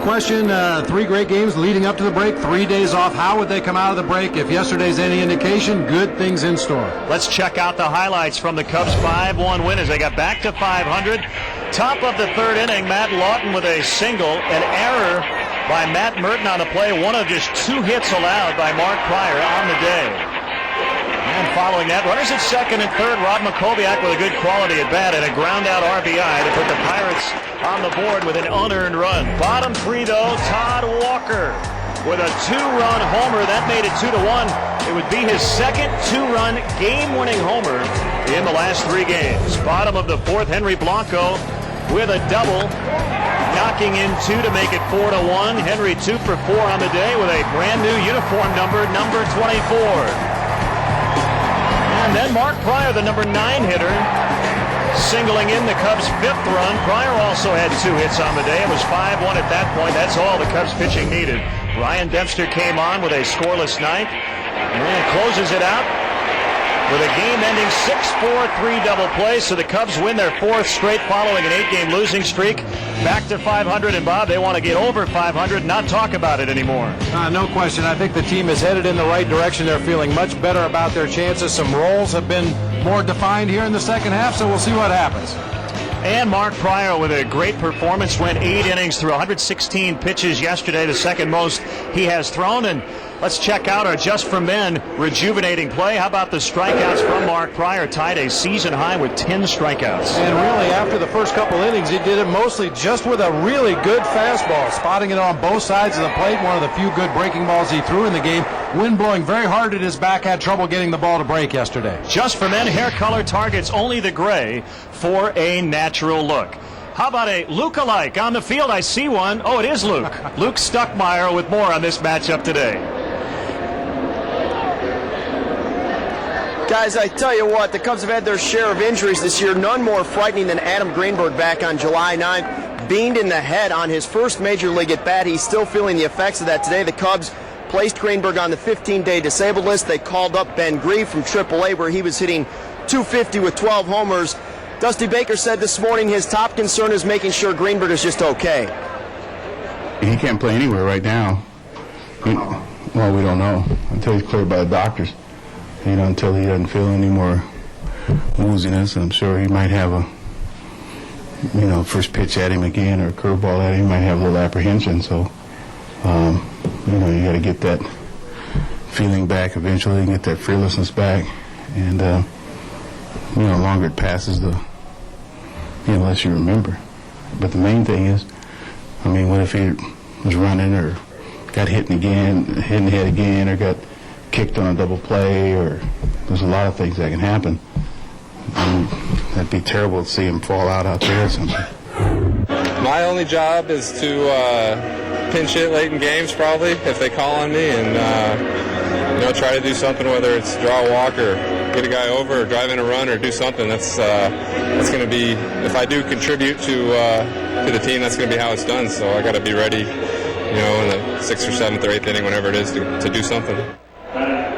question. 3 great games leading up to the break, 3 days off. How would they come out of the break? If yesterday's any indication, good things in store. Let's check out the highlights from the Cubs' 5-1 win as they got back to 500. Top of the 3rd inning, Matt Lawton with a single, an error by Matt Merton on the play, one of just 2 hits allowed by Mark Pryor on the day. And following that, runners at 2nd and 3rd, Rob Makoviak with a good quality at bat and a ground-out RBI to put the Pirates on the board with an unearned run. Bottom 3, though, Todd Walker with a 2-run homer. That made it 2-1. It would be his 2nd 2-run game-winning homer in the last 3 games. Bottom of the 4th, Henry Blanco with a double, knocking in 2 to make it 4-1. Henry 2 for 4 on the day with a brand-new uniform number 24. And then Mark Pryor, the number 9 hitter, singling in the Cubs' 5th run. Pryor also had 2 hits on the day. It was 5-1 at that point. That's all the Cubs pitching needed. Ryan Dempster came on with a scoreless 9th and closes it out with a game-ending 6-4-3 double play. So the Cubs win their 4th straight following an 8-game losing streak. Back to 500, and Bob, they want to get over 500, not talk about it anymore. No question. I think the team is headed in the right direction. They're feeling much better about their chances. Some roles have been more defined here in the second half, so we'll see what happens. And Mark Pryor with a great performance, went 8 innings through 116 pitches yesterday, the second most he has thrown. And let's check out our Just for Men rejuvenating play. How about the strikeouts from Mark Pryor? Tied a season high with 10 strikeouts. And really, after the first couple innings, he did it mostly just with a really good fastball, spotting it on both sides of the plate. One of the few good breaking balls he threw in the game. Wind blowing very hard at his back, had trouble getting the ball to break yesterday. Just for Men hair color targets only the gray for a natural look. How about a Luke-alike on the field? I see one. Oh, it is Luke. Luke Stuckmeyer with more on this matchup today. Guys, I tell you what, the Cubs have had their share of injuries this year. None more frightening than Adam Greenberg back on July 9th. Beamed in the head on his first major league at bat. He's still feeling the effects of that today. The Cubs placed Greenberg on the 15-day disabled list. They called up Ben Grieve from AAA, where he was hitting .250 with 12 homers. Dusty Baker said this morning his top concern is making sure Greenberg is just okay. He can't play anywhere right now. Well, we don't know until he's cleared by the doctors. Until he doesn't feel any more wooziness. I'm sure he might have a, first pitch at him again or a curveball at him. He might have a little apprehension. So, you got to get that feeling back eventually and get that fearlessness back. And, the longer it passes, the less you remember. But the main thing is, what if he was running or got hit in the head again, or got kicked on a double play, or there's a lot of things that can happen. And that'd be terrible to see him fall out there or something. My only job is to pinch hit late in games, probably, if they call on me, and try to do something, whether it's draw a walk or get a guy over or drive in a run or do something. That's going to be, if I do contribute to the team, that's going to be how it's done. So I got to be ready, in the 6th or 7th or 8th inning, whenever it is, to do something.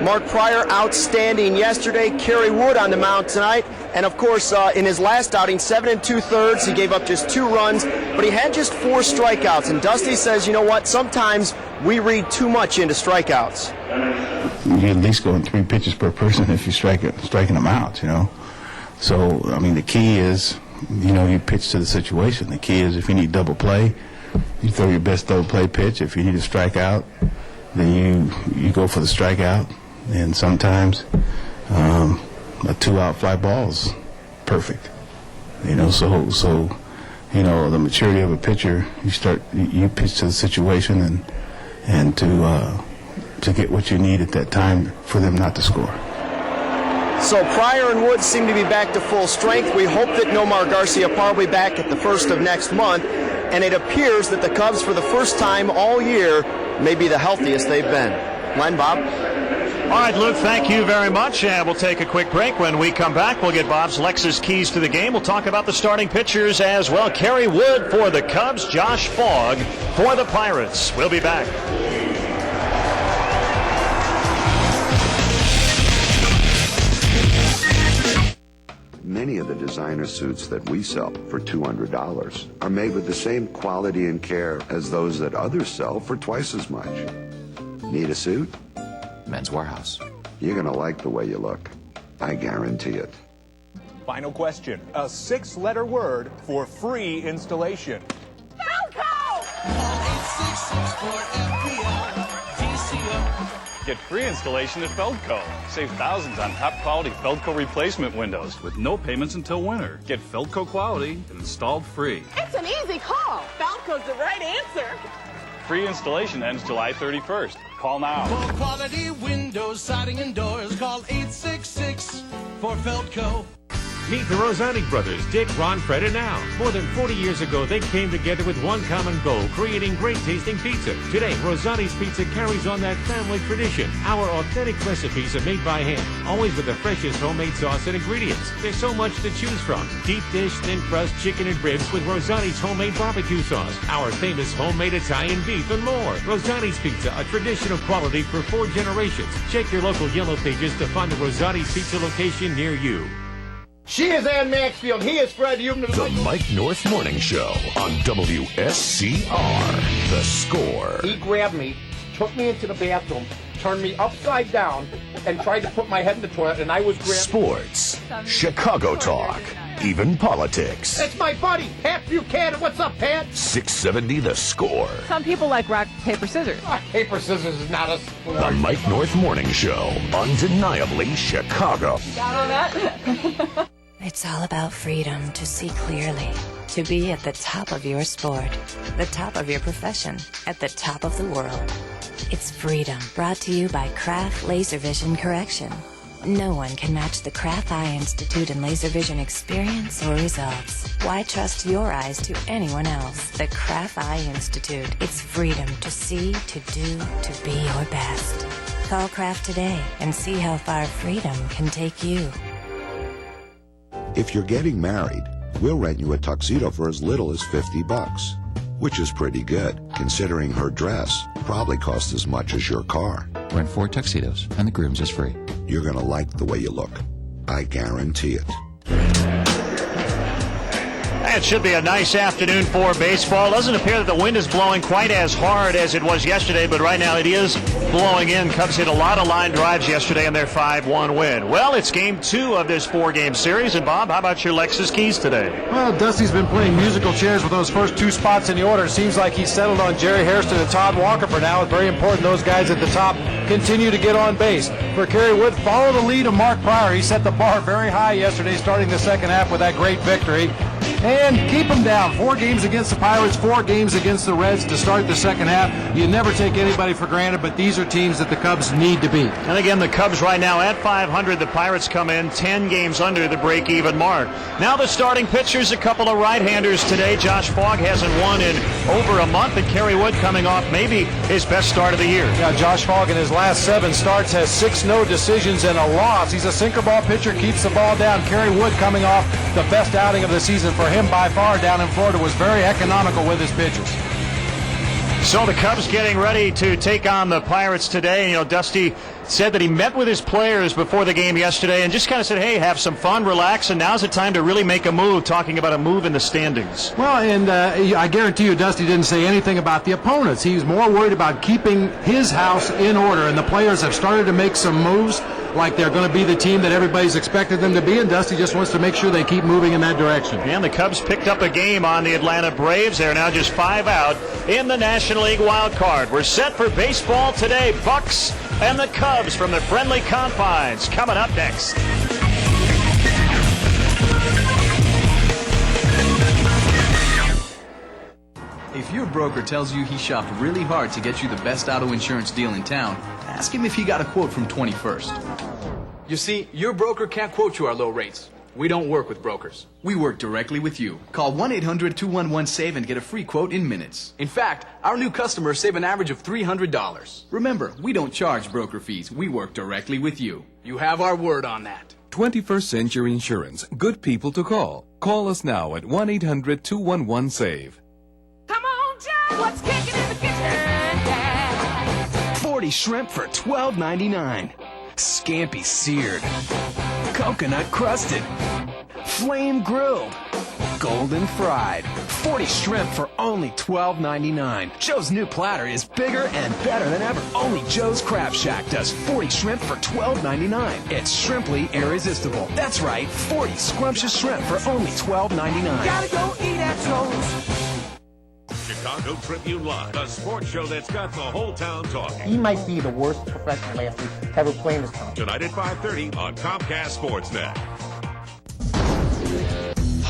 Mark Pryor outstanding yesterday. Kerry Wood on the mound tonight. And, of course, in his last outing, 7 2/3, he gave up just 2 runs, but he had just 4 strikeouts. And Dusty says, you know what, sometimes we read too much into strikeouts. You're at least going 3 pitches per person if you're striking them out, So, the key is, you pitch to the situation. The key is if you need double play, you throw your best double play pitch. If you need a strikeout, then you go for the strikeout. And sometimes a 2-out fly ball is perfect. So the maturity of a pitcher, you pitch to the situation and to get what you need at that time for them not to score. So Pryor and Woods seem to be back to full strength. We hope that Nomar Garciaparra will be back at the 1st of next month. And it appears that the Cubs, for the first time all year, may be the healthiest they've been. Len, Bob? All right, Luke, thank you very much. And we'll take a quick break. When we come back, we'll get Bob's Lexus keys to the game. We'll talk about the starting pitchers as well. Kerry Wood for the Cubs, Josh Fogg for the Pirates. We'll be back. Many of the designer suits that we sell for $200 are made with the same quality and care as those that others sell for twice as much. Need a suit? Men's Warehouse. You're going to like the way you look. I guarantee it. Final question. A 6-letter word for free installation. Get free installation at Feldco. Save thousands on top quality Feldco replacement windows with no payments until winter. Get Feldco quality installed free. It's an easy call. Feldco's the right answer. Free installation ends July 31st. Call now. For quality windows, siding, and doors, call 866 for Feldco. Meet the Rosani brothers, Dick, Ron, Fred, and Al. More than 40 years ago, they came together with one common goal, creating great-tasting pizza. Today, Rosani's Pizza carries on that family tradition. Our authentic recipes are made by hand, always with the freshest homemade sauce and ingredients. There's so much to choose from. Deep dish, thin crust, chicken and ribs with Rosani's homemade barbecue sauce, our famous homemade Italian beef, and more. Rosani's Pizza, a traditional quality for 4 generations. Check your local Yellow Pages to find a Rosani's Pizza location near you. She is Ann Maxfield. He is Fred Human. The Mike North Morning Show on WSCR. The Score. He grabbed me, took me into the bathroom, turned me upside down, and tried to put my head in the toilet, and I was grabbed. Sports, Chicago talk, even politics. That's my buddy, Pat Buchanan. What's up, Pat? 670 The Score. Some people like rock, paper, scissors. Paper, scissors is not a sport. The Mike North Morning Show. Undeniably Chicago. Got all that? It's all about freedom to see clearly, to be at the top of your sport, the top of your profession, at the top of the world. It's freedom, brought to you by Kraft Laser Vision Correction. No one can match the Kraft Eye Institute and Laser Vision experience or results. Why trust your eyes to anyone else? The Kraft Eye Institute. It's freedom to see, to do, to be your best. Call Kraft today and see how far freedom can take you. If you're getting married, we'll rent you a tuxedo for as little as $50, which is pretty good, considering her dress probably cost as much as your car. Rent 4 tuxedos, and the groom's is free. You're going to like the way you look. I guarantee it. It should be a nice afternoon for baseball. Doesn't appear that the wind is blowing quite as hard as it was yesterday, but right now it is blowing in. Cubs hit a lot of line drives yesterday in their 5-1 win. Well, it's game 2 of this 4-game series. And, Bob, how about your Lexus keys today? Well, Dusty's been playing musical chairs with those first 2 spots in the order. It seems like he's settled on Jerry Hairston and Todd Walker for now. It's very important those guys at the top continue to get on base. For Kerry Wood, follow the lead of Mark Pryor. He set the bar very high yesterday, starting the second half with that great victory. And keep them down. 4 games against the Pirates, 4 games against the Reds to start the second half. You never take anybody for granted, but these are teams that the Cubs need to beat. And again, the Cubs right now at 500. The Pirates come in 10 games under the break-even mark. Now the starting pitchers, a couple of right-handers today. Josh Fogg hasn't won in over a month, and Kerry Wood coming off maybe his best start of the year. Yeah, Josh Fogg in his last 7 starts has 6 no decisions and a loss. He's a sinker ball pitcher, keeps the ball down. Kerry Wood coming off the best outing of the season for him by far down in Florida, was very economical with his pitches. So the Cubs getting ready to take on the Pirates today. You know, Dusty said that he met with his players before the game yesterday and just kind of said, hey, have some fun, relax, and now's the time to really make a move, talking about a move in the standings. Well, and I guarantee you Dusty didn't say anything about the opponents. He was more worried about keeping his house in order, and the players have started to make some moves like they're going to be the team that everybody's expected them to be, and Dusty just wants to make sure they keep moving in that direction. And the Cubs picked up a game on the Atlanta Braves. They're now just 5 out in the National League wild card. We're set for baseball today. Bucks and the Cubs from the friendly confines coming up next. If your broker tells you he shopped really hard to get you the best auto insurance deal in town, ask him if he got a quote from 21st. You see, your broker can't quote you our low rates. We don't work with brokers. We work directly with you. Call 1-800-211-SAVE and get a free quote in minutes. In fact, our new customers save an average of $300. Remember, we don't charge broker fees. We work directly with you. You have our word on that. 21st Century Insurance. Good people to call. Call us now at 1-800-211-SAVE. Come on, Jack! What's kicking in the kitchen? 40 shrimp for $12.99. Scampi seared. Coconut crusted. flame grilled, golden fried. 40 shrimp for only $12.99. Joe's new platter is bigger and better than ever. Only Joe's Crab Shack does 40 shrimp for $12.99. It's shrimply irresistible. That's right, 40 scrumptious shrimp for only $12.99. Gotta go eat at Joe's. Chicago Tribune Live, a sports show that's got the whole town talking. He might be the worst professional athlete ever played in this town. Tonight at 5:30 on Comcast Sportsnet.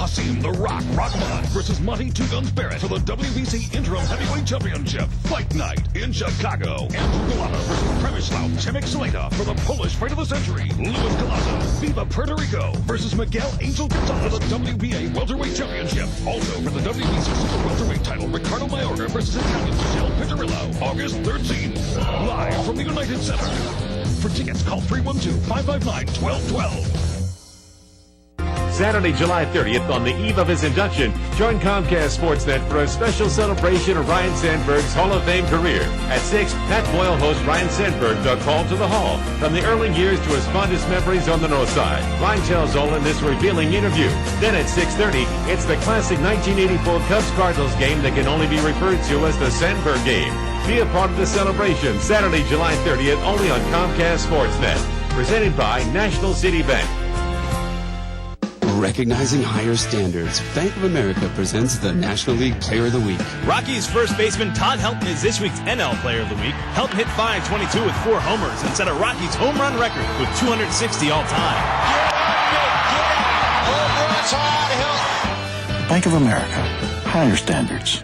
Hasim the Rock Rockman versus Monty Two Guns Barrett for the WBC Interim Heavyweight Championship. Fight night in Chicago. Andrew Galata versus Przemysław Chemik Slata for the Polish Fight of the Century. Luis Galata, Viva Puerto Rico versus Miguel Angel Gonzalez for the WBA Welterweight Championship. Also for the WBC Super Welterweight title, Ricardo Mayorga versus Italian Michelle Piccirillo. August 13th. Live from the United Center. For tickets, call 312-559-1212. Saturday, July 30th, on the eve of his induction, join Comcast Sportsnet for a special celebration of Ryan Sandberg's Hall of Fame career. At 6, Pat Boyle hosts Ryan Sandberg, The Call to the Hall, from the early years to his fondest memories on the North Side. Ryan tells all in this revealing interview. Then at 6:30, it's the classic 1984 Cubs-Cardinals game that can only be referred to as the Sandberg game. Be a part of the celebration, Saturday, July 30th, only on Comcast Sportsnet. Presented by National City Bank. Recognizing higher standards, Bank of America presents the National League Player of the Week. Rockies first baseman Todd Helton is this week's NL Player of the Week. Helton hit .522 with 4 homers and set a Rockies home run record with 260 all-time. Bank of America, higher standards.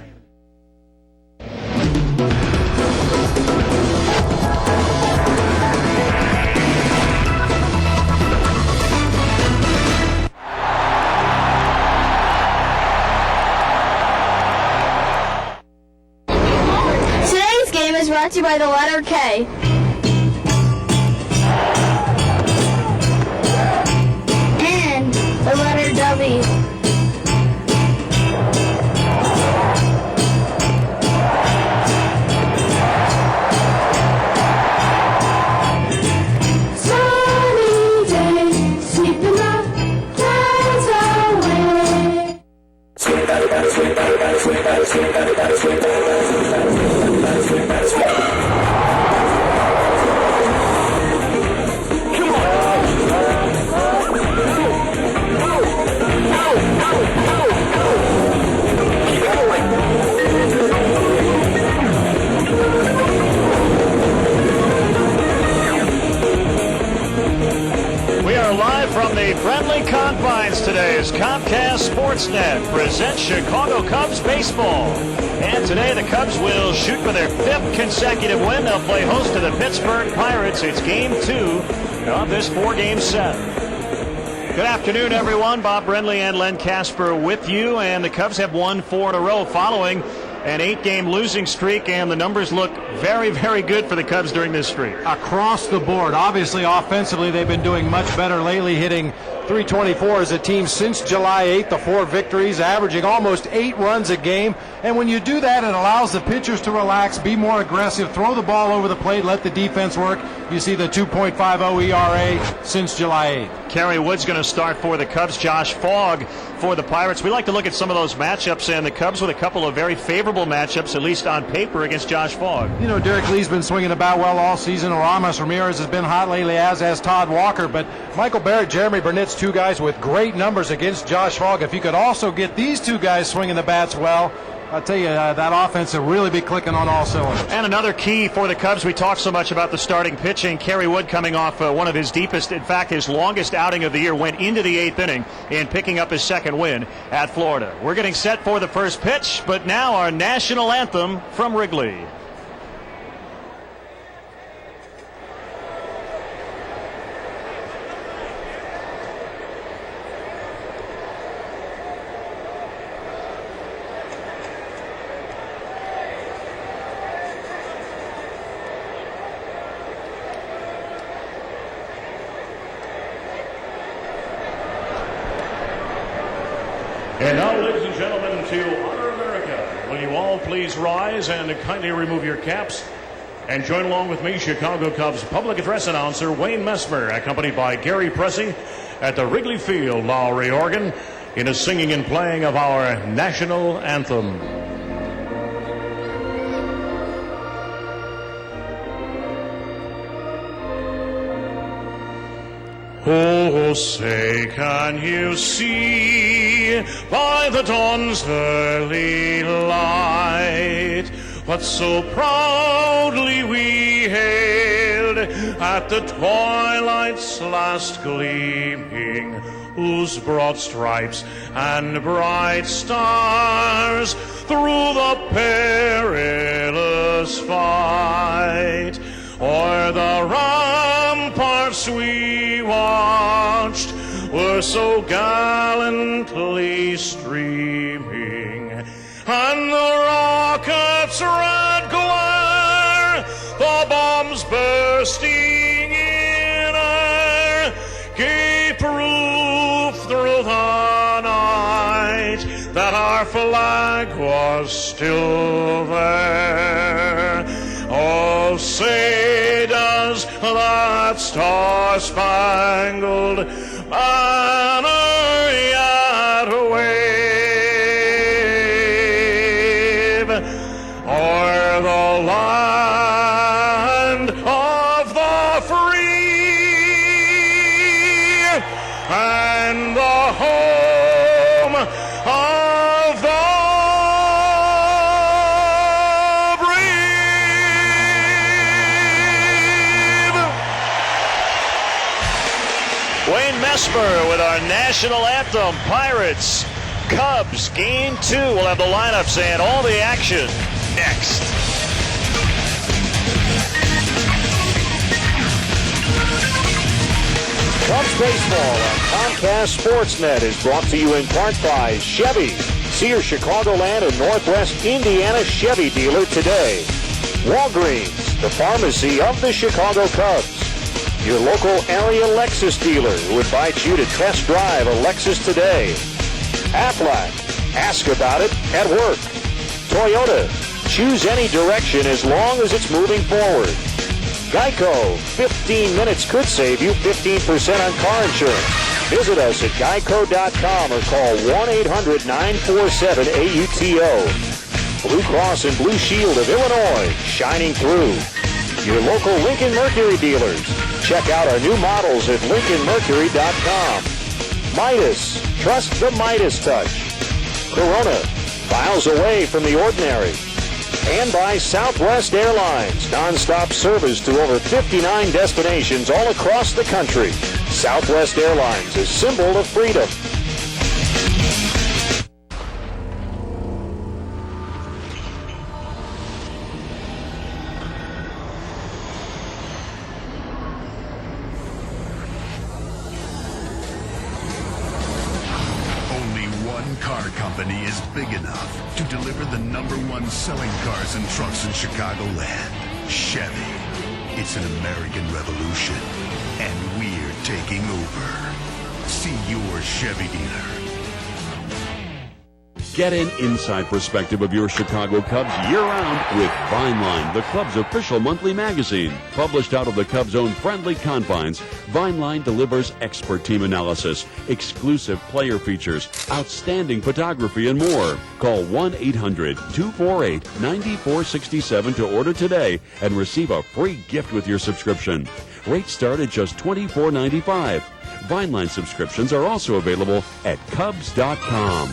Brought to you by the letter K. And the letter W. Sunny day, sweeping the clouds away. Sweep, sweep, sweep, sweep, sweep, sweep, From the friendly confines today as Comcast Sportsnet presents Chicago Cubs baseball. And today the Cubs will shoot for their 5th consecutive win. They'll play host to the Pittsburgh Pirates. It's Game 2 of this 4-game set. Good afternoon, everyone. Bob Brenly and Len Casper with you. And the Cubs have won 4 in a row following an 8-game losing streak, and the numbers look very, very good for the Cubs during this streak. Across the board. Obviously, offensively, they've been doing much better lately, hitting .324 as a team since July 8th, the 4 victories, averaging almost 8 runs a game. And when you do that, it allows the pitchers to relax, be more aggressive, throw the ball over the plate, let the defense work. You see the 2.50 ERA since July 8th. Kerry Wood's going to start for the Cubs. Josh Fogg for the Pirates. We like to look at some of those matchups, and the Cubs with a couple of very favorable matchups, at least on paper, against Josh Fogg. You know, Derek Lee's been swinging the bat well all season. Aramis Ramirez has been hot lately, as has Todd Walker. But Michael Barrett, Jeremy Burnett's 2 guys with great numbers against Josh Fogg. If you could also get these 2 guys swinging the bats well, I'll tell you, that offense will really be clicking on all cylinders. And another key for the Cubs, we talk so much about the starting pitching. Kerry Wood coming off one of his deepest, in fact, his longest outing of the year, went into the 8th inning in picking up his 2nd win at Florida. We're getting set for the first pitch, but now our national anthem from Wrigley. And now, ladies and gentlemen, to honor America, will you all please rise and kindly remove your caps and join along with me, Chicago Cubs public address announcer Wayne Messmer, accompanied by Gary Pressey at the Wrigley Field, Lowry, Oregon, in a singing and playing of our national anthem. Oh, say, can you see by the dawn's early light what so proudly we hailed at the twilight's last gleaming, whose broad stripes and bright stars through the perilous fight o'er the ramparts we watched were so gallantly streaming, and the rockets' red glare, the bombs bursting in air, gave proof through the night that our flag was still there. Oh, say does that star-spangled banner yet wave o'er the land of the free and the home of the Wayne Mesmer with our national anthem, Pirates, Cubs, Game 2. We'll have the lineups and all the action next. Cubs baseball on Comcast Sportsnet is brought to you in part by Chevy. See your Chicagoland and Northwest Indiana Chevy dealer today. Walgreens, the pharmacy of the Chicago Cubs. Your local area Lexus dealer who invites you to test drive a Lexus today. Aflac, ask about it at work. Toyota, choose any direction as long as it's moving forward. Geico, 15 minutes could save you 15% on car insurance. Visit us at geico.com or call 1-800-947-AUTO. Blue Cross and Blue Shield of Illinois, shining through. Your local Lincoln Mercury dealers. Check out our new models at LincolnMercury.com. Midas, trust the Midas touch. Corona, miles away from the ordinary. And by Southwest Airlines, nonstop service to over 59 destinations all across the country. Southwest Airlines, a symbol of freedom. Car company is big enough to deliver the #1 selling cars and trucks in Chicagoland. Chevy. It's an American revolution, and we're taking over. See your Chevy dealer. Get an inside perspective of your Chicago Cubs year-round with Vineline, the club's official monthly magazine. Published out of the Cubs' own friendly confines, Vineline delivers expert team analysis, exclusive player features, outstanding photography, and more. Call 1-800-248-9467 to order today and receive a free gift with your subscription. Rates start at just $24.95. Vineline subscriptions are also available at Cubs.com.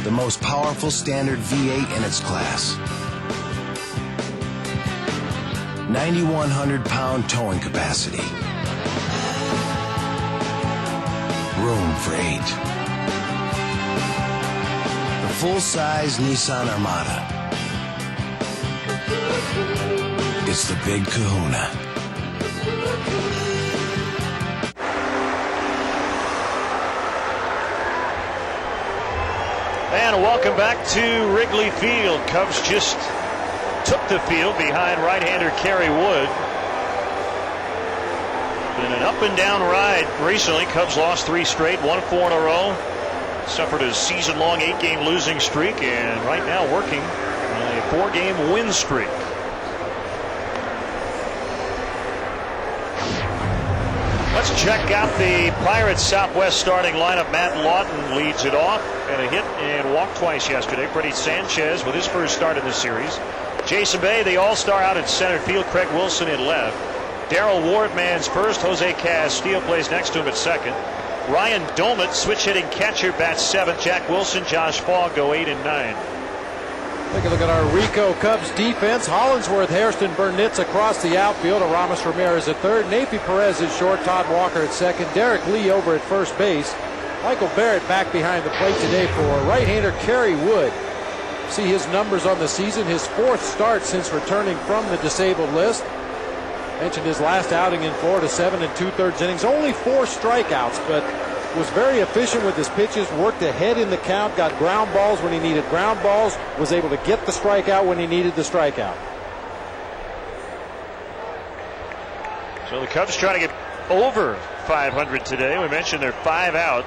The most powerful standard V8 in its class. 9,100-pound towing capacity. Room for 8. The full-size Nissan Armada. It's the Big Kahuna. And welcome back to Wrigley Field. Cubs just took the field behind right-hander Kerry Wood. In an up-and-down ride recently, Cubs lost 3 straight, won 4 in a row. Suffered a season-long 8-game losing streak, and right now working on a 4-game win streak. Let's check out the Pirates Southwest starting lineup. Matt Lawton leads it off, and a hit and walked twice yesterday. Freddie Sanchez with his first start in this series. Jason Bay, the all-star, out in center field. Craig Wilson in left. Darrell Wardman's first. Jose Castillo plays next to him at second. Ryan Domit, switch-hitting catcher, bats seventh. Jack Wilson, Josh Fogg go 8 and 9. Take a look at our Rico Cubs defense. Hollinsworth, Hairston, Burnitz across the outfield. Aramis Ramirez at third. Nafi Perez at short. Todd Walker at second. Derek Lee over at first base. Michael Barrett back behind the plate today for right-hander Kerry Wood. See his numbers on the season. His fourth start since returning from the disabled list. Mentioned his last outing in Florida, 7 2/3 innings. Only 4 strikeouts, but was very efficient with his pitches, worked ahead in the count, got ground balls when he needed ground balls, was able to get the strikeout when he needed the strikeout. So the Cubs trying to get over 500 today. We mentioned they're 5 out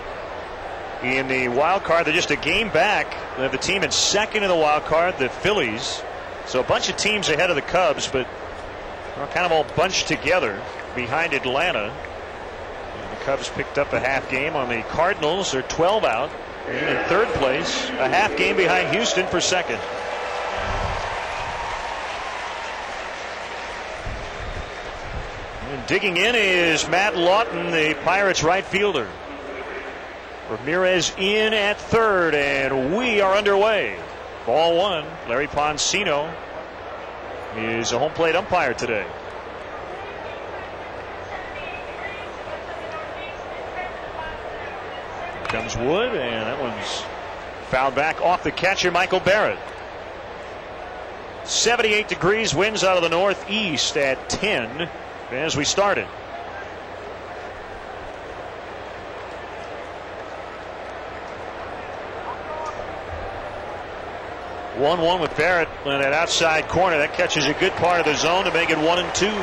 in the wild card. They're just a game back. They have the team in second in the wild card, the Phillies. So a bunch of teams ahead of the Cubs, but they're kind of all bunched together behind Atlanta. The Cubs picked up a half game on the Cardinals. They're 12 out. And in third place, a half game behind Houston for second. And digging in is Matt Lawton, the Pirates right fielder. Ramirez in at third, and we are underway. Ball one. Larry Poncino is a home plate umpire today. Comes Wood, and that one's fouled back off the catcher, Michael Barrett. 78 degrees, winds out of the northeast at 10 as we started. One with Barrett in that outside corner. That catches a good part of the zone to make it 1-2.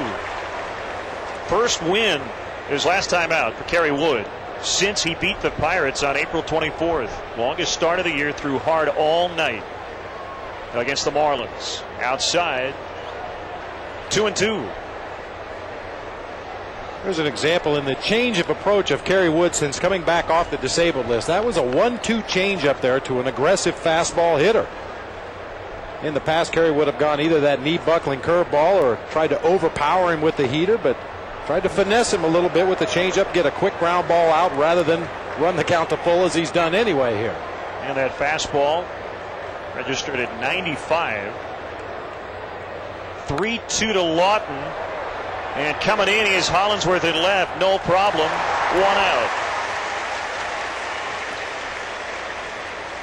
First win his last time out for Kerry Wood since he beat the Pirates on April 24th. Longest start of the year, threw hard all night against the Marlins. Outside, 2-2. Here's an example in the change of approach of Kerry Wood since coming back off the disabled list. That was a 1-2 change up there to an aggressive fastball hitter. In the past, Kerry would have gone either that knee buckling curveball or tried to overpower him with the heater, but tried to finesse him a little bit with the changeup, get a quick ground ball out rather than run the count to full as he's done anyway here. And that fastball registered at 95. 3-2 to Lawton. And coming in is Hollinsworth at left. No problem. 1 out.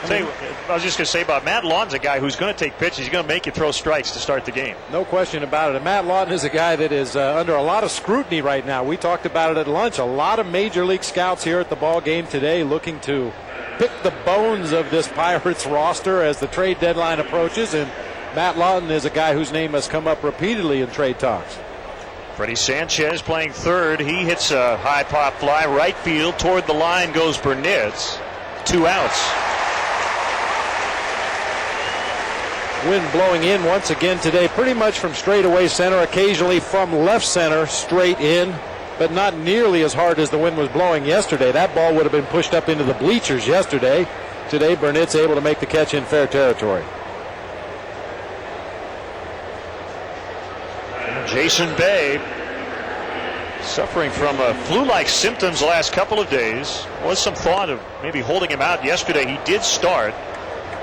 I was just going to say about Matt Lawton's a guy who's going to take pitches. He's going to make you throw strikes to start the game. No question about it. And Matt Lawton is a guy that is under a lot of scrutiny right now. We talked about it at lunch. A lot of major league scouts here at the ball game today looking to pick the bones of this Pirates roster as the trade deadline approaches. And Matt Lawton is a guy whose name has come up repeatedly in trade talks. Freddie Sanchez playing third. He hits a high pop fly right field. Toward the line goes Burnitz. 2 outs. Wind blowing in once again today, pretty much from straightaway center, occasionally from left center, straight in, but not nearly as hard as the wind was blowing yesterday. That ball would have been pushed up into the bleachers yesterday. Today, Burnitz able to make the catch in fair territory. Jason Bay suffering from flu-like symptoms the last couple of days. Was some thought of maybe holding him out yesterday. He did start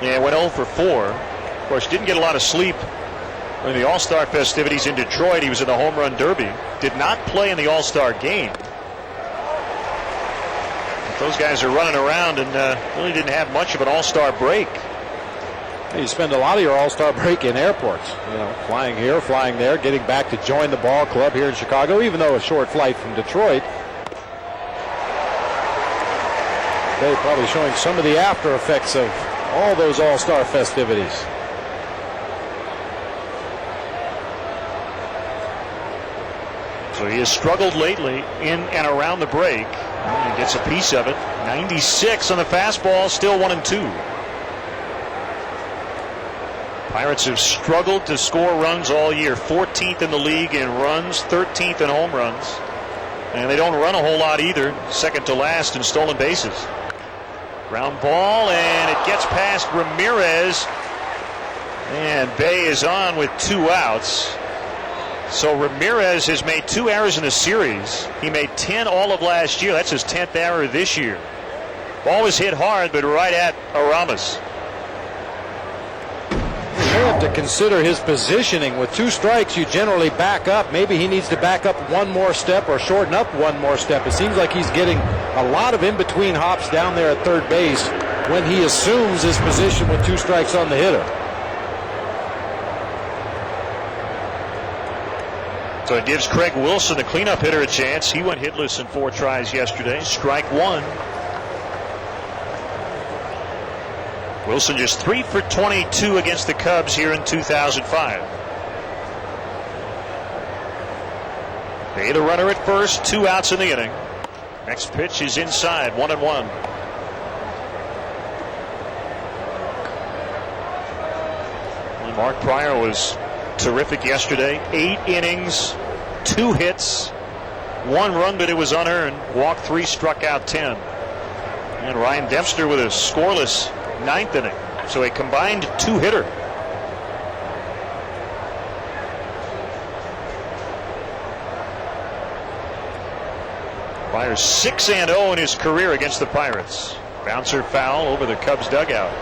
and went 0 for 4. Of course, didn't get a lot of sleep in the All-Star festivities in Detroit. He was in the Home Run Derby. Did not play in the All-Star game. But those guys are running around and really didn't have much of an All-Star break. You spend a lot of your All-Star break in airports, flying here, flying there, getting back to join the ball club here in Chicago, even though a short flight from Detroit. They're probably showing some of the after effects of all those All-Star festivities. So he has struggled lately in and around the break. He gets a piece of it. 96 on the fastball, still 1-2. Pirates have struggled to score runs all year. 14th in the league in runs, 13th in home runs. And they don't run a whole lot either. Second to last in stolen bases. Ground ball, and it gets past Ramirez. And Bay is on with 2 outs. So Ramirez has made 2 errors in the series. He made 10 all of last year. That's his 10th error this year. Ball was hit hard, but right at Aramis. You have to consider his positioning. With 2 strikes, you generally back up. Maybe he needs to back up 1 more step or shorten up 1 more step. It seems like he's getting a lot of in-between hops down there at third base when he assumes his position with 2 strikes on the hitter. So it gives Craig Wilson, the cleanup hitter, a chance. He went hitless in 4 tries yesterday. Strike 1. Wilson just 3 for 22 against the Cubs here in 2005. Bay the runner at first, 2 outs in the inning. Next pitch is inside, 1-1. Mark Pryor was terrific yesterday. 8 innings, 2 hits, 1 run, but it was unearned. Walked 3, struck out 10. And Ryan Dempster with a scoreless 9th inning. So a combined 2-hitter. Pryor's 6-0 in his career against the Pirates. Bouncer foul over the Cubs dugout.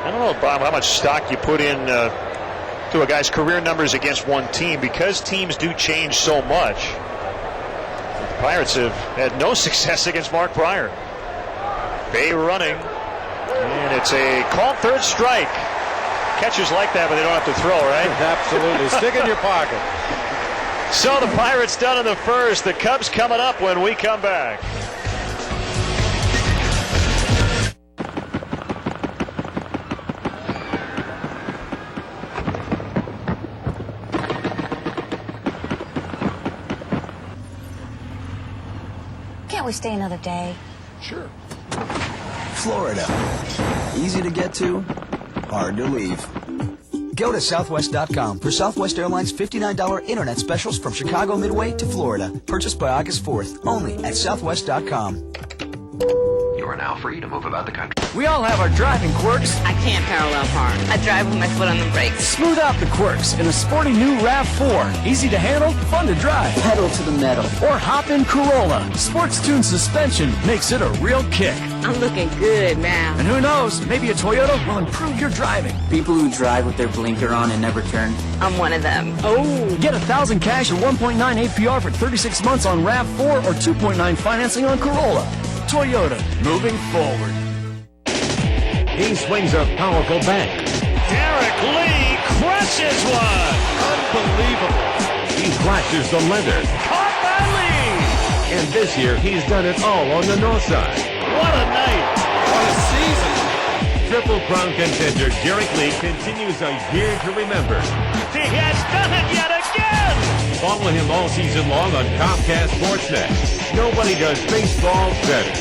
I don't know, Bob, how much stock you put in to a guy's career numbers against one team, because teams do change so much. The Pirates have had no success against Mark Pryor. Bay running, and it's a called 3rd strike. Catchers like that, but they don't have to throw, right? Absolutely. Stick in your pocket. So the Pirates done in the 1st. The Cubs coming up when we come back. Can't we stay another day? Sure. Florida. Easy to get to, hard to leave. Go to Southwest.com for Southwest Airlines $59 internet specials from Chicago Midway to Florida. Purchased by August 4th, only at Southwest.com. You are now free to move about the country. We all have our driving quirks. I can't parallel park. I drive with my foot on the brakes. Smooth out the quirks in a sporty new RAV4. Easy to handle, fun to drive. Pedal to the metal. Or hop in Corolla. Sports tuned suspension makes it a real kick. I'm looking good now. And who knows, maybe a Toyota will improve your driving. People who drive with their blinker on and never turn. I'm one of them. Oh. Get $1,000 cash or 1.9 APR for 36 months on RAV4 or 2.9 financing on Corolla. Toyota, moving forward. He swings a powerful bat. Derek Lee crushes one. Unbelievable. He flashes the leather. Caught by Lee. And this year, he's done it all on the north side. What a night. What a season. Triple Crown contender Derek Lee continues a year to remember. He has done it yet again. Follow him all season long on Comcast Sportsnet. Nobody does baseball better.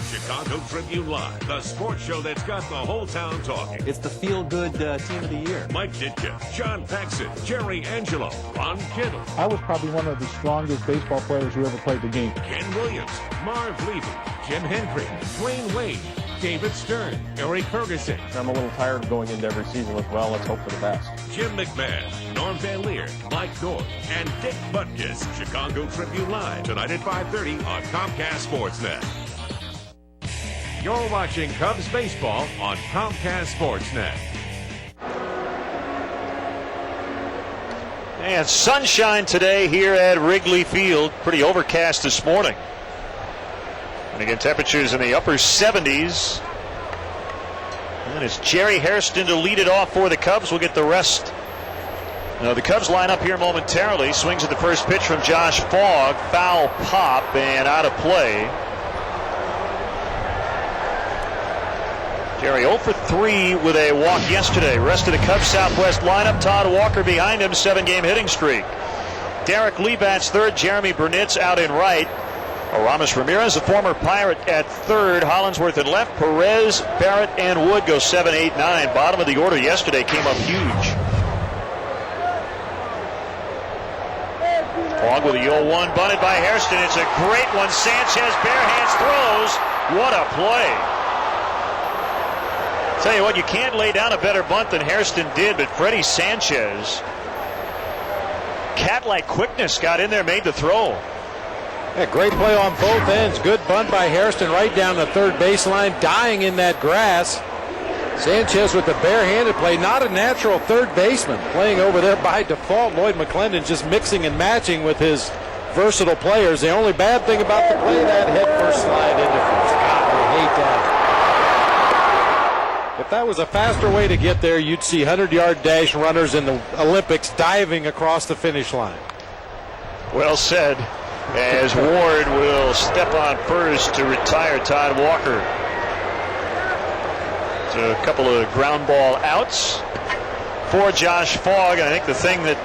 Chicago Tribune Live, the sports show that's got the whole town talking. It's the feel-good team of the year. Mike Ditka, John Paxson, Jerry Angelo, Ron Kittle. I was probably one of the strongest baseball players who ever played the game. Ken Williams, Marv Levy, Jim Hendry, Dwayne Wade, David Stern, Eric Ferguson. I'm a little tired of going into every season with, well, let's hope for the best. Jim McMahon, Norm Van Leer, Mike North, and Dick Butkus. Chicago Tribune Live, tonight at 5:30 on Comcast Sportsnet. You're watching Cubs baseball on Comcast Sportsnet. And sunshine today here at Wrigley Field. Pretty overcast this morning. And again, temperatures in the upper 70s. And it's Jerry Hairston to lead it off for the Cubs. We'll get the rest. The Cubs line up here momentarily. Swings at the first pitch from Josh Fogg. Foul pop and out of play. Jerry 0 for 3 with a walk yesterday. Rest of the Cubs Southwest lineup. Todd Walker behind him, 7-game hitting streak. Derek Lee bats third. Jeremy Burnett's out in right. Aramis Ramirez, the former Pirate, at third. Hollinsworth at left. Perez, Barrett, and Wood go 7, 8, 9. Bottom of the order yesterday came up huge. Fogg with a 0-1, bunted by Hairston. It's a great one. Sanchez bare hands throws. What a play. Tell you what, you can't lay down a better bunt than Hairston did, but Freddie Sanchez, cat-like quickness, got in there, made the throw. Yeah, great play on both ends. Good bunt by Hairston right down the third baseline, dying in that grass. Sanchez with the barehanded play, not a natural third baseman, playing over there by default. Lloyd McClendon just mixing and matching with his versatile players. The only bad thing about the play, that head first slide into first. God, I hate that. If that was a faster way to get there, you'd see 100-yard dash runners in the Olympics diving across the finish line. Well said, as Ward will step on first to retire Todd Walker. A couple of ground ball outs for Josh Fogg. I think the thing that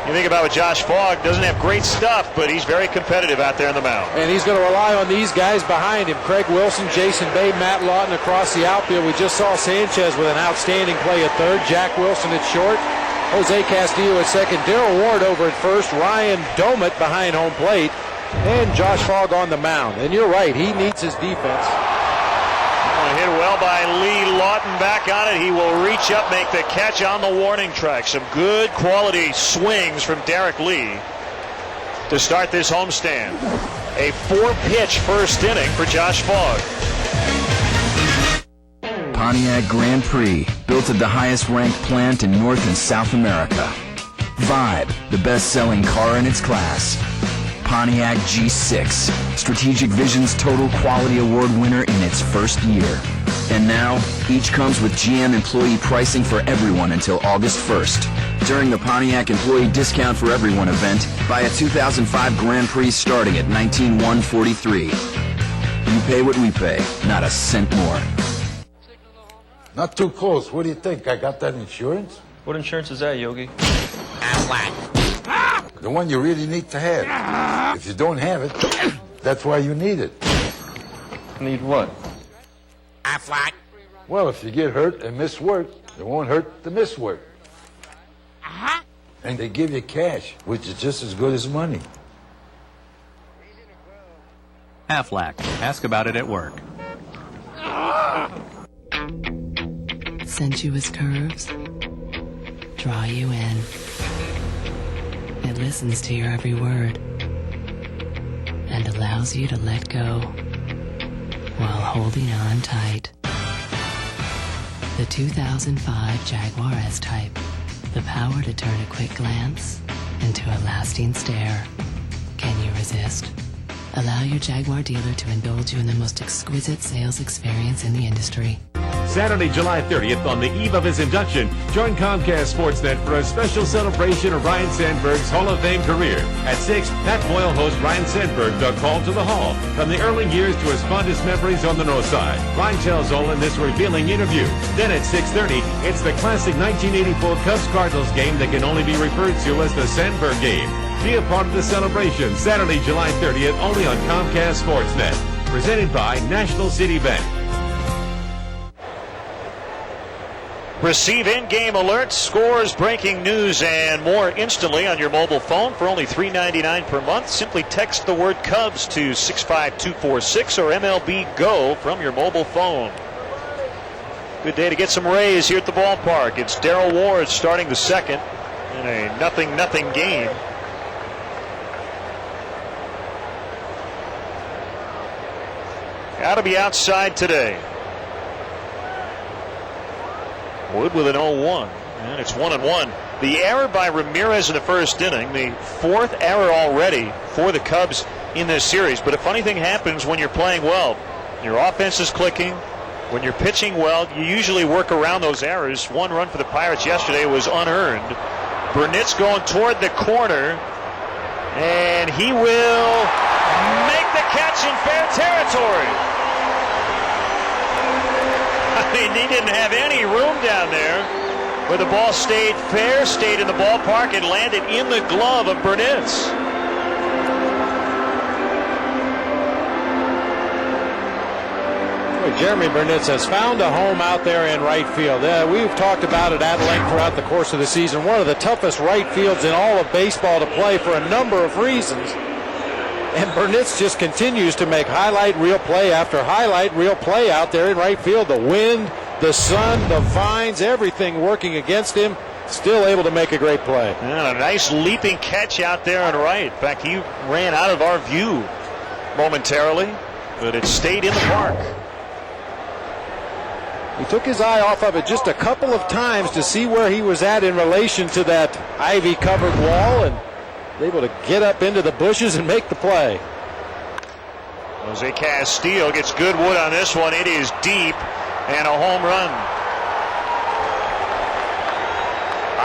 you think about with Josh Fogg, doesn't have great stuff, but he's very competitive out there in the mound. And he's going to rely on these guys behind him. Craig Wilson, Jason Bay, Matt Lawton across the outfield. We just saw Sanchez with an outstanding play at third. Jack Wilson at short. Jose Castillo at second. Darrell Ward over at first. Ryan Domit behind home plate. And Josh Fogg on the mound. And you're right, he needs his defense. Hit well by Lee. Lawton back on it. He will reach up, make the catch on the warning track. Some good quality swings from Derek Lee to start this homestand. A 4-pitch first inning for Josh Fogg. Pontiac Grand Prix, built at the highest ranked plant in North and South America. Vibe, the best-selling car in its class. Pontiac G6, Strategic Vision's Total Quality Award winner in its first year. And now, each comes with GM employee pricing for everyone until August 1st. During the Pontiac Employee Discount for Everyone event, buy a 2005 Grand Prix starting at $19,143. You pay what we pay, not a cent more. Not too close. What do you think? I got that insurance? What insurance is that, Yogi? The one you really need to have. If you don't have it, that's why you need it. Need what? Aflac. Well, if you get hurt and miss work, it won't hurt to miss work. And they give you cash, which is just as good as money. Aflac. Ask about it at work. Sensuous curves. Draw you in. It listens to your every word and allows you to let go while holding on tight. The 2005 Jaguar S-Type. The power to turn a quick glance into a lasting stare. Can you resist? Allow your Jaguar dealer to indulge you in the most exquisite sales experience in the industry. Saturday, July 30th, on the eve of his induction, join Comcast Sportsnet for a special celebration of Ryan Sandberg's Hall of Fame career. At 6, Pat Boyle hosts Ryan Sandberg, the Call to the Hall, from the early years to his fondest memories on the North Side. Ryan tells all in this revealing interview. Then at 6:30, it's the classic 1984 Cubs-Cardinals game that can only be referred to as the Sandberg game. Be a part of the celebration Saturday, July 30th, only on Comcast Sportsnet. Presented by National City Bank. Receive in-game alerts, scores, breaking news, and more instantly on your mobile phone for only $3.99 per month. Simply text the word Cubs to 65246 or MLB Go from your mobile phone. Good day to get some Rays here at the ballpark. It's Darrell Ward starting the second in a 0-0 game. Got to be outside today. Wood with an 0-1, and it's 1-1. The error by Ramirez in the first inning, the fourth error already for the Cubs in this series. But a funny thing happens when you're playing well. Your offense is clicking. When you're pitching well, you usually work around those errors. One run for the Pirates yesterday was unearned. Burnett's going toward the corner, and he will make the catch in fair territory. I mean, he didn't have any room down there, but the ball stayed fair, stayed in the ballpark, and landed in the glove of Burnett's. Boy, Jeremy Burnitz has found a home out there in right field. We've talked about it at length throughout the course of the season. One of the toughest right fields in all of baseball to play for a number of reasons. And Burnitz just continues to make highlight reel play after highlight reel play out there in right field. The wind, the sun, the vines, everything working against him. Still able to make a great play. And a nice leaping catch out there on right. In fact, he ran out of our view momentarily, but it stayed in the park. He took his eye off of it just a couple of times to see where he was at in relation to that ivy-covered wall, and able to get up into the bushes and make the play. Jose Castillo gets good wood on this one. It is deep and a home run.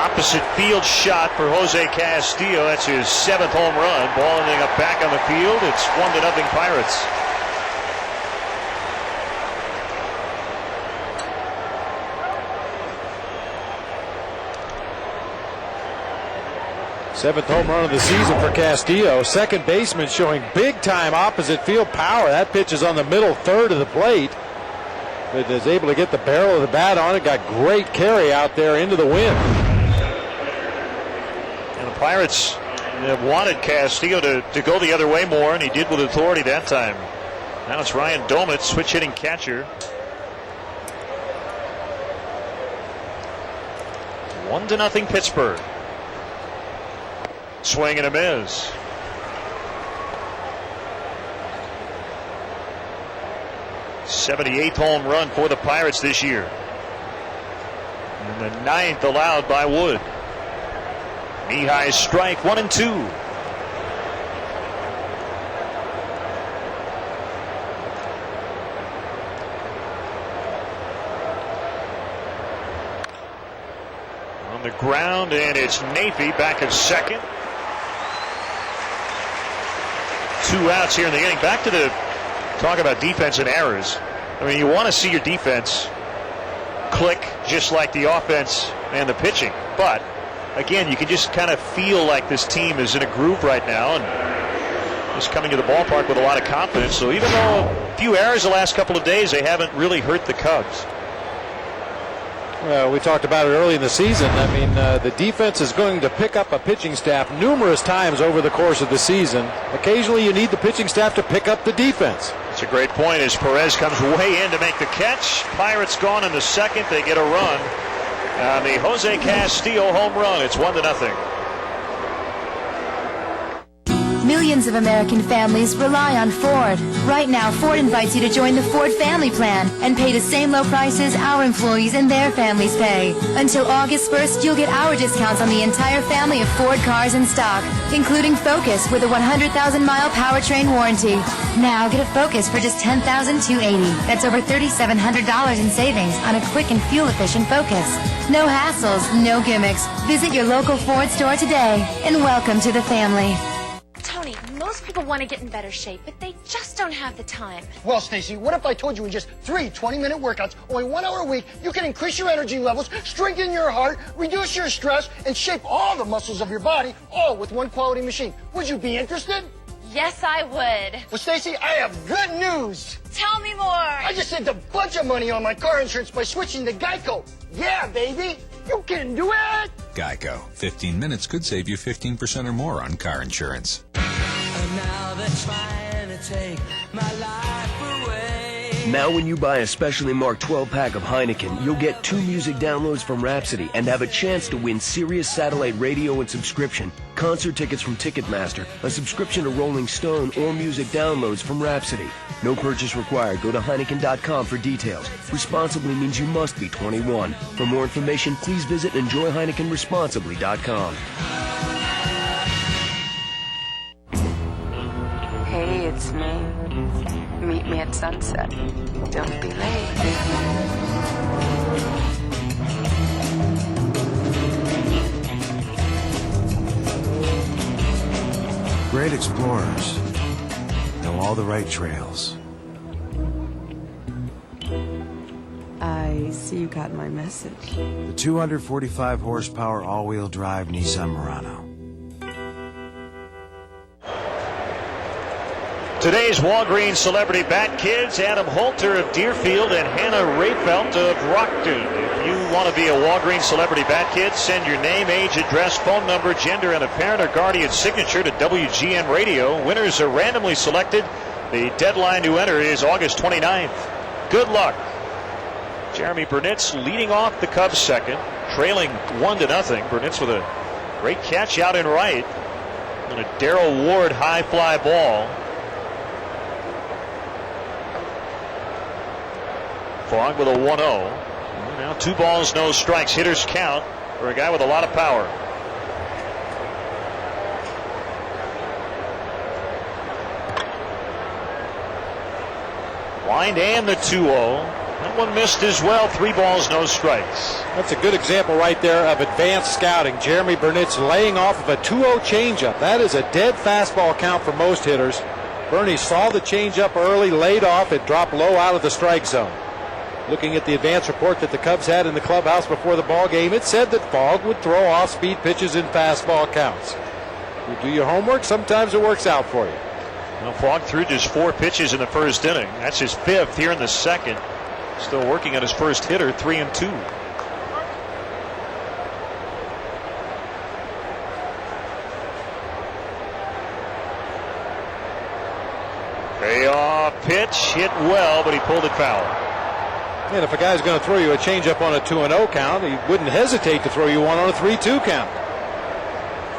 Opposite field shot for Jose Castillo. That's his 7th home run. Ball ending up back on the field. It's 1-0 Pirates. Seventh home run of the season for Castillo. Second baseman showing big time opposite field power. That pitch is on the middle third of the plate. But is able to get the barrel of the bat on it. Got great carry out there into the wind. And the Pirates have wanted Castillo to go the other way more, and he did with authority that time. Now it's Ryan Domitz, switch hitting catcher. 1-0 Pittsburgh. Swing and a miss. '78th home run for the Pirates this year. And the 9th allowed by Wood. Knee-high strike, 1-2. On the ground, and it's Nafee back at second. 2 outs here in the inning. Back to the talk about defense and errors. I mean, you want to see your defense click just like the offense and the pitching. But again, you can just kind of feel like this team is in a groove right now and is coming to the ballpark with a lot of confidence. So even though a few errors the last couple of days, they haven't really hurt the Cubs. Well, we talked about it early in the season. I mean, the defense is going to pick up a pitching staff numerous times over the course of the season. Occasionally, you need the pitching staff to pick up the defense. It's a great point as Perez comes way in to make the catch. Pirates gone in the second. They get a run on the Jose Castillo home run. It's 1-0. Millions of American families rely on Ford. Right now, Ford invites you to join the Ford Family Plan and pay the same low prices our employees and their families pay. Until August 1st, you'll get our discounts on the entire family of Ford cars in stock, including Focus with a 100,000-mile powertrain warranty. Now get a Focus for just $10,280. That's over $3,700 in savings on a quick and fuel-efficient Focus. No hassles, no gimmicks. Visit your local Ford store today, and welcome to the family. Tony, most people want to get in better shape, but they just don't have the time. Well, Stacy, what if I told you in just 3 20-minute workouts, only 1 hour a week, you can increase your energy levels, strengthen your heart, reduce your stress, and shape all the muscles of your body, all with one quality machine? Would you be interested? Yes, I would. Well, Stacy, I have good news. Tell me more. I just saved a bunch of money on my car insurance by switching to Geico. Yeah, baby. You can do it. Geico. 15 minutes could save you 15% or more on car insurance. Now they're trying to take my life away. Now when you buy a specially marked 12-pack of Heineken, you'll get 2 music downloads from Rhapsody and have a chance to win Sirius satellite radio and subscription, concert tickets from Ticketmaster, a subscription to Rolling Stone, or music downloads from Rhapsody. No purchase required. Go to Heineken.com for details. Responsibly means you must be 21. For more information, please visit EnjoyHeinekenResponsibly.com. Hey, it's me. Meet me at sunset. Don't be late. Great explorers know all the right trails. I see you got my message. The 245 horsepower all-wheel drive Nissan Murano. Today's Walgreens Celebrity Bat Kids, Adam Holter of Deerfield and Hannah Rayfelt of Rockton. If you want to be a Walgreens Celebrity Bat Kid, send your name, age, address, phone number, gender, and a parent or guardian signature to WGN Radio. Winners are randomly selected. The deadline to enter is August 29th. Good luck. Jeremy Burnitz leading off the Cubs second, trailing 1-0. Burnitz with a great catch out and right. And a Darrell Ward high fly ball. Fogg with a 1-0. Now 2 balls, no strikes. Hitters count for a guy with a lot of power. Wind and the 2-0. That one missed as well. 3 balls, no strikes. That's a good example right there of advanced scouting. Jeremy Burnitz laying off of a 2-0 changeup. That is a dead fastball count for most hitters. Bernie saw the changeup early, laid off. It dropped low out of the strike zone. Looking at the advance report that the Cubs had in the clubhouse before the ball game, it said that Fogg would throw off-speed pitches in fastball counts. You do your homework, sometimes it works out for you. Well, Fogg threw just 4 pitches in the first inning. That's his 5th here in the second. Still working on his first hitter, 3-2. Payoff pitch, hit well, but he pulled it foul. And if a guy's going to throw you a changeup on a 2-0 count, he wouldn't hesitate to throw you one on a 3-2 count.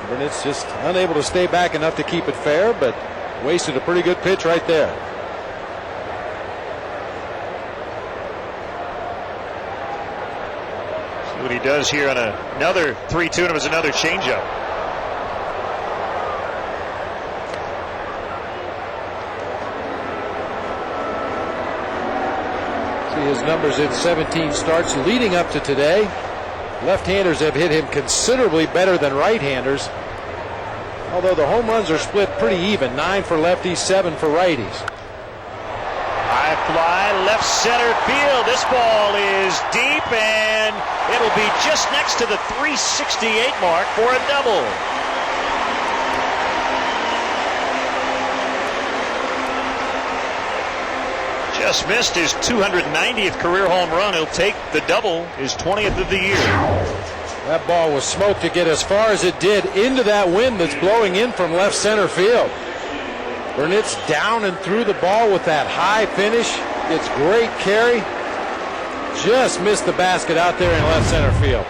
Burnitz just unable to stay back enough to keep it fair, but wasted a pretty good pitch right there. See what he does here on another 3-2, and it was another changeup. His numbers in 17 starts leading up to today. Left-handers have hit him considerably better than right-handers, although the home runs are split pretty even. 9 for lefties, 7 for righties. High fly, left center field. This ball is deep, and it'll be just next to the 368 mark for a double. Just missed his 290th career home run. He'll take the double, his 20th of the year. That ball was smoked to get as far as it did into that wind that's blowing in from left center field. Burnitz down and through the ball with that high finish. Gets great carry. Just missed the basket out there in left center field.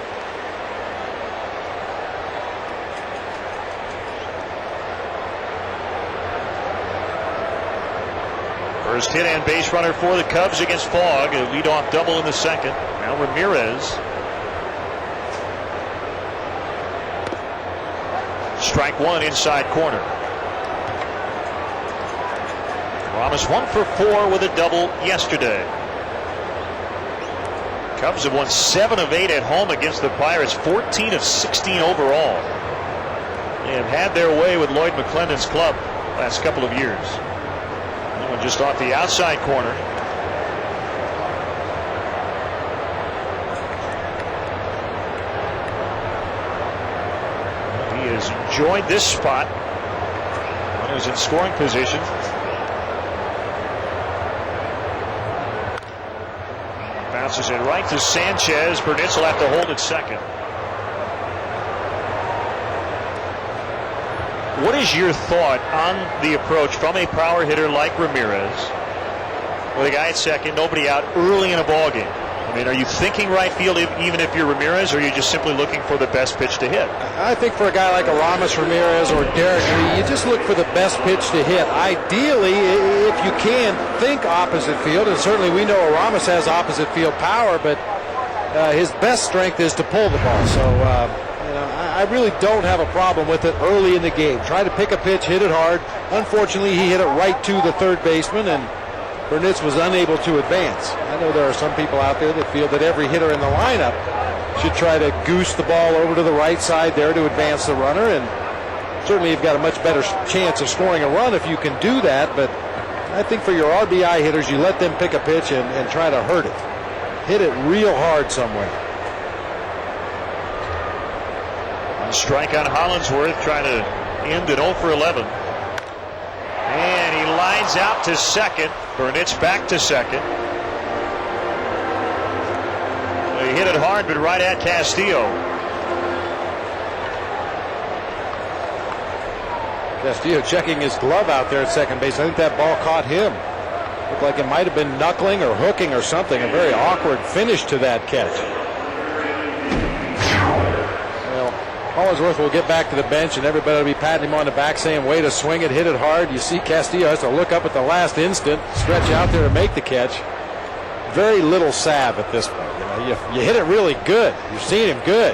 First hit and base runner for the Cubs against Fogg. A leadoff double in the second. Now Ramirez. Strike 1 inside corner. Ramos 1 for 4 with a double yesterday. Cubs have won 7 of 8 at home against the Pirates, 14 of 16 overall. They have had their way with Lloyd McClendon's club last couple of years. One just off the outside corner. He has enjoyed this spot when he was in scoring position. Bounces it right to Sanchez. Burnitz will have to hold it second. What is your thought on the approach from a power hitter like Ramirez, with a guy at second, nobody out, early in a ball game? I mean, are you thinking right field even if you're Ramirez, or are you just simply looking for the best pitch to hit? I think for a guy like a Ramos, Ramirez, or Derek Lee, you just look for the best pitch to hit. Ideally, if you can, think opposite field, and certainly we know Ramos has opposite field power, but his best strength is to pull the ball. So I really don't have a problem with it early in the game. Try to pick a pitch, hit it hard. Unfortunately, he hit it right to the third baseman, and Burnitz was unable to advance. I know there are some people out there that feel that every hitter in the lineup should try to goose the ball over to the right side there to advance the runner, and certainly you've got a much better chance of scoring a run if you can do that. But I think for your RBI hitters, you let them pick a pitch and try to hurt it. Hit it real hard somewhere. On strike on Hollingsworth, trying to end at 0 for 11. And he lines lines out to second. Burnett's back to second. He hit it hard, but right at Castillo. Castillo checking his glove out there at second base. I think that ball caught him. Looked like it might have been knuckling or hooking or something. A very awkward finish to that catch. Well, Hollingsworth will get back to the bench, and everybody will be patting him on the back saying, way to swing it, hit it hard. You see Castillo has to look up at the last instant, stretch out there to make the catch. Very little salve at this point. You hit it really good. You've seen him good.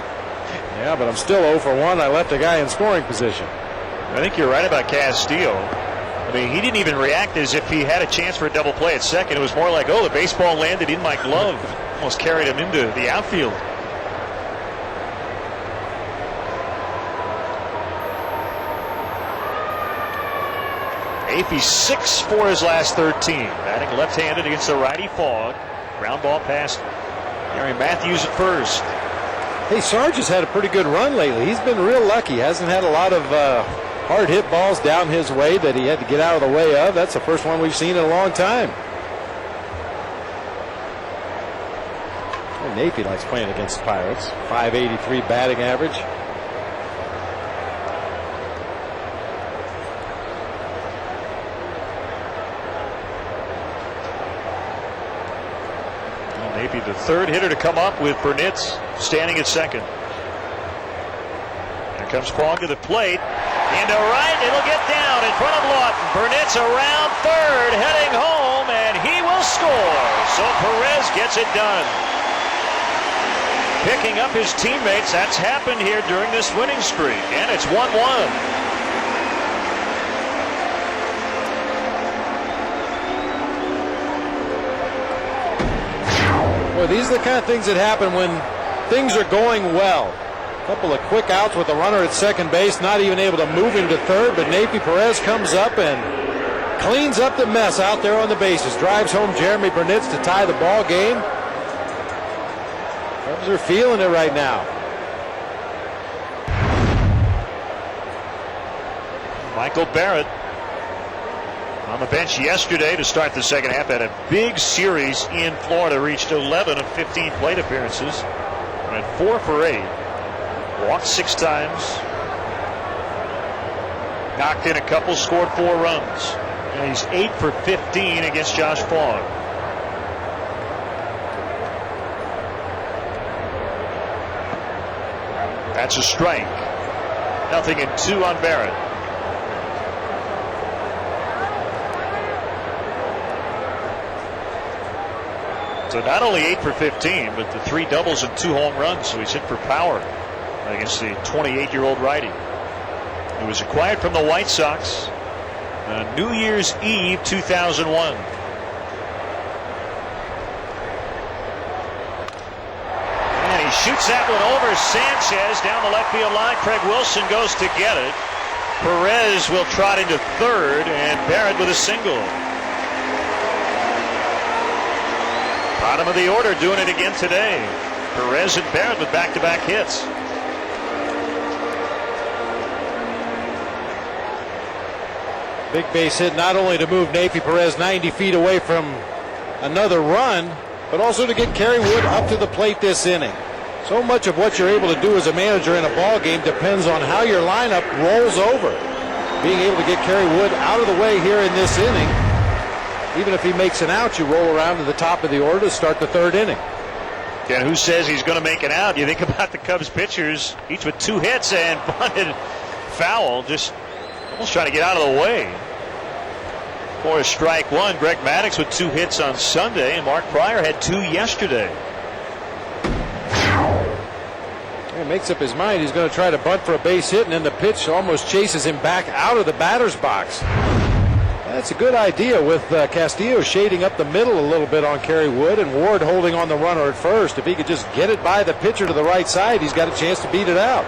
Yeah, but I'm still 0 for 1. I left a guy in scoring position. I think you're right about Castillo. I mean, he didn't even react as if he had a chance for a double play at second. It was more like, oh, the baseball landed in my glove. Almost carried him into the outfield. Afey 6 for his last 13. Batting left-handed against the righty Fogg. Ground ball past Gary Matthews at first. Hey, Sarge has had a pretty good run lately. He's been real lucky. Hasn't had a lot of hard hit balls down his way that he had to get out of the way of. That's the first one we've seen in a long time. And Napey likes playing against the Pirates. .583 batting average. Napey, the third hitter to come up with Burnett standing at second. Here comes Kwong to the plate. Into right, it'll get down in front of Lawton. Burnett's around third, heading home, and he will score. So Perez gets it done. Picking up his teammates. That's happened here during this winning streak, and it's 1-1. Well, these are the kind of things that happen when things are going well. A couple of quick outs with the runner at second base, not even able to move him to third, but Napey Perez comes up and cleans up the mess out there on the bases. Drives home Jeremy Burnett to tie the ball game. Cubs are feeling it right now. Michael Barrett on the bench yesterday to start the second half. Had a big series in Florida. Reached 11 of 15 plate appearances. Went 4 for 8. Walked 6 times. Knocked in a couple. Scored 4 runs. And he's 8 for 15 against Josh Fogg. That's a strike. 0-2 on Barrett. So not only 8 for 15, but the 3 doubles and 2 home runs. So he's hit for power against the 28-year-old righty. He was acquired from the White Sox on New Year's Eve 2001. And he shoots that one over Sanchez down the left field line. Craig Wilson goes to get it. Perez will trot into third, and Barrett with a single. Bottom of the order doing it again today. Perez and Barrett with back-to-back hits. Big base hit not only to move Napey Perez 90 feet away from another run, but also to get Kerry Wood up to the plate this inning. So much of what you're able to do as a manager in a ball game depends on how your lineup rolls over. Being able to get Kerry Wood out of the way here in this inning, even if he makes an out, you roll around to the top of the order to start the third inning. And who says he's going to make an out? You think about the Cubs pitchers, each with 2 hits and bunted foul, just almost trying to get out of the way. For a strike one, Greg Maddux with 2 hits on Sunday, and Mark Pryor had 2 yesterday. He makes up his mind. He's going to try to bunt for a base hit, and then the pitch almost chases him back out of the batter's box. That's a good idea with Castillo shading up the middle a little bit on Kerry Wood and Ward holding on the runner at first. If he could just get it by the pitcher to the right side, he's got a chance to beat it out.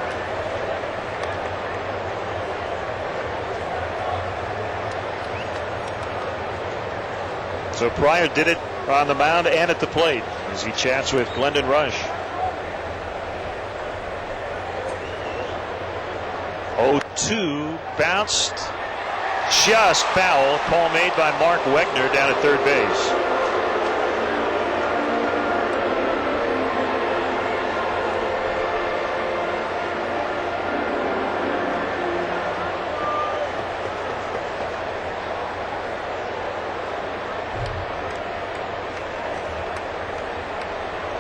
So Pryor did it on the mound and at the plate as he chats with Glendon Rush. 0-2 bounced just foul. Call made by Mark Wegner down at third base.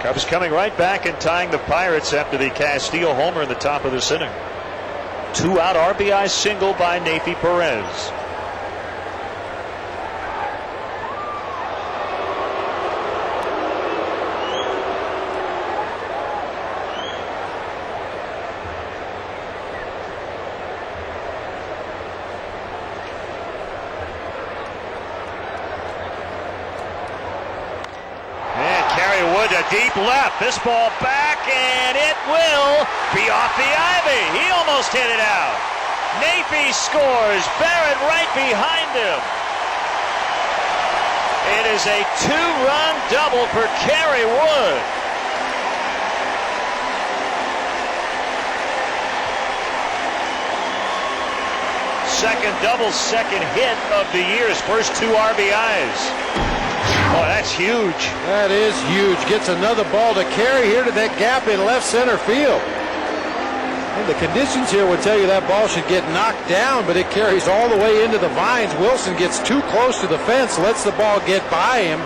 Cubs coming right back and tying the Pirates after the Castillo homer in the top of the inning. 2-out RBI single by Neifi Perez. Deep left. This ball back, and it will be off the ivy. He almost hit it out. Neifi scores. Barrett right behind him. It is a 2-run double for Kerry Wood. Second double, second hit of the year. His first 2 RBIs. Oh, that's huge. That is huge. Gets another ball to carry here to that gap in left center field. And the conditions here would tell you that ball should get knocked down, but it carries all the way into the vines. Wilson gets too close to the fence, lets the ball get by him.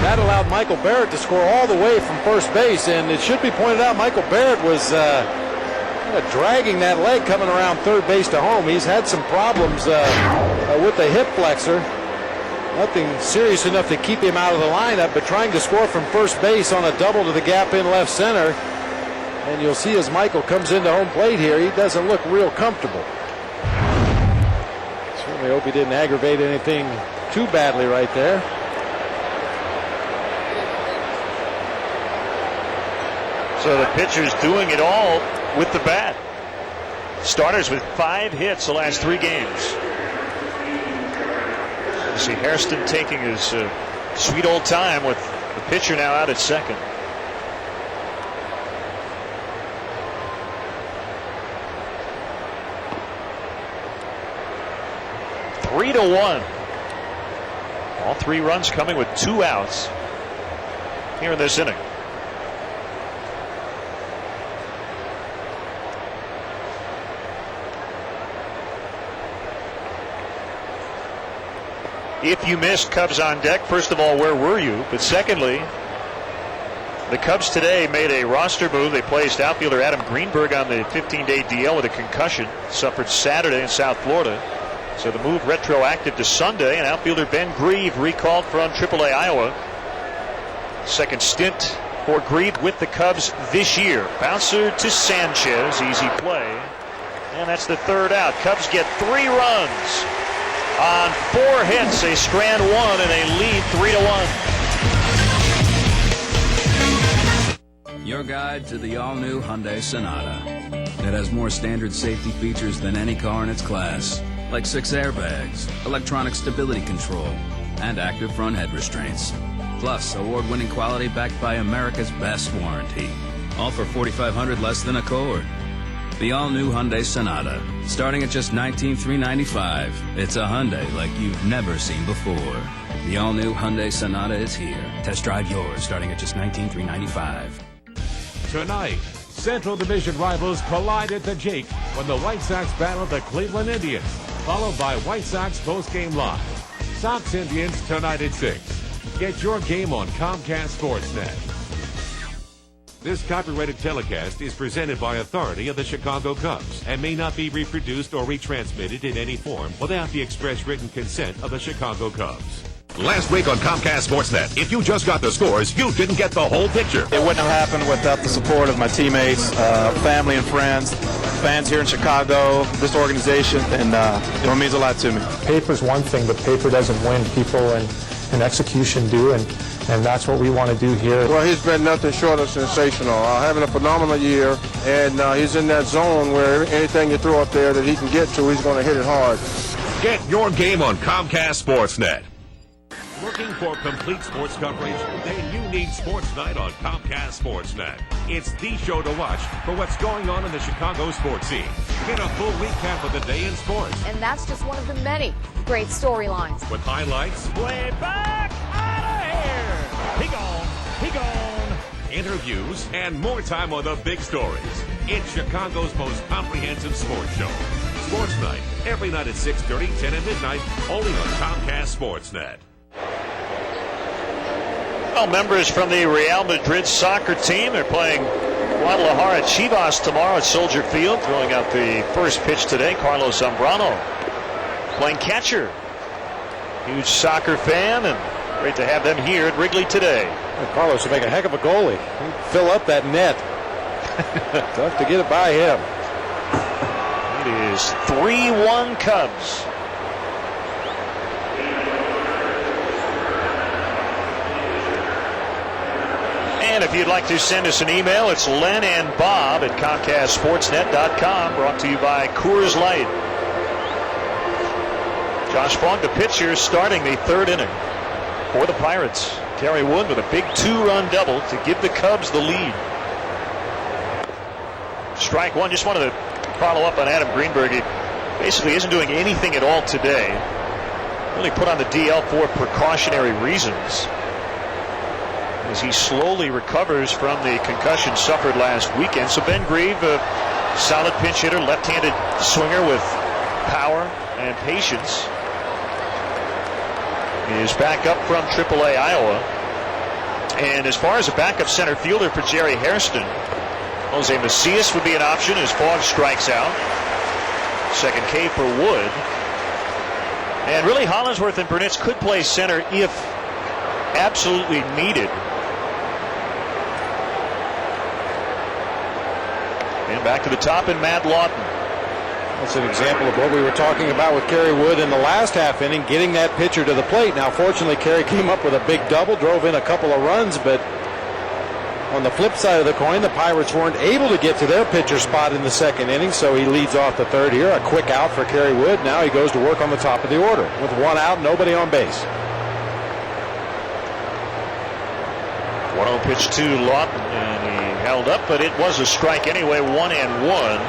That allowed Michael Barrett to score all the way from first base, and it should be pointed out Michael Barrett was kind of dragging that leg coming around third base to home. He's had some problems with the hip flexor. Nothing serious enough to keep him out of the lineup, but trying to score from first base on a double to the gap in left center. And you'll see as Michael comes into home plate here, he doesn't look real comfortable. Certainly hope he didn't aggravate anything too badly right there. So the pitcher's doing it all with the bat. Starters with 5 hits the last 3 games. You see Hairston taking his sweet old time with the pitcher now out at second. Three to 1. All 3 runs coming with 2 outs here in this inning. If you missed Cubs on Deck, first of all, where were you? But secondly, the Cubs today made a roster move. They placed outfielder Adam Greenberg on the 15-day DL with a concussion, suffered Saturday in South Florida. So the move retroactive to Sunday, and outfielder Ben Grieve recalled from AAA Iowa. Second stint for Grieve with the Cubs this year. Bouncer to Sanchez, easy play. And that's the 3rd out. Cubs get 3 runs on 4 hits, a strand 1, and a lead 3-1. Your guide to the all-new Hyundai Sonata. It has more standard safety features than any car in its class, like 6 airbags, electronic stability control, and active front head restraints. Plus, award-winning quality backed by America's best warranty. All for $4,500 less than Accord. The all-new Hyundai Sonata, starting at just $19,395. It's a Hyundai like you've never seen before. The all-new Hyundai Sonata is here. Test drive yours, starting at just $19,395. Tonight, Central Division rivals collide at the Jake when the White Sox battle the Cleveland Indians, followed by White Sox postgame live. Sox Indians tonight at 6. Get your game on Comcast Sportsnet. This copyrighted telecast is presented by authority of the Chicago Cubs and may not be reproduced or retransmitted in any form without the express written consent of the Chicago Cubs. Last week on Comcast Sportsnet, if you just got the scores, you didn't get the whole picture. It wouldn't have happened without the support of my teammates, family and friends, fans here in Chicago, this organization, and it means a lot to me. Paper's one thing, but paper doesn't win. People and execution do, and that's what we want to do here. Well, he's been nothing short of sensational. Having a phenomenal year, and he's in that zone where anything you throw up there that he can get to, he's going to hit it hard. Get your game on Comcast Sportsnet. Looking for complete sports coverage? Then you need Sports Night on Comcast Sportsnet. It's the show to watch for what's going on in the Chicago sports scene. Get a full recap of the day in sports. And that's just one of the many great storylines. With highlights, way back out of here. He gone. Interviews, and more time on the big stories. It's Chicago's most comprehensive sports show. Sports Night, every night at 6:30, 10 at midnight, only on Comcast Sportsnet. Well, members from the Real Madrid soccer team are playing Guadalajara Chivas tomorrow at Soldier Field. Throwing out the first pitch today, Carlos Zambrano playing catcher. Huge soccer fan, and great to have them here at Wrigley today. Well, Carlos will make a heck of a goalie. He'll fill up that net. Tough to get it by him. It is 3-1 Cubs. And if you'd like to send us an email, it's Len and Bob at ComcastSportsNet.com. Brought to you by Coors Light. Josh Vaughn, the pitcher, starting the third inning for the Pirates. Kerry Wood with a big 2-run double to give the Cubs the lead. Strike one. Just wanted to follow up on Adam Greenberg. He basically isn't doing anything at all today. Really put on the DL for precautionary reasons, as he slowly recovers from the concussion suffered last weekend. So Ben Grieve, a solid pinch hitter, left-handed swinger with power and patience, is back up from AAA Iowa. And as far as a backup center fielder for Jerry Hairston, Jose Macias would be an option as Fogg strikes out. Second K for Wood. And really, Hollinsworth and Burnitz could play center if absolutely needed. And back to the top in Matt Lawton. That's an example of what we were talking about with Kerry Wood in the last half inning, getting that pitcher to the plate. Now, fortunately, Kerry came up with a big double, drove in a couple of runs, but on the flip side of the coin, the Pirates weren't able to get to their pitcher spot in the second inning, so he leads off the third here. A quick out for Kerry Wood. Now he goes to work on the top of the order with one out, nobody on base. 1-0 pitch to Lawton, and he held up, but it was a strike anyway, 1-1.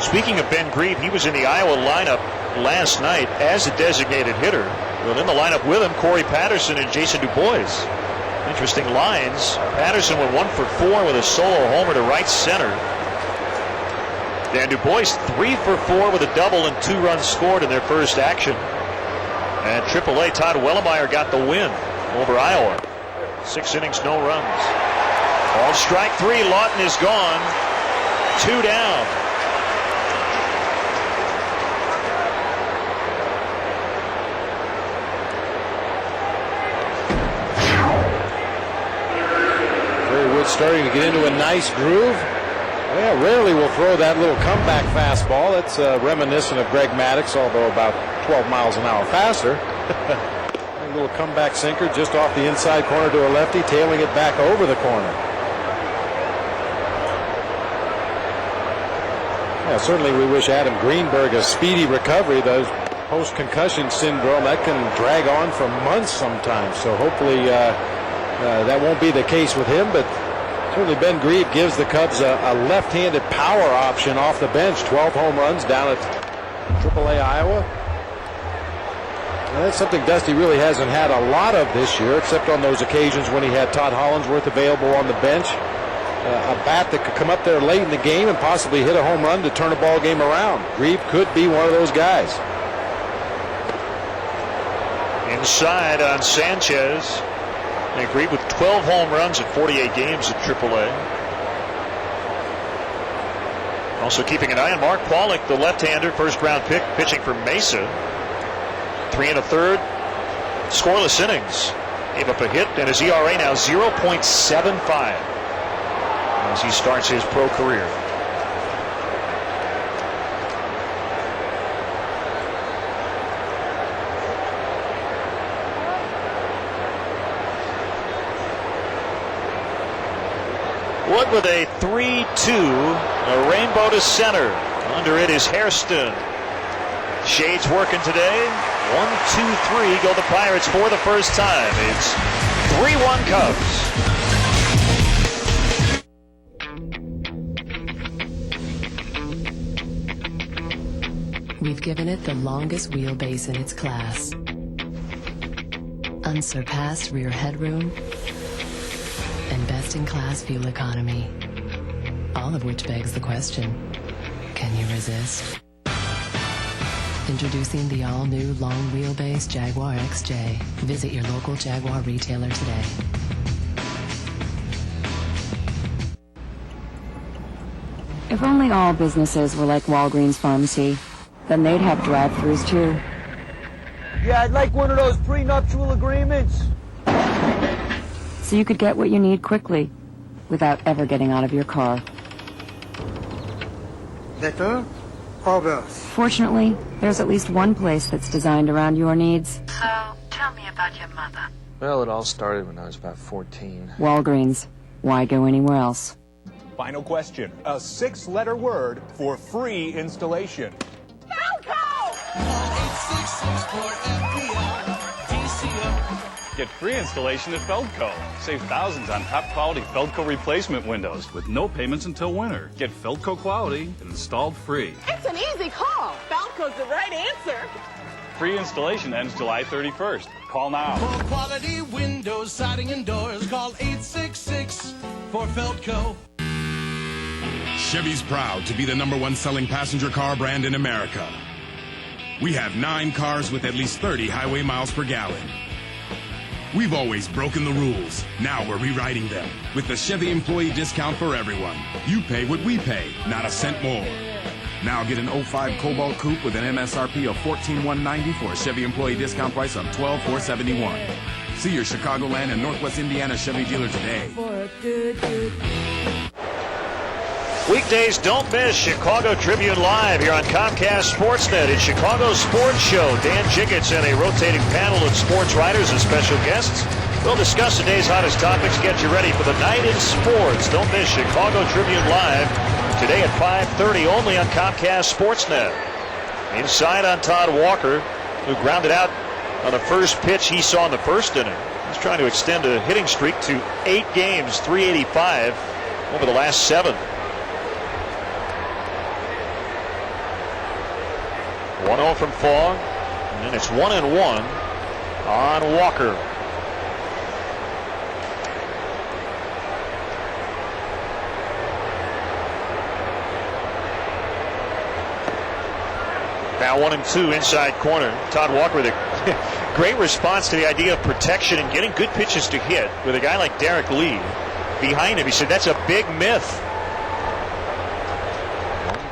Speaking of Ben Grieve, he was in the Iowa lineup last night as a designated hitter. Well, in the lineup with him, Corey Patterson and Jason DuBois. Interesting lines. Patterson went 1 for 4 with a solo homer to right center. Dan DuBois 3 for 4 with a double and 2 runs scored in their first action. And AAA Todd Wellemeyer got the win over Iowa. 6 innings, no runs. All strike 3. Lawton is gone. 2 down. Starting to get into a nice groove. Yeah, rarely will throw that little comeback fastball. That's reminiscent of Greg Maddux, although about 12 miles an hour faster. A little comeback sinker just off the inside corner to a lefty, tailing it back over the corner. Yeah, certainly we wish Adam Greenberg a speedy recovery. Those post-concussion syndrome, that can drag on for months sometimes. So hopefully that won't be the case with him, but certainly Ben Grieve gives the Cubs a left-handed power option off the bench. 12 home runs down at AAA Iowa. And that's something Dusty really hasn't had a lot of this year, except on those occasions when he had Todd Hollinsworth available on the bench. A bat that could come up there late in the game and possibly hit a home run to turn a ball game around. Grieve could be one of those guys. Inside on Sanchez. And Grieve with 12 home runs in 48 games at AAA. Also keeping an eye on Mark Pollock, the left-hander, first-round pick, pitching for Mesa. 3 1/3 scoreless innings. Gave up a hit, and his ERA now 0.75 as he starts his pro career. Wood with a 3-2, a rainbow to center. Under it is Hairston. Shades working today. 1, 2, 3 go the Pirates for the first time. It's 3-1 Cubs. We've given it the longest wheelbase in its class, unsurpassed rear headroom, and best-in-class fuel economy. All of which begs the question, can you resist? Introducing the all-new long wheelbase Jaguar XJ. Visit your local Jaguar retailer today. If only all businesses were like Walgreens Pharmacy, then they'd have drive-thrus too. Yeah, I'd like one of those prenuptial agreements. So you could get what you need quickly, without ever getting out of your car. Letter or birth? Fortunately, there's at least one place that's designed around your needs. So, tell me about your mother. Well, it all started when I was about 14. Walgreens. Why go anywhere else? Final question. A 6-letter word for free installation. Get free installation at Feldco. Save thousands on top quality Feldco replacement windows with no payments until winter. Get Feldco quality installed free. It's an easy call. Feldco's the right answer. Free installation ends July 31st. Call now. For quality windows, siding, and doors, call 866 for Feldco. Chevy's proud to be the #1 selling passenger car brand in America. We have 9 cars with at least 30 highway miles per gallon. We've always broken the rules. Now we're rewriting them with the Chevy employee discount for everyone. You pay what we pay, not a cent more. Now get an 05 Cobalt Coupe with an MSRP of $14,190 for a Chevy employee discount price of $12,471. See your Chicagoland and Northwest Indiana Chevy dealer today. Weekdays, don't miss Chicago Tribune Live here on Comcast Sportsnet. It's Chicago's sports show. Dan Jiggets and a rotating panel of sports writers and special guests will discuss today's hottest topics, get you ready for the night in sports. Don't miss Chicago Tribune Live today at 5:30 only on Comcast Sportsnet. Inside on Todd Walker, who grounded out on the first pitch he saw in the first inning. He's trying to extend a hitting streak to 8 games, 385 over the last 7. 1-0 from Fogg, and then it's 1-1 on Walker. Now 1-2 inside corner. Todd Walker with a great response to the idea of protection and getting good pitches to hit with a guy like Derek Lee behind him. He said that's a big myth.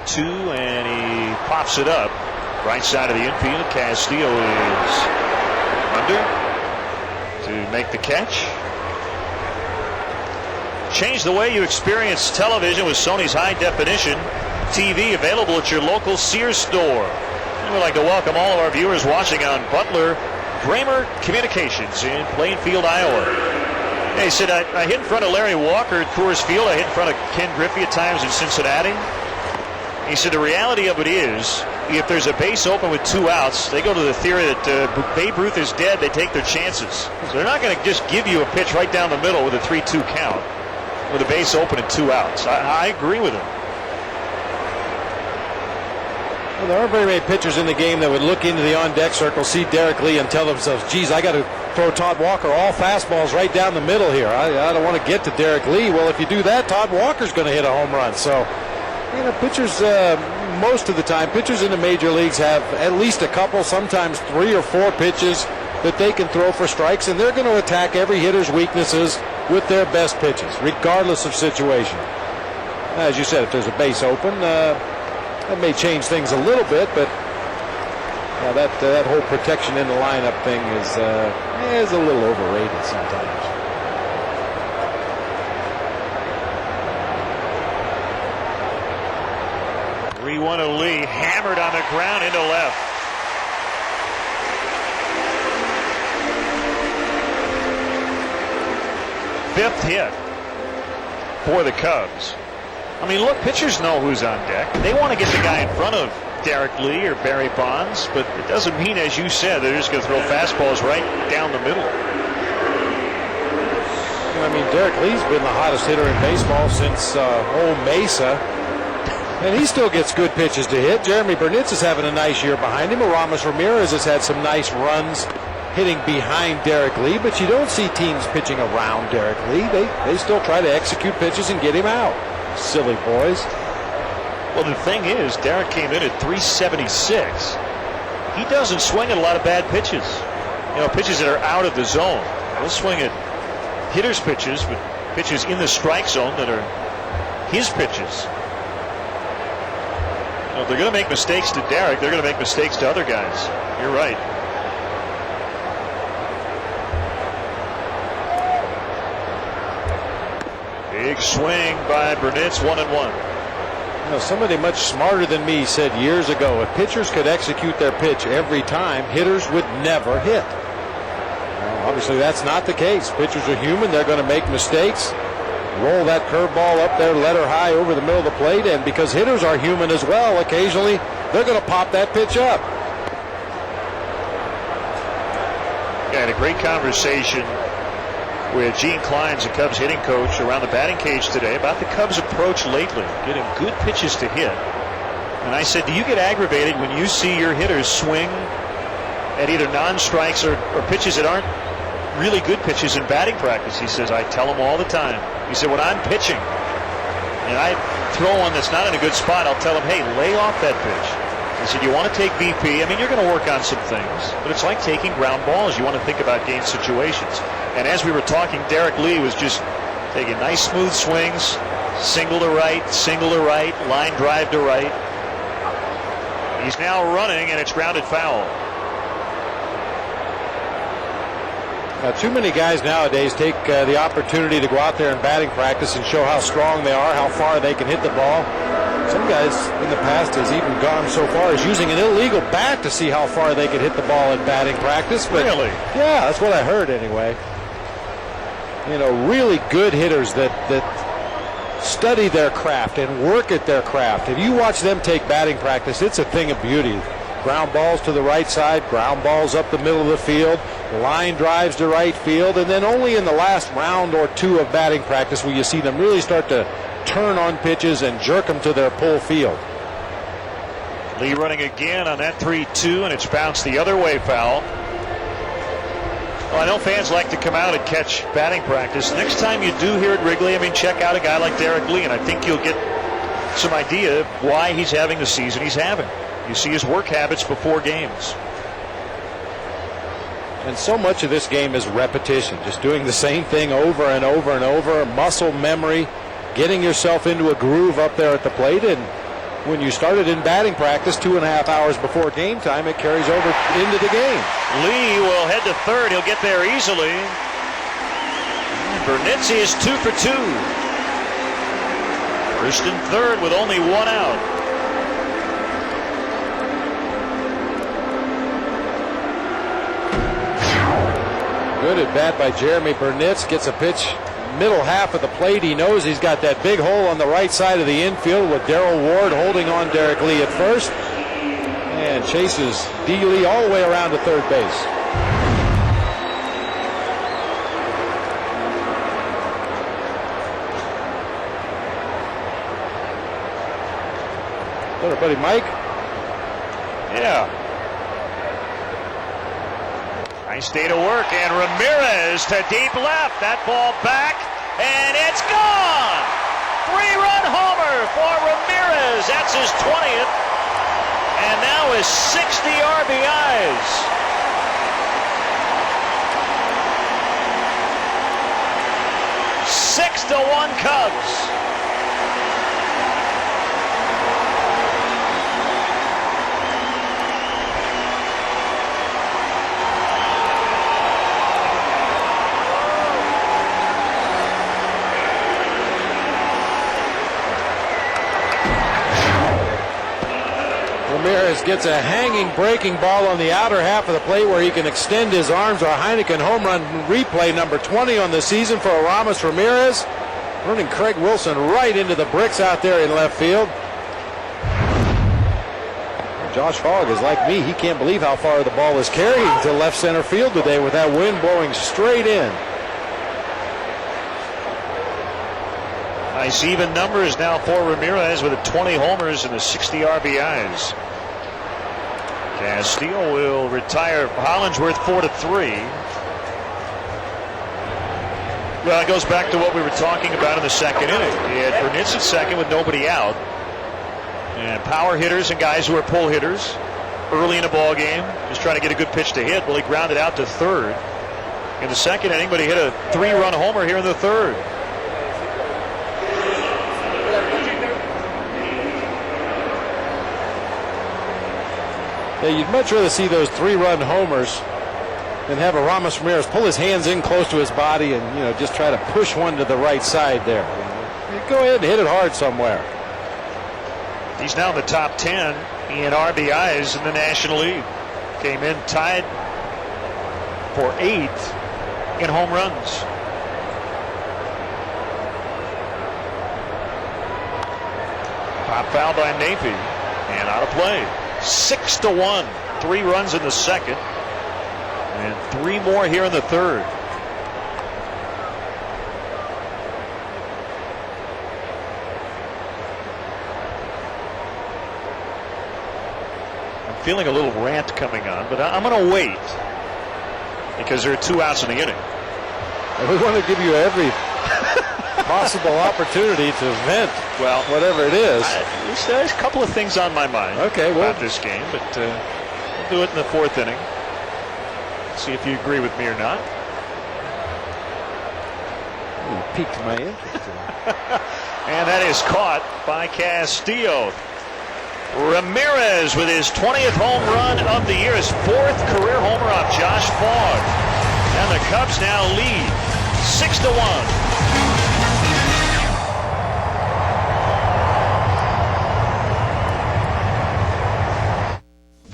1-2, and he pops it up. Right side of the infield, Castillo is under to make the catch. Change the way you experience television with Sony's high definition TV, available at your local Sears store. And we'd like to welcome all of our viewers watching on Butler Bramer Communications in Plainfield, Iowa. He said, I hit in front of Larry Walker at Coors Field. I hit in front of Ken Griffey at times in Cincinnati. He said the reality of it is, if there's a base open with 2 outs, they go to the theory that Babe Ruth is dead. They take their chances. So they're not going to just give you a pitch right down the middle with a 3-2 count with a base open and 2 outs. I agree with him. Well, there aren't very many pitchers in the game that would look into the on-deck circle, see Derek Lee, and tell themselves, geez, I got to throw Todd Walker all fastballs right down the middle here. I don't want to get to Derek Lee. Well, if you do that, Todd Walker's going to hit a home run. So, you know, pitchers, most of the time, pitchers in the major leagues have at least a couple, sometimes 3 or 4 pitches that they can throw for strikes, and they're going to attack every hitter's weaknesses with their best pitches, regardless of situation. As you said, if there's a base open, that may change things a little bit, but that whole protection in the lineup thing is a little overrated sometimes. 3-1 to Lee, hammered on the ground into left. Fifth hit for the Cubs. I mean, look, pitchers know who's on deck. They want to get the guy in front of Derek Lee or Barry Bonds, but it doesn't mean, as you said, they're just going to throw fastballs right down the middle. I mean, Derek Lee's been the hottest hitter in baseball since old Mesa, and he still gets good pitches to hit. Jeremy Burnitz is having a nice year behind him. Aramis Ramirez has had some nice runs hitting behind Derek Lee, but you don't see teams pitching around Derek Lee. They still try to execute pitches and get him out. Silly boys. Well, the thing is, Derek came in at 376. He doesn't swing at a lot of bad pitches. You know, pitches that are out of the zone. He'll swing at hitters' pitches, but pitches in the strike zone that are his pitches. You know, if they're going to make mistakes to Derek, they're going to make mistakes to other guys. You're right. Big swing by Burnitz, 1-1. You know, somebody much smarter than me said years ago, if pitchers could execute their pitch every time, hitters would never hit. Well, obviously, that's not the case. Pitchers are human. They're going to make mistakes. Roll that curveball up there, let her high over the middle of the plate, and because hitters are human as well, occasionally they're going to pop that pitch up. Yeah, had a great conversation with Gene Clines, the Cubs hitting coach, around the batting cage today about the Cubs' approach lately, getting good pitches to hit. And I said, do you get aggravated when you see your hitters swing at either non-strikes or pitches that aren't really good pitches in batting practice? He says, I tell them all the time. He said, when I'm pitching and I throw one that's not in a good spot, I'll tell them, hey, lay off that pitch. I said, you want to take BP? I mean, you're going to work on some things, but it's like taking ground balls. You want to think about game situations. And as we were talking, Derek Lee was just taking nice smooth swings, single to right, line drive to right. He's now running, and it's grounded foul. Too many guys nowadays take the opportunity to go out there in batting practice and show how strong they are, how far they can hit the ball. Some guys in the past has even gone so far as using an illegal bat to see how far they could hit the ball in batting practice. But really? Yeah, that's what I heard anyway. You know, really good hitters that study their craft and work at their craft. If you watch them take batting practice, it's a thing of beauty. Ground balls to the right side, ground balls up the middle of the field, line drives to right field, and then only in the last round or two of batting practice will you see them really start to turn on pitches and jerk them to their pull field. Lee running again on that 3-2, and it's bounced the other way foul. Well, I know fans like to come out and catch batting practice. Next time you do here at Wrigley, I mean, check out a guy like Derek Lee, and I think you'll get some idea of why he's having the season he's having. You see his work habits before games. And so much of this game is repetition, just doing the same thing over and over and over, muscle memory, getting yourself into a groove up there at the plate. And when you started in batting practice 2.5 hours before game time, it carries over into the game. Lee will head to third. He'll get there easily. Burnitz is 2 for 2. First and third with only one out. Good at bat by Jeremy Burnitz. Gets a pitch middle half of the plate. He knows he's got that big hole on the right side of the infield with Darrell Ward holding on Derek Lee at first. And chases D. Lee all the way around to third base. Hello, buddy Mike. Yeah. Nice day to work, and Ramirez to deep left. That ball back, and it's gone! 3-run homer for Ramirez. That's his 20th, and now his 60 RBIs. Six to 1 Cubs. Ramirez gets a hanging breaking ball on the outer half of the plate where he can extend his arms. Our Heineken home run replay number 20 on the season for Aramis Ramirez. Running Craig Wilson right into the bricks out there in left field. Josh Hogg is like me. He can't believe how far the ball is carrying to left center field today with that wind blowing straight in. Nice even numbers now for Ramirez with 20 homers and 60 RBIs. Castillo will retire Hollingsworth 4-3. Well, it goes back to what we were talking about in the second inning. He had Burnitz at second with nobody out. And power hitters and guys who are pull hitters early in a ball game, just trying to get a good pitch to hit. Well, he grounded out to third in the second inning, but he hit a 3-run homer here in the third. Yeah, you'd much rather see those 3-run homers than have a Ramos Ramirez pull his hands in close to his body and, you know, just try to push one to the right side there. You go ahead and hit it hard somewhere. He's now in the top 10 in RBIs in the National League. Came in tied for 8th in home runs. Pop foul by Napie and out of play. 6-1. 3 runs in the second. And 3 more here in the third. I'm feeling a little rant coming on, but I'm going to wait because there are 2 outs in the inning. And we want to give you every possible opportunity to vent, well, whatever it is. There's a couple of things on my mind about this game, but we'll do it in the 4th inning. See if you agree with me or not. Ooh, piqued my interest. And that is caught by Castillo. Ramirez with his 20th home run of the year, his 4th career homer off Josh Fogg. And the Cubs now lead 6-1.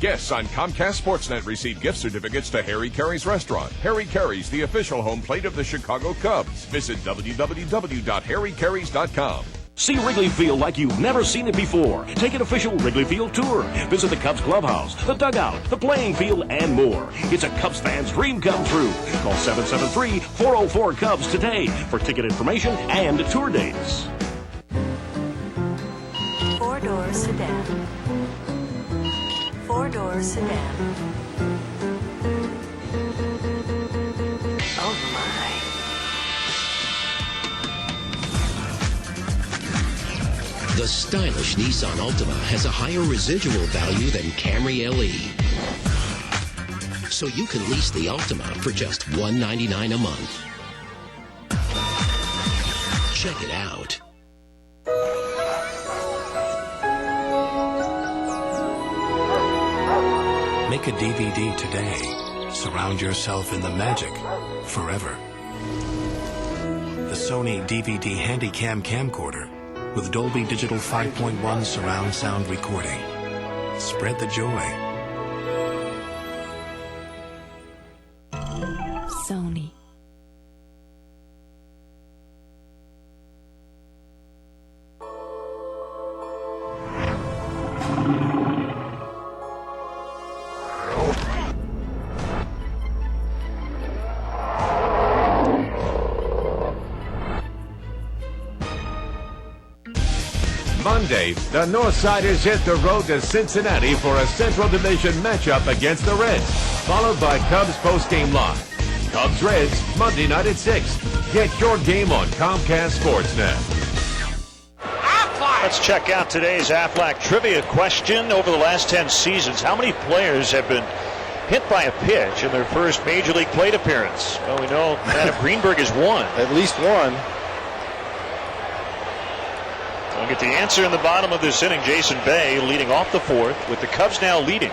Guests on Comcast Sportsnet receive gift certificates to Harry Carey's restaurant. Harry Carey's, the official home plate of the Chicago Cubs. Visit www.harrycareys.com. See Wrigley Field like you've never seen it before. Take an official Wrigley Field tour. Visit the Cubs clubhouse, the dugout, the playing field, and more. It's a Cubs fan's dream come true. Call 773-404-CUBS today for ticket information and tour dates. 4-door sedan. 4-door sedan. Oh my. The stylish Nissan Altima has a higher residual value than Camry LE. So you can lease the Altima for just $199 a month. Check it out. Make a DVD today. Surround yourself in the magic forever. The Sony DVD Handycam camcorder with Dolby Digital 5.1 surround sound recording. Spread the joy. Sony. Monday, the Northsiders hit the road to Cincinnati for a Central Division matchup against the Reds, followed by Cubs postgame live. Cubs-Reds, Monday night at 6. Get your game on Comcast Sportsnet. Let's check out today's Aflac trivia question. Over the last 10 seasons, how many players have been hit by a pitch in their first Major League plate appearance? Well, we know Adam Greenberg is one. At least one. We'll get the answer in the bottom of this inning. Jason Bay leading off the 4th with the Cubs now leading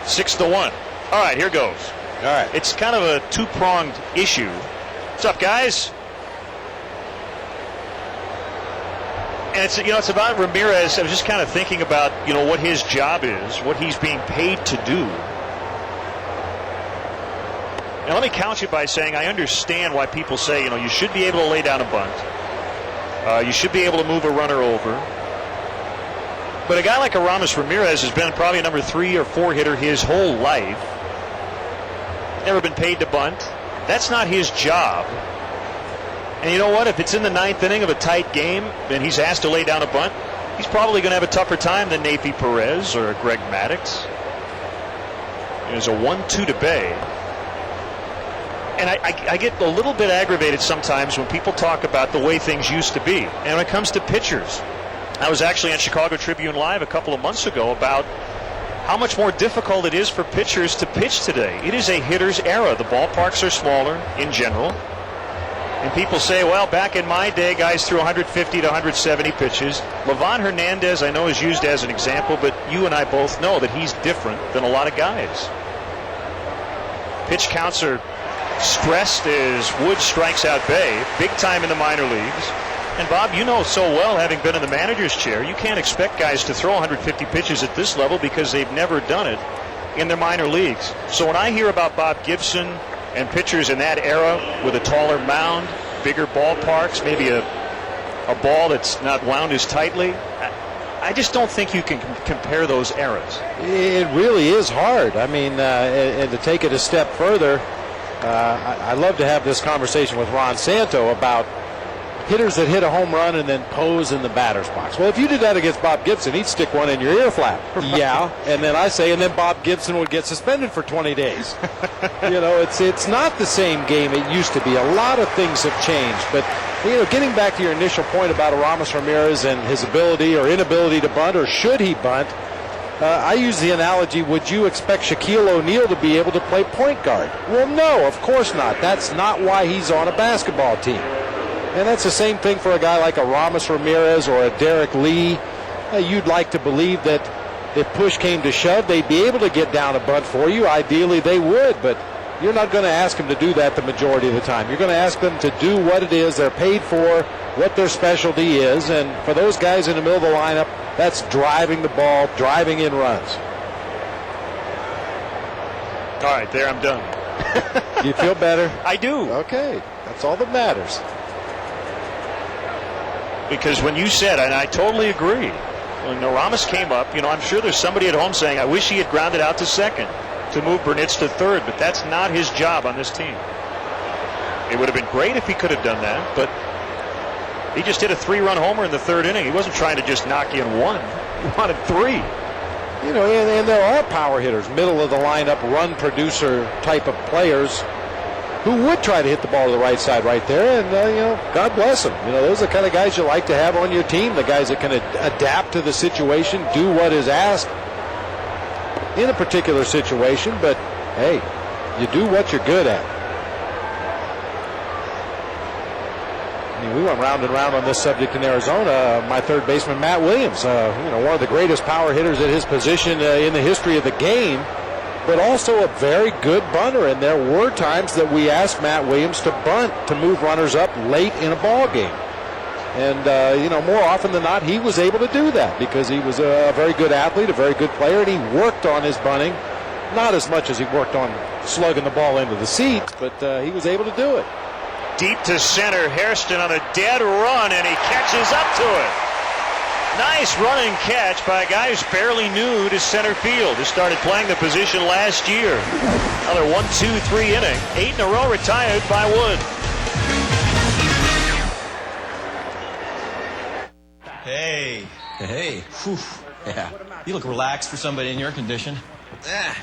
6-1. All right, here goes. All right. It's kind of a 2-pronged issue. What's up, guys? And it's about Ramirez. I was just kind of thinking about, what his job is, what he's being paid to do. Now, let me couch it by saying I understand why people say, you should be able to lay down a bunt. You should be able to move a runner over. But a guy like Aramis Ramirez has been probably a number 3 or 4 hitter his whole life. Never been paid to bunt. That's not his job. And you know what? If it's in the 9th inning of a tight game and he's asked to lay down a bunt, he's probably going to have a tougher time than Nafi Perez or Greg Maddux. There's a 1-2 to Bay. And I get a little bit aggravated sometimes when people talk about the way things used to be. And when it comes to pitchers, I was actually on Chicago Tribune Live a couple of months ago about how much more difficult it is for pitchers to pitch today. It is a hitter's era. The ballparks are smaller in general. And people say, well, back in my day, guys threw 150 to 170 pitches. Livan Hernandez, I know, is used as an example, but you and I both know that he's different than a lot of guys. Pitch counts are stressed as Wood strikes out Bay, big time in the minor leagues. And Bob, you know so well, having been in the manager's chair, you can't expect guys to throw 150 pitches at this level because they've never done it in their minor leagues. So when I hear about Bob Gibson and pitchers in that era with a taller mound, bigger ballparks, maybe a ball that's not wound as tightly, I just don't think you can compare those eras. It really is hard. I mean, and to take it a step further, I love to have this conversation with Ron Santo about hitters that hit a home run and then pose in the batter's box. Well, if you did that against Bob Gibson, he'd stick one in your ear flap. Yeah, and then I say, and then Bob Gibson would get suspended for 20 days. You know, it's not the same game it used to be. A lot of things have changed. But, you know, getting back to your initial point about Aramis Ramirez and his ability or inability to bunt, or should he bunt, I use the analogy, would you expect Shaquille O'Neal to be able to play point guard? Well, no, of course not. That's not why he's on a basketball team. And that's the same thing for a guy like a Aramis Ramirez or a Derek Lee. You'd like to believe that if push came to shove, they'd be able to get down a bunt for you. Ideally, they would, but you're not going to ask them to do that the majority of the time. You're going to ask them to do what it is they're paid for, what their specialty is, and for those guys in the middle of the lineup, that's driving the ball, driving in runs. All right, there, I'm done. Do you feel better? I do. Okay, that's all that matters. Because when you said, and I totally agree, when Aramis came up, you know, I'm sure there's somebody at home saying, I wish he had grounded out to second to move Burnitz to third, but that's not his job on this team. It would have been great if he could have done that, but he just hit a 3-run homer in the 3rd inning. He wasn't trying to just knock in 1. He wanted 3. You know, and there are power hitters, middle of the lineup, run producer type of players who would try to hit the ball to the right side right there, and, you know, God bless them. You know, those are the kind of guys you like to have on your team, the guys that can adapt to the situation, do what is asked in a particular situation, but, hey, you do what you're good at. I mean, we went round and round on this subject in Arizona. My third baseman, Matt Williams, you know, one of the greatest power hitters at his position in the history of the game, but also a very good bunter. And there were times that we asked Matt Williams to bunt to move runners up late in a ball game. And, you know, more often than not, he was able to do that because he was a very good athlete, a very good player, and he worked on his bunting. Not as much as he worked on slugging the ball into the seats, but he was able to do it. Deep to center, Hairston on a dead run, and he catches up to it. Nice running catch by a guy who's fairly new to center field, who started playing the position last year. Another 1-2-3 inning, 8 in a row retired by Wood. Hey. Whew. Yeah. You look relaxed for somebody in your condition.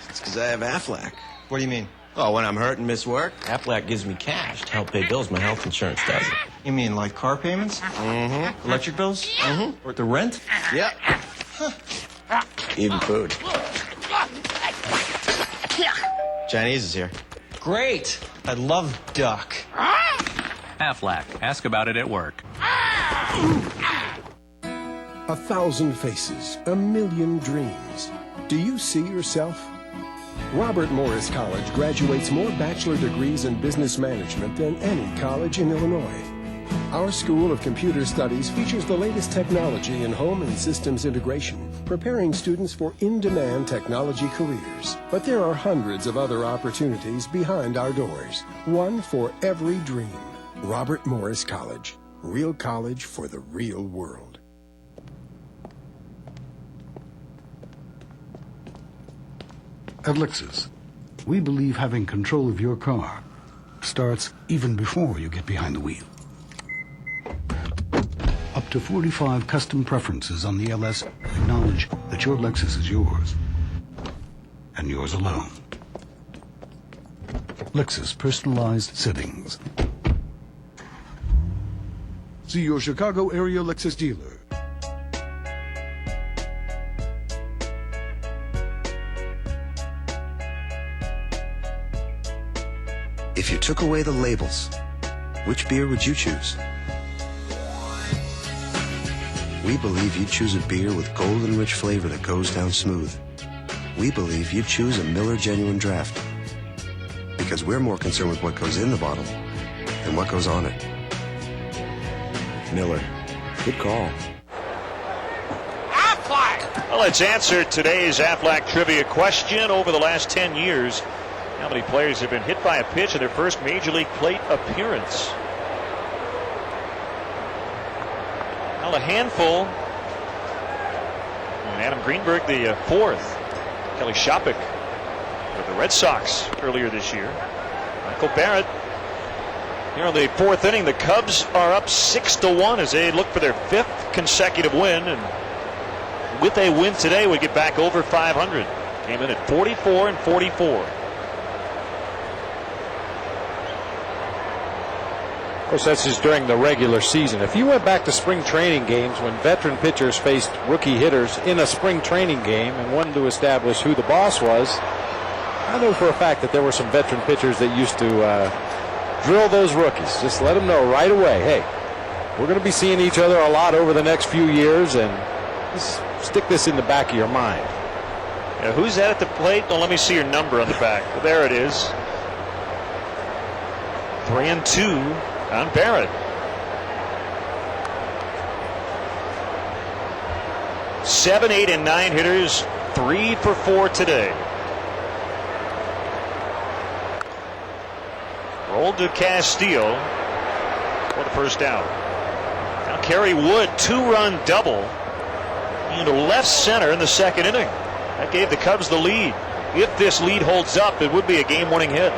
It's because I have Aflac. What do you mean? Oh, when I'm hurt and miss work, Aflac gives me cash to help pay bills my health insurance doesn't. You mean like car payments? Mm-hmm. Electric bills? Mm-hmm. Or the rent? Yep. Even food. Chinese is here. Great. I love duck. Aflac. Ask about it at work. 1,000 faces, 1,000,000 dreams. Do you see yourself? Robert Morris College graduates more bachelor degrees in business management than any college in Illinois. Our School of Computer Studies features the latest technology in home and systems integration, preparing students for in-demand technology careers. But there are hundreds of other opportunities behind our doors, one for every dream. Robert Morris College, real college for the real world. At Lexus, we believe having control of your car starts even before you get behind the wheel. Up to 45 custom preferences on the LS acknowledge that your Lexus is yours, and yours alone. Lexus personalized settings. See your Chicago area Lexus dealer. If you took away the labels, which beer would you choose? We believe you'd choose a beer with golden rich flavor that goes down smooth. We believe you'd choose a Miller Genuine Draft. Because we're more concerned with what goes in the bottle than what goes on it. Miller, good call. Well, let's answer today's Aflac trivia question. Over the last 10 years, how many players have been hit by a pitch in their first Major League plate appearance? Well, a handful. And Adam Greenberg, the fourth. Kelly Shopik with the Red Sox earlier this year. Michael Barrett. Here in the fourth inning, the Cubs are up 6-1 as they look for their fifth consecutive win. And with a win today, we get back over 500. Came in at 44-44. Of course, that's just during the regular season. If you went back to spring training games when veteran pitchers faced rookie hitters in a spring training game and wanted to establish who the boss was, I know for a fact that there were some veteran pitchers that used to drill those rookies. Just let them know right away, hey, we're going to be seeing each other a lot over the next few years, and just stick this in the back of your mind. Yeah, who's that at the plate? Oh, let me see your number on the back. Well, there it is. 3-2. On Barrett. 7, 8, and 9 hitters, 3 for 4 today. Rolled to Castillo for the first out. Now Kerry Wood, 2-run double into left center in the second inning. That gave the Cubs the lead. If this lead holds up, it would be a game-winning hit.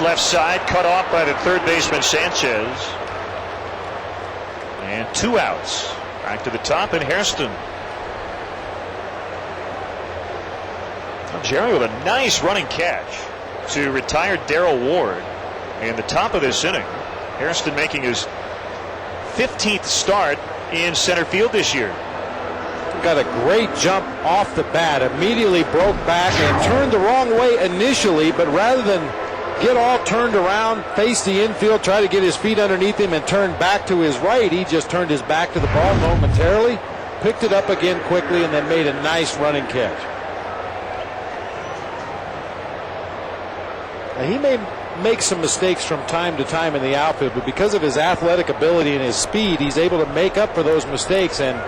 Left side, cut off by the third baseman Sanchez. And 2 outs. Back to the top in Hairston. Jerry with a nice running catch to retired Darrell Ward in the top of this inning. Hairston making his 15th start in center field this year. Got a great jump off the bat. Immediately broke back and turned the wrong way initially, but rather than get all turned around, face the infield, try to get his feet underneath him and turn back to his right, he just turned his back to the ball momentarily, picked it up again quickly, and then made a nice running catch. Now, he may make some mistakes from time to time in the outfield, but because of his athletic ability and his speed, he's able to make up for those mistakes, and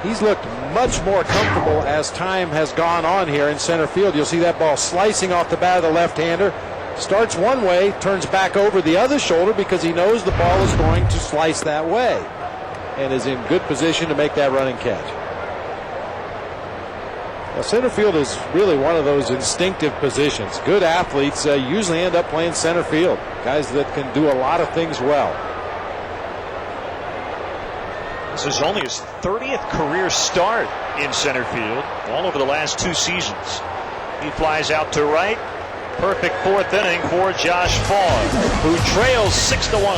he's looked much more comfortable as time has gone on here in center field. You'll see that ball slicing off the bat of the left-hander. Starts one way, turns back over the other shoulder because he knows the ball is going to slice that way and is in good position to make that running catch. Now, center field is really one of those instinctive positions. Good athletes usually end up playing center field. Guys that can do a lot of things well. This is only his 30th career start in center field, all over the last 2 seasons. He flies out to right. Perfect fourth inning for Josh Fogg, who trails 6-1.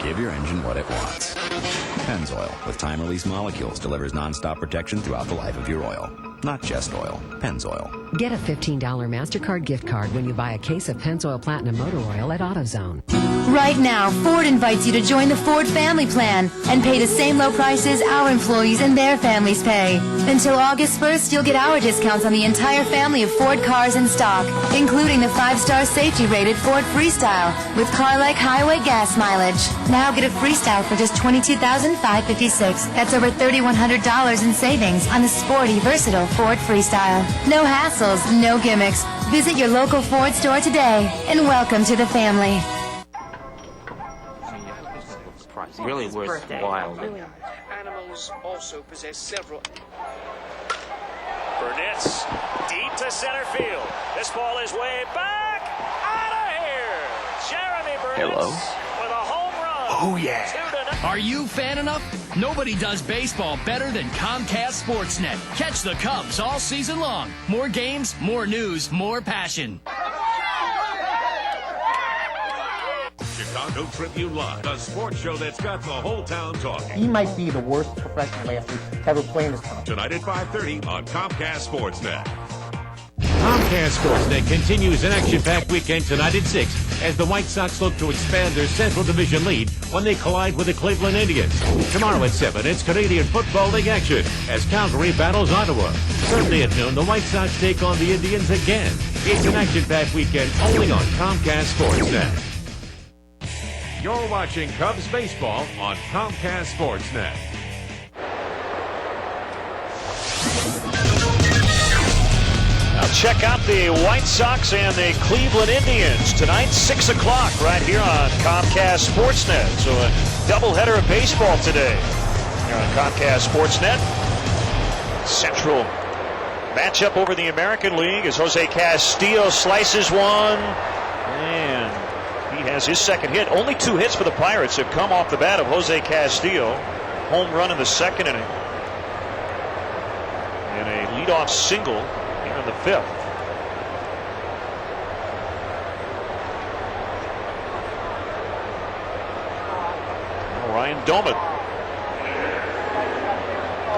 Give your engine what it wants. Pennzoil with time-release molecules delivers non-stop protection throughout the life of your oil. Not just oil, Pennzoil. Get a $15 MasterCard gift card when you buy a case of Pennzoil Platinum Motor Oil at AutoZone. Right now, Ford invites you to join the Ford Family Plan and pay the same low prices our employees and their families pay. Until August 1st, you'll get our discounts on the entire family of Ford cars in stock, including the 5-star safety-rated Ford Freestyle with car-like highway gas mileage. Now get a Freestyle for just $22,556. That's over $3,100 in savings on the sporty, versatile Ford Freestyle. No hassles, no gimmicks. Visit your local Ford store today, and welcome to the family. Really worthwhile. Animals also possess several. Burnett's deep to center field. This ball is way back. Out of here. Jeremy Burnett with a home run. Oh, yeah. Are you fan enough? Nobody does baseball better than Comcast Sportsnet. Catch the Cubs all season long. More games, more news, more passion. Chicago Tribune Live, the sports show that's got the whole town talking. He might be the worst professional athlete to ever play in this country. Tonight at 5:30 on Comcast Sportsnet. Comcast Sportsnet continues an action-packed weekend tonight at 6 as the White Sox look to expand their Central Division lead when they collide with the Cleveland Indians. Tomorrow at 7, it's Canadian Football League action as Calgary battles Ottawa. Sunday at noon, the White Sox take on the Indians again. It's an action-packed weekend only on Comcast Sportsnet. You're watching Cubs baseball on Comcast Sportsnet. Now check out the White Sox and the Cleveland Indians tonight, 6 o'clock, right here on Comcast Sportsnet. So a doubleheader of baseball today here on Comcast Sportsnet. Central matchup over the American League as Jose Castillo slices one, and he has his second hit. Only 2 hits for the Pirates have come off the bat of Jose Castillo. Home run in the second inning. And a leadoff single here in the 5th. Now Ryan Doman.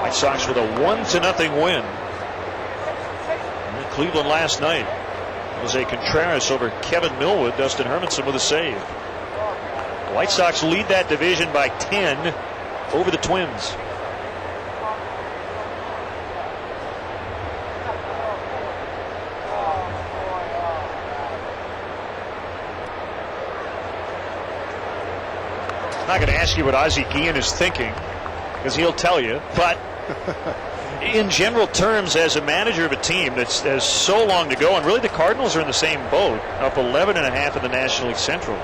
White Sox with a 1-0 win in Cleveland last night. Jose Contreras over Kevin Millwood. Dustin Hermanson with a save. The White Sox lead that division by 10 over the Twins. I'm not going to ask you what Ozzie Guillen is thinking, because he'll tell you, but in general terms, as a manager of a team that has so long to go, and really the Cardinals are in the same boat, up 11.5 in the National League Central.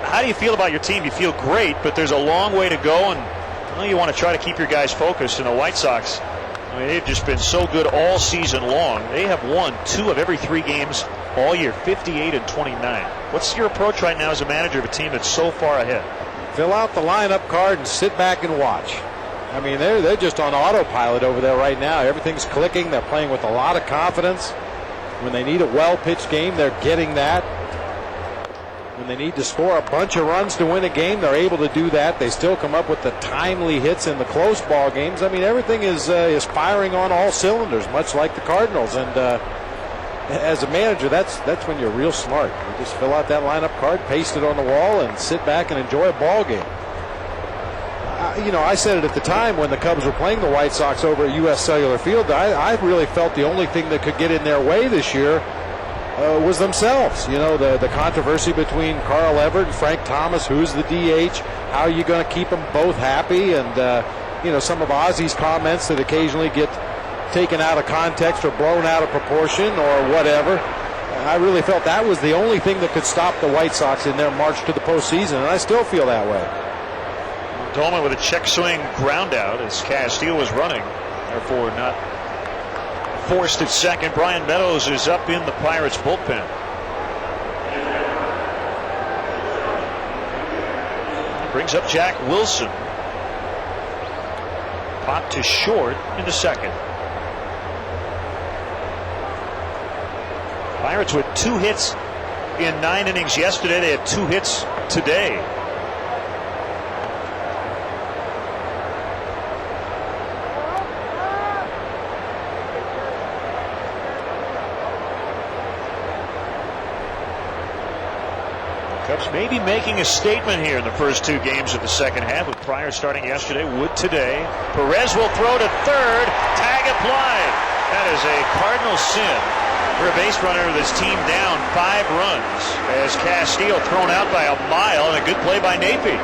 How do you feel about your team? You feel great, but there's a long way to go, and well, you want to try to keep your guys focused. And the White Sox, I mean, they've just been so good all season long. They have won 2 of every 3 games all year, 58 and 29. What's your approach right now as a manager of a team that's so far ahead? Fill out the lineup card and sit back and watch. I mean, they're just on autopilot over there right now. Everything's clicking. They're playing with a lot of confidence. When they need a well-pitched game, they're getting that. When they need to score a bunch of runs to win a game, they're able to do that. They still come up with the timely hits in the close ball games. I mean, everything is firing on all cylinders, much like the Cardinals. And as a manager, that's when you're real smart. You just fill out that lineup card, paste it on the wall, and sit back and enjoy a ball game. I said it at the time when the Cubs were playing the White Sox over at U.S. Cellular Field. I really felt the only thing that could get in their way this year was themselves. The controversy between Carl Everett and Frank Thomas, who's the DH, how are you going to keep them both happy, and some of Ozzie's comments that occasionally get taken out of context or blown out of proportion or whatever. I really felt that was the only thing that could stop the White Sox in their march to the postseason, and I still feel that way. Dolman with a check swing ground out as Castillo was running, therefore not forced at second. Brian Meadows is up in the Pirates bullpen. Brings up Jack Wilson. Pop to short into second. Pirates with 2 hits in 9 innings yesterday. They had 2 hits today. Cubs may be making a statement here in the first two games of the second half, with Pryor starting yesterday, Wood today. Perez will throw to third. Tag applied. That is a cardinal sin for a base runner with his team down 5 runs, as Castillo thrown out by a mile, and a good play by Napie.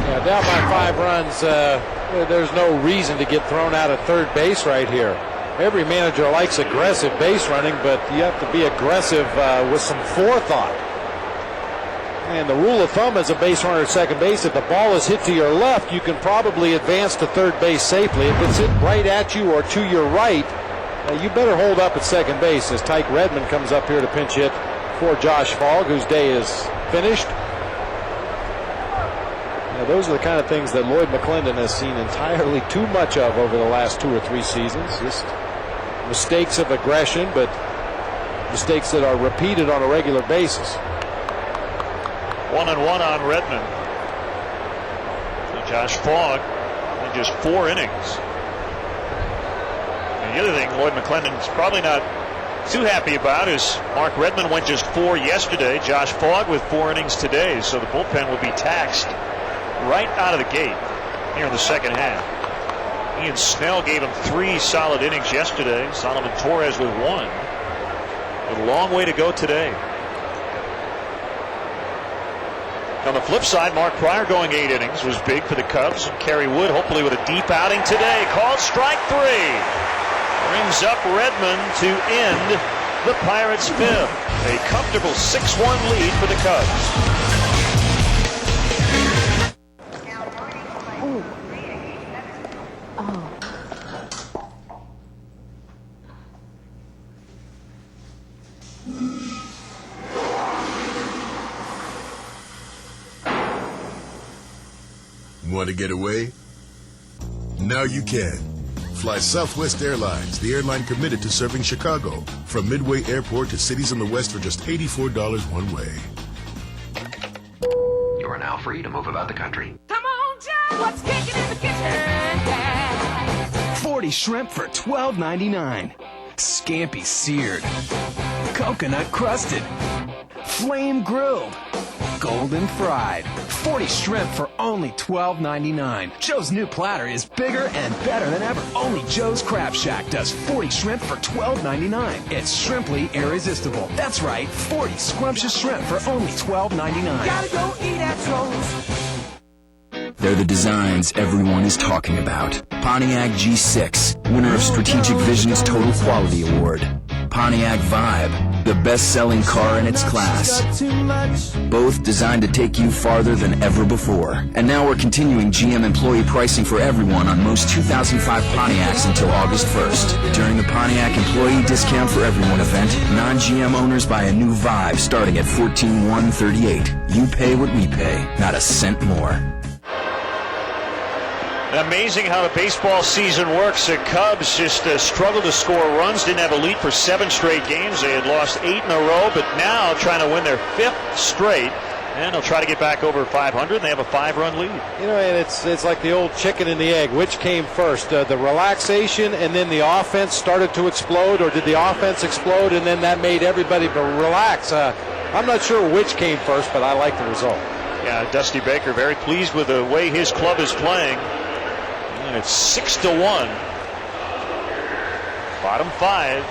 Yeah, down by 5 runs. There's no reason to get thrown out of third base right here. Every manager likes aggressive base running, but you have to be aggressive with some forethought. And the rule of thumb as a base runner at second base, if the ball is hit to your left, you can probably advance to third base safely. If it's hit right at you or to your right, you better hold up at second base, as Tyke Redmond comes up here to pinch hit for Josh Fogg, whose day is finished. Now, those are the kind of things that Lloyd McClendon has seen entirely too much of over the last 2 or 3 seasons. Just mistakes of aggression, but mistakes that are repeated on a regular basis. 1-1 on Redmond. Josh Fogg in just 4 innings. And the other thing Lloyd McClendon's probably not too happy about is Mark Redmond went just 4 yesterday. Josh Fogg with 4 innings today, so the bullpen will be taxed right out of the gate here in the second half. Ian Snell gave him 3 solid innings yesterday. Solomon Torres with 1. With a long way to go today. On the flip side, Mark Pryor going 8 innings was big for the Cubs. And Kerry Wood hopefully with a deep outing today. Called strike 3. Brings up Redmond to end the Pirates' 5th. A comfortable 6-1 lead for the Cubs. Want to get away? Now you can. Fly Southwest Airlines, the airline committed to serving Chicago, from Midway Airport to cities in the West for just $84 one way. You are now free to move about the country. Come on, Jack! What's kicking in the kitchen? 40 shrimp for $12.99. Scampi seared. Coconut crusted. Flame grilled. Golden fried. 40 shrimp for only $12.99. Joe's new platter is bigger and better than ever. Only Joe's Crab Shack does 40 shrimp for $12.99. It's shrimply irresistible. That's right, 40 scrumptious shrimp for only $12.99. Gotta go eat at Joe's. They're the designs everyone is talking about. Pontiac G6, winner of Strategic Vision's Total Quality Award. Pontiac Vibe, the best-selling car in its class. Both designed to take you farther than ever before. And now we're continuing GM employee pricing for everyone on most 2005 Pontiacs until August 1st. During the Pontiac Employee Discount for Everyone event, non-GM owners buy a new Vibe starting at $14,138. You pay what we pay, not a cent more. Amazing how the baseball season works. The Cubs just struggled to score runs, didn't have a lead for 7 straight games. They had lost 8 in a row, but now trying to win their 5th straight, and they'll try to get back over 500, and they have a 5-run lead. You know, and it's like the old chicken and the egg. Which came first, the relaxation and then the offense started to explode, or did the offense explode and then that made everybody relax? I'm not sure which came first, but I like the result. Yeah, Dusty Baker very pleased with the way his club is playing. And it's 6-1. Bottom 5.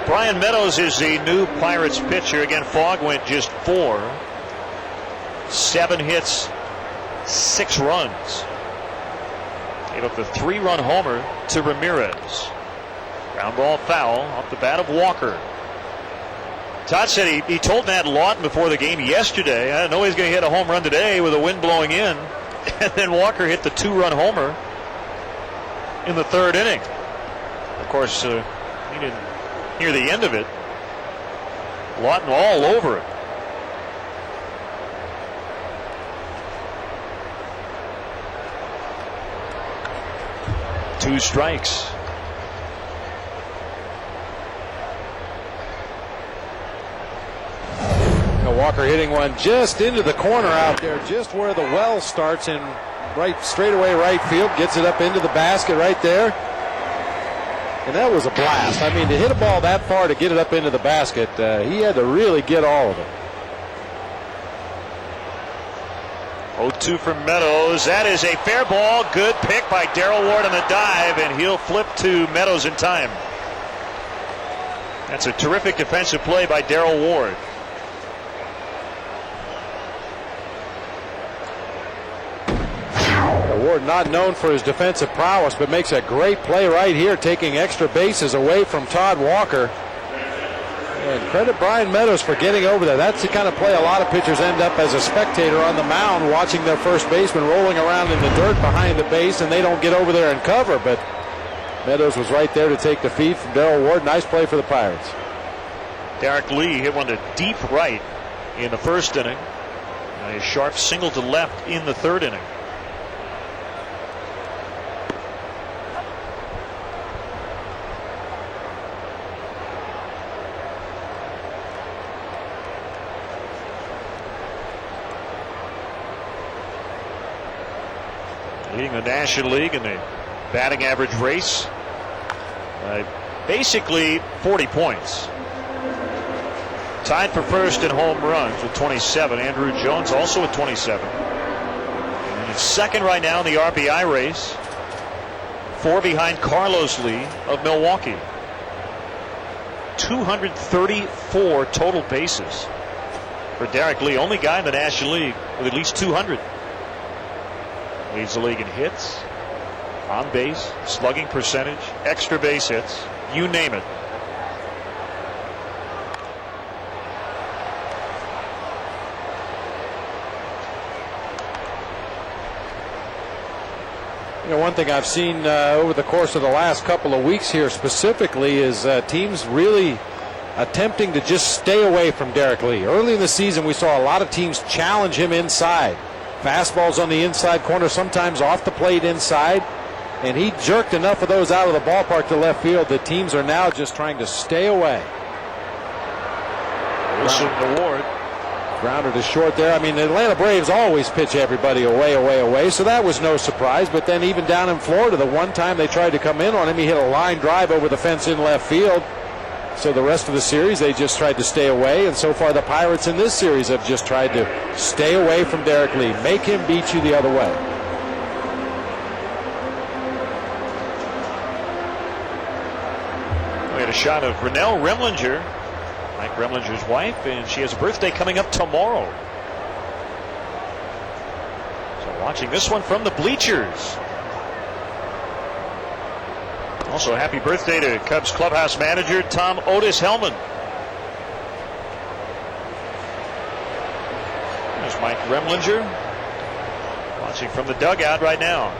Brian Meadows is the new Pirates pitcher. Again, Fogg went just 4. 7 hits, 6 runs. Gave up the 3-run homer to Ramirez. Ground ball foul off the bat of Walker. Todd said he told Matt Lawton before the game yesterday, I know he's going to hit a home run today with the wind blowing in. And then Walker hit the 2-run homer in the 3rd inning. Of course, he didn't hear the end of it. Lawton all over it. Two strikes. Walker hitting one just into the corner out there, just where the well starts in straightaway right field. Gets it up into the basket right there. And that was a blast. I mean, to hit a ball that far to get it up into the basket, he had to really get all of it. 0-2 from Meadows. That is a fair ball. Good pick by Darrell Ward on the dive, and he'll flip to Meadows in time. That's a terrific defensive play by Darrell Ward. Ward not known for his defensive prowess, but makes a great play right here, taking extra bases away from Todd Walker. And credit Brian Meadows for getting over there. That's the kind of play a lot of pitchers end up as a spectator on the mound, watching their first baseman rolling around in the dirt behind the base, and they don't get over there and cover. But Meadows was right there to take the feed from Darrell Ward. Nice play for the Pirates. Derek Lee hit one to deep right in the first inning. A sharp single to left in the third inning. Leading the National League in the batting average race. Basically 40 points. Tied for first in home runs with 27. Andrew Jones also with 27. And it's second right now in the RBI race. 4 behind Carlos Lee of Milwaukee. 234 total bases for Derek Lee. Only guy in the National League with at least 200. Leads the league in hits, on base, slugging percentage, extra base hits, you name it. You know, one thing I've seen over the course of the last couple of weeks here specifically is teams really attempting to just stay away from Derek Lee. Early in the season, we saw a lot of teams challenge him inside. Fastballs on the inside corner, sometimes off the plate inside. And he jerked enough of those out of the ballpark to left field that teams are now just trying to stay away. Wilson to Ward. Grounder to short there. I mean, the Atlanta Braves always pitch everybody away, away, away, so that was no surprise. But then even down in Florida, the one time they tried to come in on him, he hit a line drive over the fence in left field. So the rest of the series, they just tried to stay away. And so far, the Pirates in this series have just tried to stay away from Derek Lee. Make him beat you the other way. We had a shot of Renelle Remlinger, Mike Remlinger's wife, and she has a birthday coming up tomorrow. So watching this one from the bleachers. Also, happy birthday to Cubs clubhouse manager Tom Otis Hellman. There's Mike Remlinger watching from the dugout right now.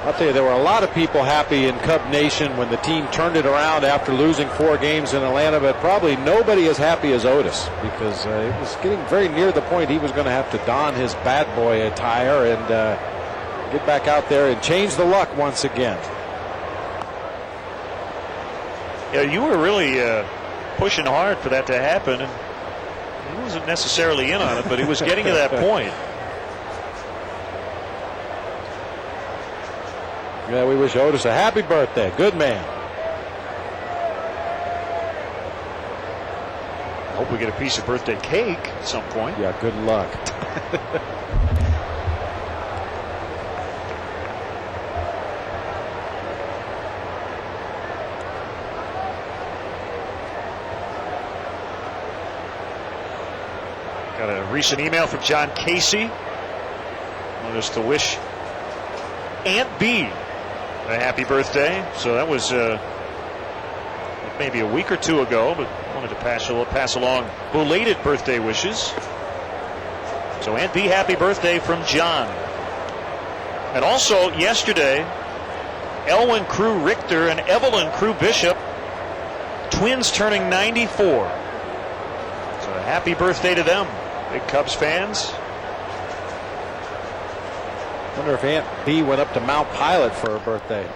I'll tell you, there were a lot of people happy in Cub Nation when the team turned it around after losing 4 games in Atlanta, but probably nobody as happy as Otis, because it was getting very near the point he was going to have to don his bad boy attire and get back out there and change the luck once again. Yeah, you were really pushing hard for that to happen, and he wasn't necessarily in on it, but he was getting to that point. Yeah, we wish Otis a happy birthday. Good man. I hope we get a piece of birthday cake at some point. Yeah, good luck. Got a recent email from John Casey. Want us to wish Aunt B a happy birthday. So that was maybe a week or two ago, but wanted to pass along belated birthday wishes. So Aunt B, happy birthday from John. And also yesterday, Elwyn Crew Richter and Evelyn Crew Bishop, twins turning 94. So a happy birthday to them, big Cubs fans. Wonder if Aunt B went up to Mount Pilot for her birthday.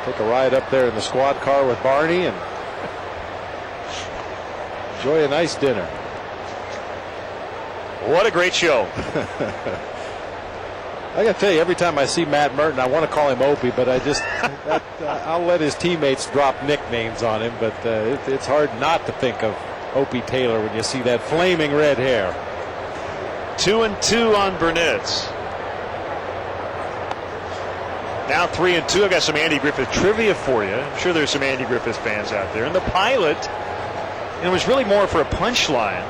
Take a ride up there in the squad car with Barney and enjoy a nice dinner. What a great show. I got to tell you, every time I see Matt Merton, I want to call him Opie, but I just, I'll let his teammates drop nicknames on him, but it's hard not to think of Opie Taylor when you see that flaming red hair. 2-2 on Burnitz. Now 3-2. I've got some Andy Griffith trivia for you. I'm sure there's some Andy Griffith fans out there. And the pilot, it was really more for a punchline,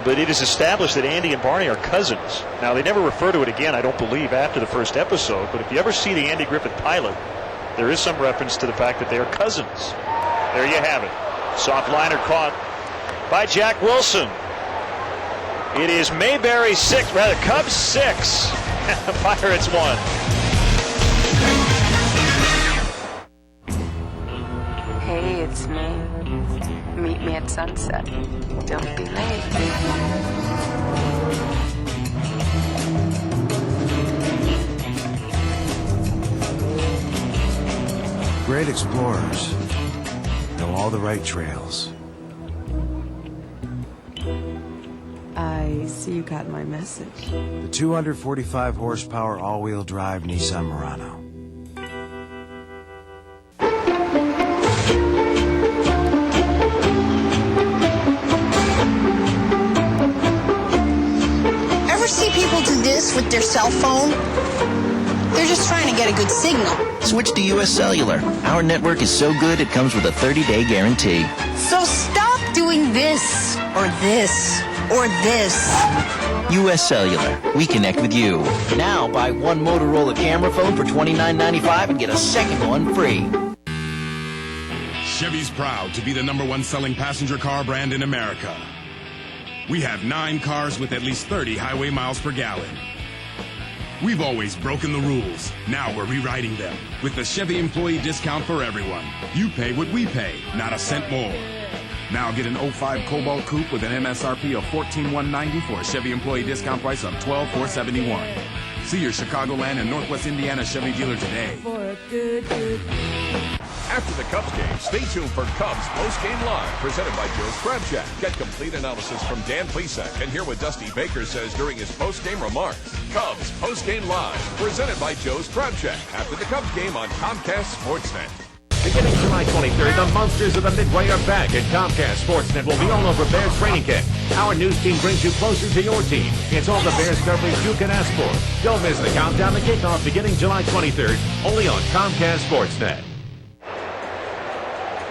but it is established that Andy and Barney are cousins. Now, they never refer to it again, I don't believe, after the first episode, but if you ever see the Andy Griffith pilot, there is some reference to the fact that they are cousins. There you have it. Soft liner caught by Jack Wilson. It is Mayberry 6, rather Cubs 6, Pirates 1. Hey, it's me. Meet me at sunset. Don't be late. Great explorers know all the right trails. I see you got my message. The 245 horsepower all-wheel drive Nissan Murano. Ever see people do this with their cell phone? They're just trying to get a good signal. Switch to US Cellular. Our network is so good it comes with a 30-day guarantee. So stop doing this, or this, or this. US Cellular. We connect with you. Now buy one Motorola camera phone for $29.95 and get a second one free. Chevy's proud to be the #1 selling passenger car brand in America. We have 9 cars with at least 30 highway miles per gallon. We've always broken the rules. Now we're rewriting them with the Chevy employee discount for everyone. You pay what we pay, not a cent more. Now get an 05 Cobalt Coupe with an MSRP of $14,190 for a Chevy employee discount price of $12,471. See your Chicagoland and Northwest Indiana Chevy dealer today. After the Cubs game, stay tuned for Cubs Post-Game Live, presented by Joe's Crab Shack. Get complete analysis from Dan Plesac and hear what Dusty Baker says during his post-game remarks. Cubs Post-Game Live, presented by Joe's Crab Shack, after the Cubs game on Comcast Sportsnet. Beginning July 23rd, the Monsters of the Midway are back, and Comcast Sportsnet will be all over Bears training camp. Our news team brings you closer to your team. It's all the Bears coverage you can ask for. Don't miss the countdown to kickoff beginning July 23rd, only on Comcast Sportsnet.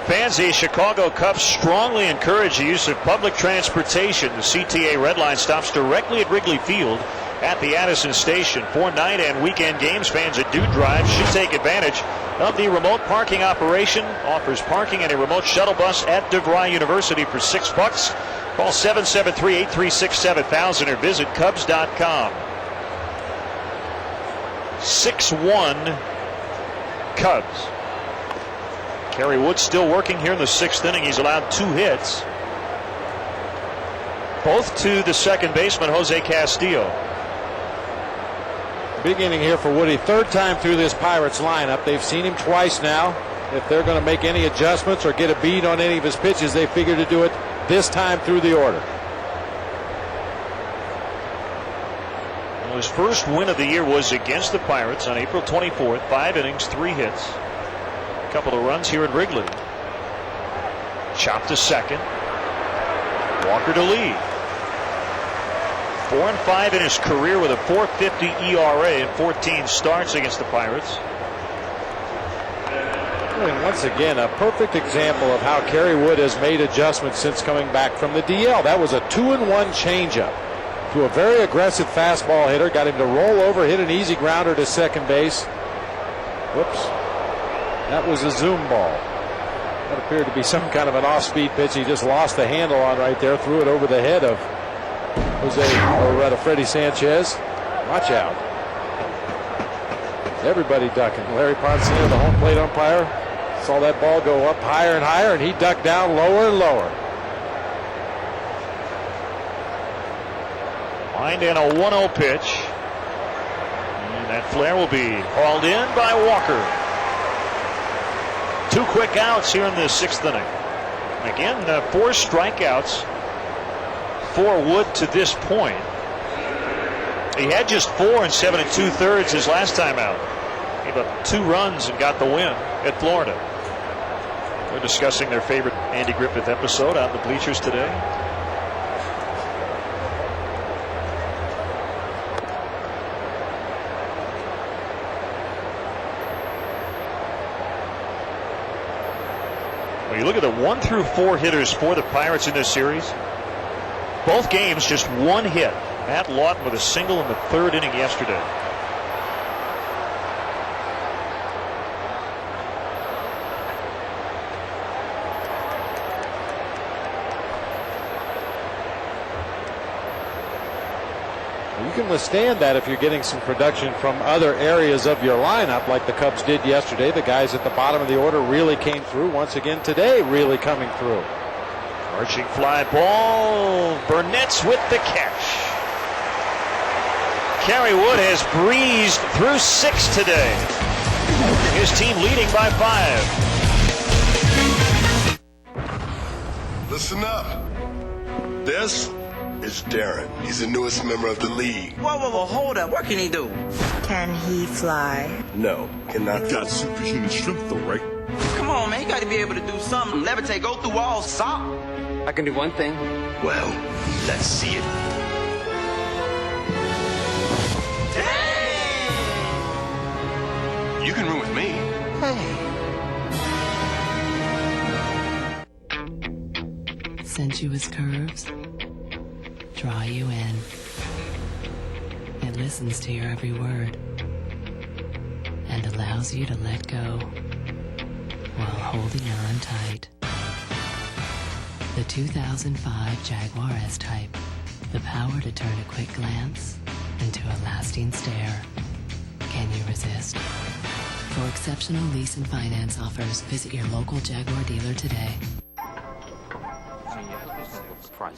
Fans, the Chicago Cubs strongly encourage the use of public transportation. The CTA Red Line stops directly at Wrigley Field at the Addison Station. For night and weekend games, fans that do drive should take advantage of the remote parking operation. Offers parking and a remote shuttle bus at DeVry University for $6. Call 773-836-7000 or visit Cubs.com. 6-1 Cubs. Kerry Wood still working here in the 6th inning. He's allowed 2 hits, both to the second baseman, Jose Castillo. Big inning here for Woody. 3rd time through this Pirates lineup. They've seen him twice now. If they're going to make any adjustments or get a beat on any of his pitches, they figure to do it this time through the order. Well, his first win of the year was against the Pirates on April 24th. 5 innings, 3 hits. Couple of runs here at Wrigley. Chopped to second. Walker to lead. 4-5 in his career with a .450 ERA and 14 starts against the Pirates. And once again, a perfect example of how Kerry Wood has made adjustments since coming back from the DL. That was a 2-1 changeup to a very aggressive fastball hitter. Got him to roll over, hit an easy grounder to second base. Whoops. That was a zoom ball. That appeared to be some kind of an off-speed pitch. He just lost the handle on right there, threw it over the head of Freddie Sanchez. Watch out. Everybody ducking. Larry Poncino, the home plate umpire, saw that ball go up higher and higher, and he ducked down lower and lower. Lined in a 1-0 pitch. And that flare will be hauled in by Walker. 2 quick outs here in the 6th inning. Again, 4 strikeouts for Wood to this point. He had just 4 in 7 2/3 his last time out. He gave up 2 runs and got the win at Florida. They're discussing their favorite Andy Griffith episode out in the bleachers today. When you look at the 1 through 4 hitters for the Pirates in this series, both games just 1 hit. Matt Lawton with a single in the 3rd inning yesterday. You can withstand that if you're getting some production from other areas of your lineup like the Cubs did yesterday. The guys at the bottom of the order really came through. Once again today, really coming through. Arching fly ball. Burnett's with the catch. Kerry Wood has breezed through 6 today. His team leading by 5. Listen up. This is Darren. He's the newest member of the league. Whoa, hold up. What can he do? Can he fly? No, cannot. Got superhuman strength though, right? Come on, man. You got to be able to do something. Levitate, go through walls, stop. I can do one thing. Well, let's see it. Dang! You can room with me. Hey. Sensuous curves. Draw you in. It listens to your every word and allows you to let go while holding on tight. The 2005 Jaguar S-Type. The power to turn a quick glance into a lasting stare. Can you resist? For exceptional lease and finance offers, visit your local Jaguar dealer today.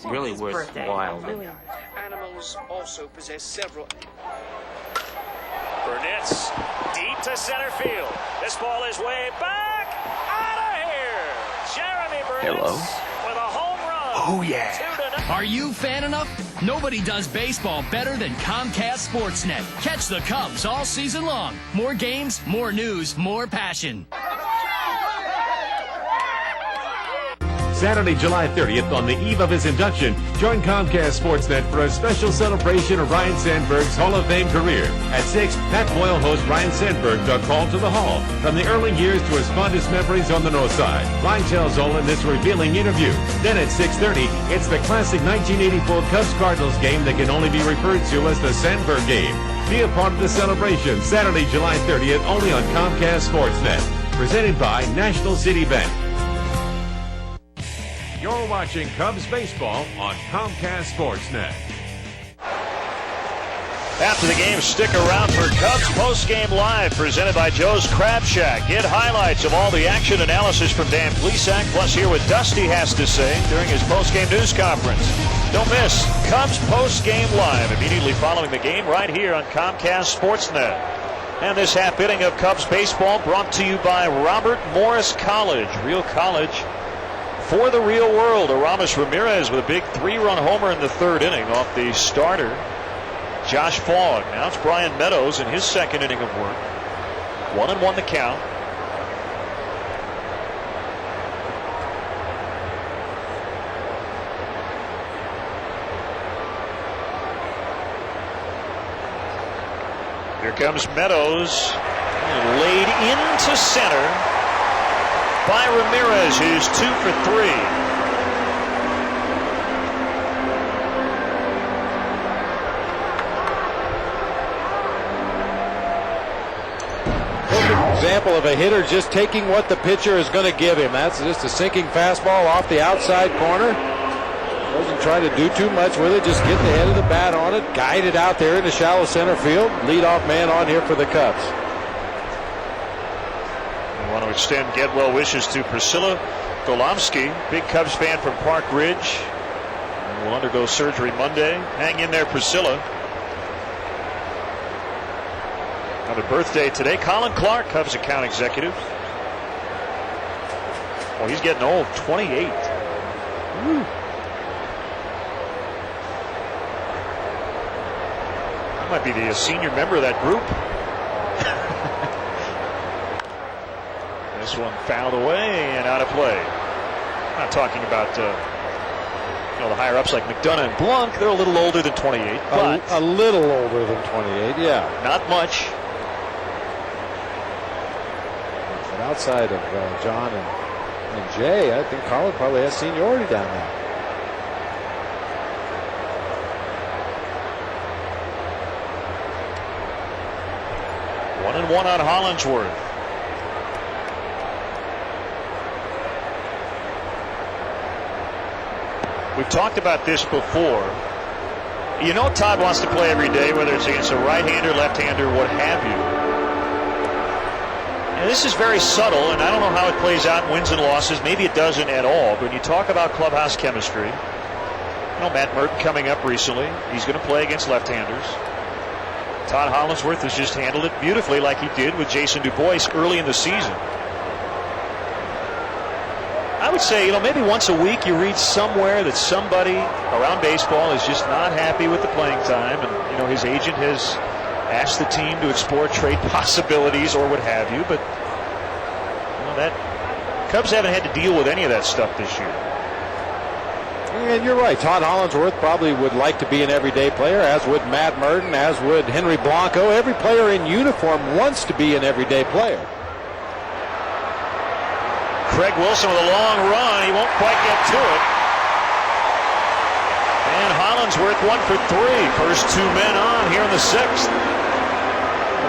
Really worthwhile. Animals also possess several. Burnett's deep to center field. This ball is way back. Out of here. Jeremy Burnett's with a home run. Oh, yeah. Are you fan enough? Nobody does baseball better than Comcast Sportsnet. Catch the Cubs all season long. More games, more news, more passion. Saturday, July 30th, on the eve of his induction, join Comcast Sportsnet for a special celebration of Ryan Sandberg's Hall of Fame career. At 6, Pat Boyle hosts Ryan Sandberg to Call to the Hall, from the early years to his fondest memories on the north side. Ryan tells all in this revealing interview. Then at 6:30, it's the classic 1984 Cubs-Cardinals game that can only be referred to as the Sandberg game. Be a part of the celebration Saturday, July 30th, only on Comcast Sportsnet. Presented by National City Bank. You're watching Cubs baseball on Comcast Sportsnet. After the game, stick around for Cubs Post-Game Live, presented by Joe's Crab Shack. Get highlights of all the action analysis from Dan Plesac, plus hear what Dusty has to say during his post-game news conference. Don't miss Cubs Post-Game Live immediately following the game right here on Comcast Sportsnet. And this half inning of Cubs baseball brought to you by Robert Morris College. Real college for the real world. Aramis Ramirez with a big 3-run homer in the 3rd inning off the starter, Josh Fogg. Now it's Brian Meadows in his 2nd inning of work. 1-1 the count. Here comes Meadows, laid into center by Ramirez, who's 2 for 3. Example of a hitter just taking what the pitcher is going to give him. That's just a sinking fastball off the outside corner. Doesn't try to do too much with it, just get the head of the bat on it, guide it out there into shallow center field. Leadoff man on here for the Cubs. I want to extend get well wishes to Priscilla Golomsky, big Cubs fan from Park Ridge. Will undergo surgery Monday. Hang in there, Priscilla. Another birthday today. Colin Clark, Cubs account executive. Oh, he's getting old. 28. Woo. He might be the senior member of that group. This one fouled away and out of play. I'm not talking about the higher ups like McDonough and Blanc. They're a little older than 28. But a little older than 28, yeah. Not much. But outside of John and Jay, I think Colin probably has seniority down there. One and one on Hollingsworth. We've talked about this before. You know Todd wants to play every day, whether it's against a right-hander, left-hander, what have you. And this is very subtle, and I don't know how it plays out in wins and losses. Maybe it doesn't at all. But when you talk about clubhouse chemistry, you know, Matt Merton coming up recently. He's going to play against left-handers. Todd Hollingsworth has just handled it beautifully like he did with Jason DuBois early in the season. I would say, maybe once a week you read somewhere that somebody around baseball is just not happy with the playing time, and his agent has asked the team to explore trade possibilities or what have you. But that Cubs haven't had to deal with any of that stuff this year. And you're right. Todd Hollingsworth probably would like to be an everyday player, as would Matt Merton, as would Henry Blanco. Every player in uniform wants to be an everyday player. Craig Wilson with a long run. He won't quite get to it. And Hollingsworth 1 for 3. First two men on here in the sixth.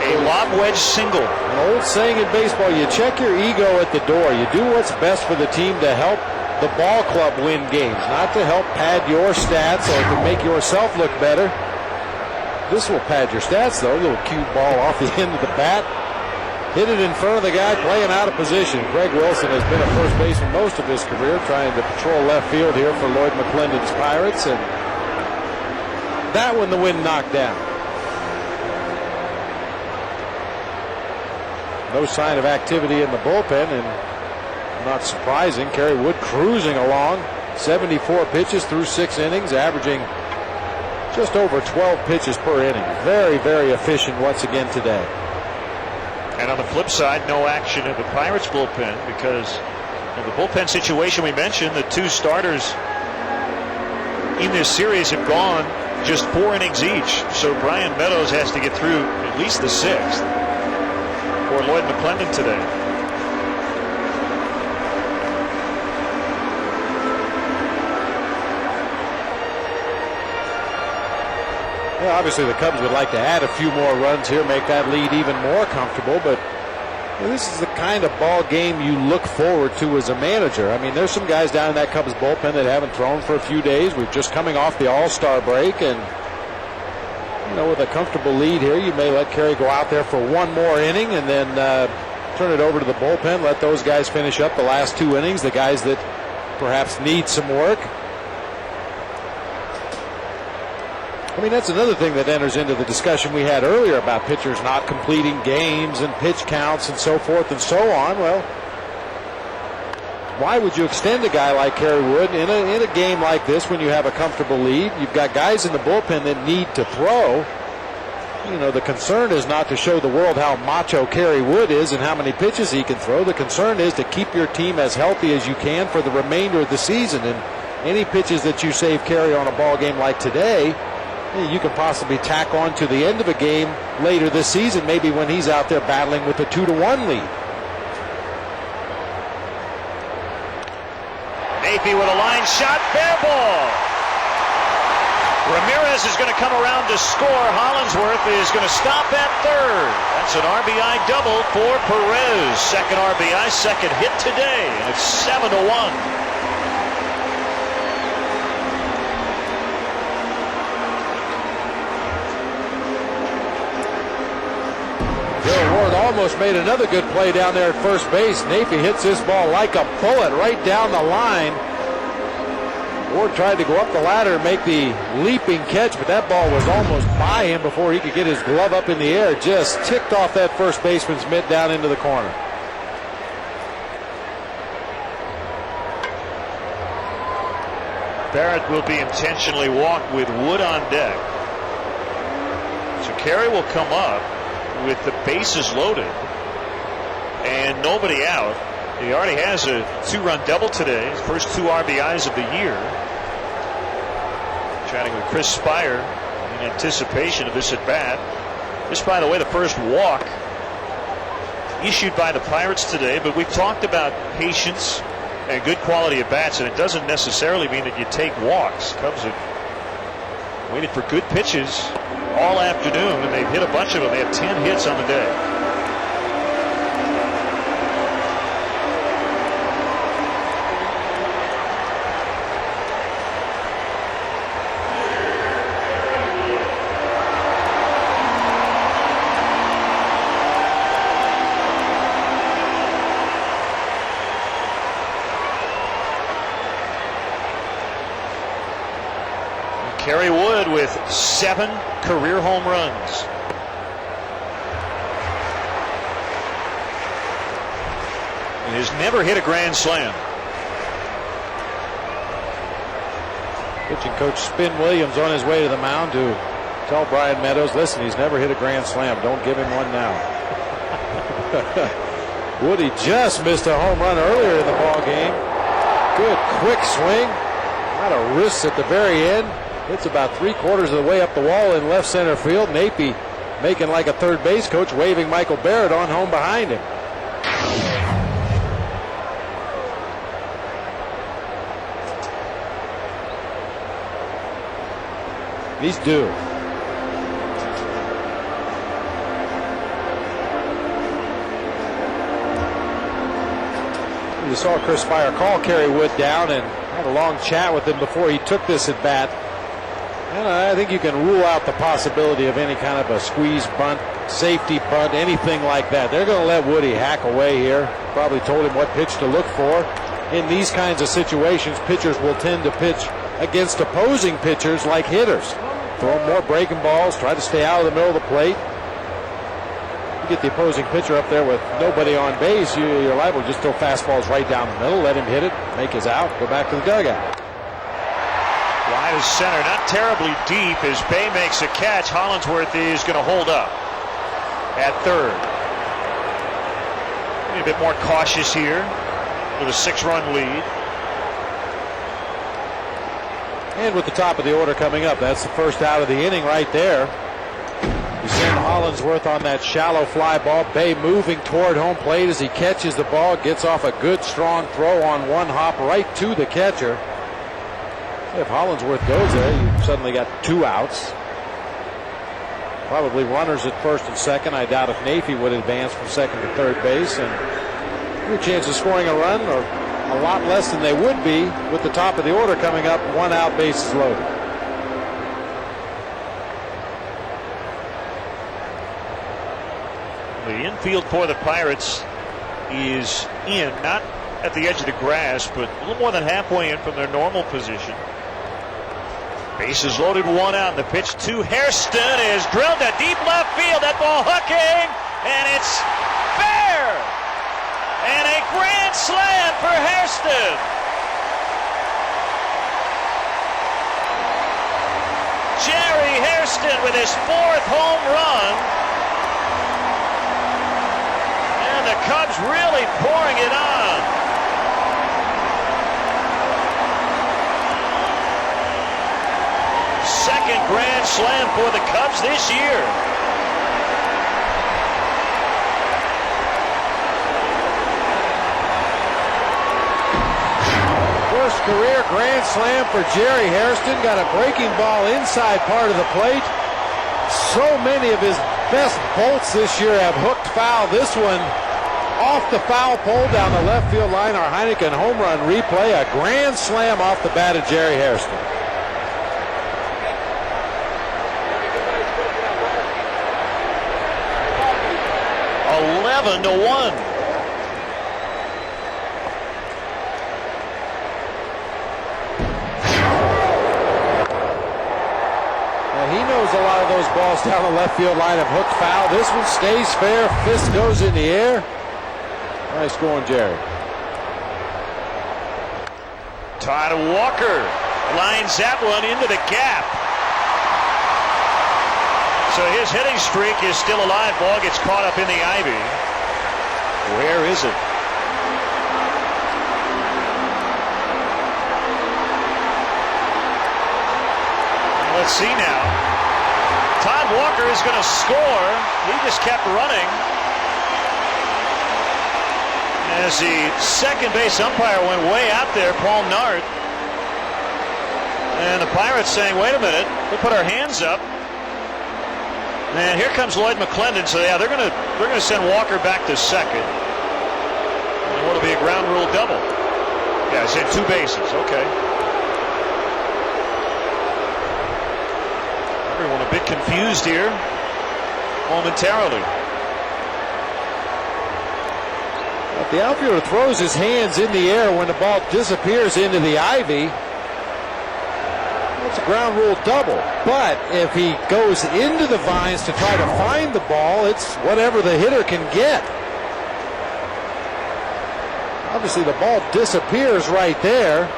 A lob wedge single. An old saying in baseball, you check your ego at the door. You do what's best for the team to help the ball club win games, not to help pad your stats or to make yourself look better. This will pad your stats, though. A little cute ball off the end of the bat. Hit it in front of the guy playing out of position. Craig Wilson has been a first baseman most of his career, trying to patrol left field here for Lloyd McClendon's Pirates, and that one the wind knocked down. No sign of activity in the bullpen, and not surprising. Kerry Wood cruising along. 74 pitches through 6 innings, averaging just over 12 pitches per inning. Very, very efficient once again today. And on the flip side, no action in the Pirates bullpen because of the bullpen situation we mentioned. The two starters in this series have gone just 4 innings each. So Brian Meadows has to get through at least the 6th for Lloyd McClendon today. Well, obviously the Cubs would like to add a few more runs here, make that lead even more comfortable, but this is the kind of ball game you look forward to as a manager. I mean, there's some guys down in that Cubs bullpen that haven't thrown for a few days. We're just coming off the All-Star break, and with a comfortable lead here, you may let Kerry go out there for one more inning and then turn it over to the bullpen, let those guys finish up the last 2 innings, the guys that perhaps need some work. I mean, that's another thing that enters into the discussion we had earlier about pitchers not completing games and pitch counts and so forth and so on. Well, why would you extend a guy like Kerry Wood in a game like this when you have a comfortable lead? You've got guys in the bullpen that need to throw. The concern is not to show the world how macho Kerry Wood is and how many pitches he can throw. The concern is to keep your team as healthy as you can for the remainder of the season. And any pitches that you save Kerry on a ball game like today, you can possibly tack on to the end of a game later this season, maybe when he's out there battling with a 2-1 lead. Nafee with a line shot, fair ball. Ramirez is going to come around to score. Hollingsworth is going to stop at third. That's an RBI double for Perez. Second RBI, second hit today, and it's 7-1. Almost made another good play down there at first base. Nafee hits this ball like a bullet right down the line. Ward tried to go up the ladder and make the leaping catch, but that ball was almost by him before he could get his glove up in the air. Just ticked off that first baseman's mitt down into the corner. Barrett will be intentionally walked with Wood on deck. So Carey will come up with the bases loaded and nobody out. He already has a 2-run double today, his first 2 RBIs of the year. Chatting with Chris Spire in anticipation of this at bat. This, by the way, the first walk issued by the Pirates today, but we've talked about patience and good quality at bats, and it doesn't necessarily mean that you take walks. Cubs have waited for good pitches all afternoon, and they've hit a bunch of them. They have 10 hits on the day. Kerry Wood with 7 career home runs. He has never hit a grand slam. Pitching coach Spin Williams on his way to the mound to tell Brian Meadows, listen, he's never hit a grand slam. Don't give him one now. Woody just missed a home run earlier in the ball game. Good quick swing. A lot of wrists at the very end. It's about 3/4 of the way up the wall in left center field. Napey making like a third base coach, waving Michael Barrett on home behind him. He's due. You saw Chris Spire call Kerry Wood down and had a long chat with him before he took this at bat. And I think you can rule out the possibility of any kind of a squeeze bunt, safety bunt, anything like that. They're going to let Woody hack away here. Probably told him what pitch to look for. In these kinds of situations, pitchers will tend to pitch against opposing pitchers like hitters. Throw more breaking balls, try to stay out of the middle of the plate. You get the opposing pitcher up there with nobody on base, you're liable to just throw fastballs right down the middle, let him hit it, make his out, go back to the dugout. Wide of center, not terribly deep as Bay makes a catch. Hollingsworth is going to hold up at third. A bit more cautious here with a 6-run lead. And with the top of the order coming up, that's the first out of the inning right there. You send Hollingsworth on that shallow fly ball. Bay moving toward home plate as he catches the ball, gets off a good strong throw on one hop right to the catcher. If Hollingsworth goes there, you've suddenly got 2 outs. Probably runners at first and second. I doubt if Napey would advance from second to third base. And your chance of scoring a run are a lot less than they would be with the top of the order coming up. 1 out, bases loaded. The infield for the Pirates is in, not at the edge of the grass, but a little more than halfway in from their normal position. Bases loaded, 1 out. The pitch to Hairston is drilled to deep left field. That ball hooking, and it's fair. And a grand slam for Hairston. Jerry Hairston with his 4th home run. And the Cubs really pouring it on. Second grand slam for the Cubs this year. First career grand slam for Jerry Hairston. Got a breaking ball inside part of the plate. So many of his best bolts this year have hooked foul. This one off the foul pole down the left field line. Our Heineken home run replay. A grand slam off the bat of Jerry Hairston. 11-1. He knows a lot of those balls down the left field line have hooked foul. This one stays fair. Fist goes in the air. Nice going, Jerry. Todd Walker lines that one into the gap. So his hitting streak is still alive. Ball gets caught up in the ivy. Where is it? Let's see now. Todd Walker is going to score. He just kept running. As the second base umpire went way out there, Paul Nart. And the Pirates saying, wait a minute, we'll put our hands up. And here comes Lloyd McClendon. So yeah, they're going to send Walker back to second. And what'll be a ground rule double. Yeah, I said 2 bases. Okay. Everyone a bit confused here momentarily. If the outfielder throws his hands in the air when the ball disappears into the ivy, it's a ground rule double. But if he goes into the vines to try to find the ball, it's whatever the hitter can get. Obviously, the ball disappears right there.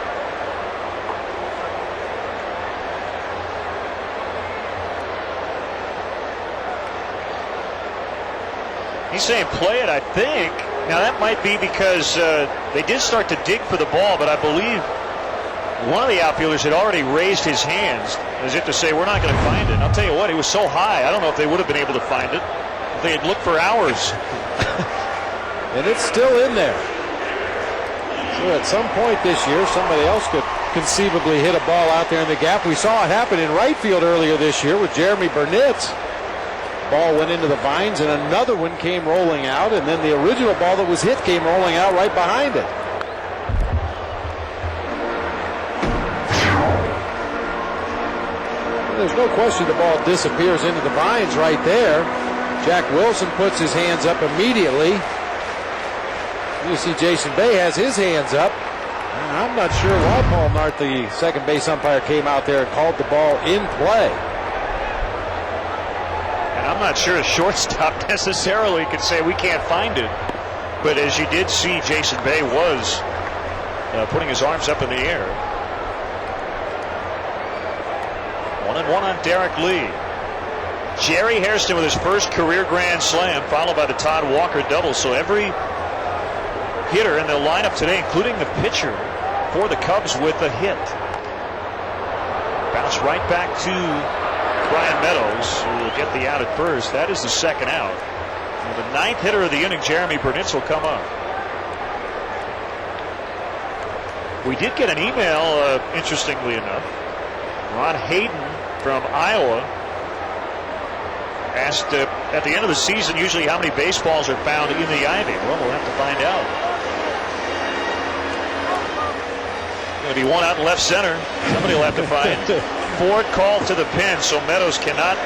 He's saying play it, I think. Now that might be because they did start to dig for the ball, but I believe one of the outfielders had already raised his hands as if to say, we're not going to find it. And I'll tell you what, it was so high, I don't know if they would have been able to find it. If they had looked for hours. And it's still in there. So at some point this year, somebody else could conceivably hit a ball out there in the gap. We saw it happen in right field earlier this year with Jeremy Burnitz. Ball went into the vines and another one came rolling out, and then the original ball that was hit came rolling out right behind it. There's no question the ball disappears into the vines right there. Jack Wilson puts his hands up immediately. You see Jason Bay has his hands up. I'm not sure why Paul Nart, the second base umpire, came out there and called the ball in play. I'm not sure a shortstop necessarily could say we can't find it. But as you did see, Jason Bay was putting his arms up in the air. 1-1 on Derek Lee. Jerry Hairston with his first career grand slam, followed by the Todd Walker double. So every hitter in the lineup today, including the pitcher for the Cubs, with a hit. Bounce right back to Brian Meadows, who will get the out at first. That is the second out. And the ninth hitter of the inning, Jeremy Burnitz, will come up. We did get an email, interestingly enough. Ron Hayden from Iowa asked at the end of the season usually how many baseballs are found in the ivy. Well, we'll have to find out. Going to be one out in left center. Somebody will have to find. Ford called to the pen, so Meadows cannot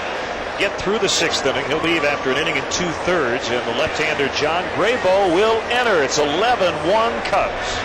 get through the 6th inning. He'll leave after an inning and 2/3, and the left-hander John Graybo will enter. It's 11-1 Cubs.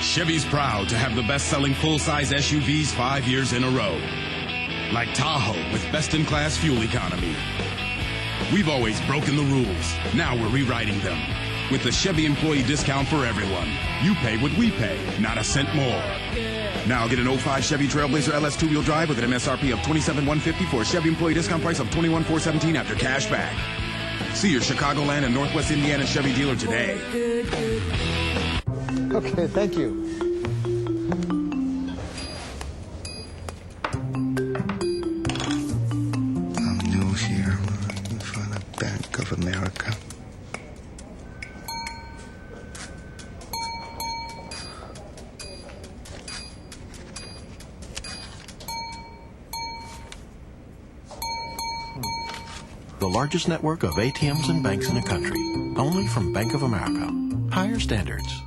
Chevy's proud to have the best-selling full-size SUVs 5 years in a row. Like Tahoe with best-in-class fuel economy. We've always broken the rules. Now we're rewriting them. With the Chevy employee discount for everyone. You pay what we pay, not a cent more. Now get an 05 Chevy Trailblazer LS 2-wheel drive with an MSRP of $27,150 for a Chevy employee discount price of $21,417 after cash back. See your Chicagoland and Northwest Indiana Chevy dealer today. Okay, thank you. I'm new here in front of Bank of America. The largest network of ATMs and banks in the country. Only from Bank of America. Higher standards.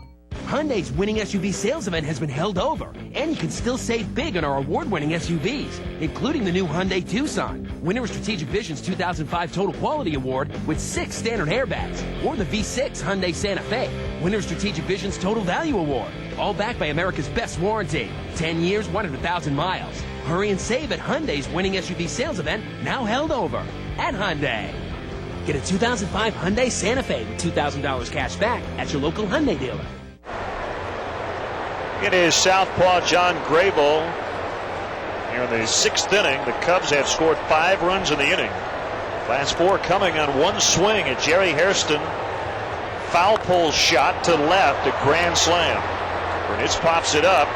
Hyundai's winning SUV sales event has been held over, and you can still save big on our award-winning SUVs, including the new Hyundai Tucson. Winner of Strategic Vision's 2005 Total Quality Award with 6 standard airbags. Or the V6 Hyundai Santa Fe. Winner of Strategic Vision's Total Value Award. All backed by America's best warranty. 10 years, 100,000 miles. Hurry and save at Hyundai's winning SUV sales event, now held over at Hyundai. Get a 2005 Hyundai Santa Fe with $2,000 cash back at your local Hyundai dealer. It is southpaw John Grable. Here in the 6th inning, the Cubs have scored 5 runs in the inning. Last 4 coming on one swing at Jerry Hairston. Foul pole shot to left, a grand slam. Burnitz pops it up.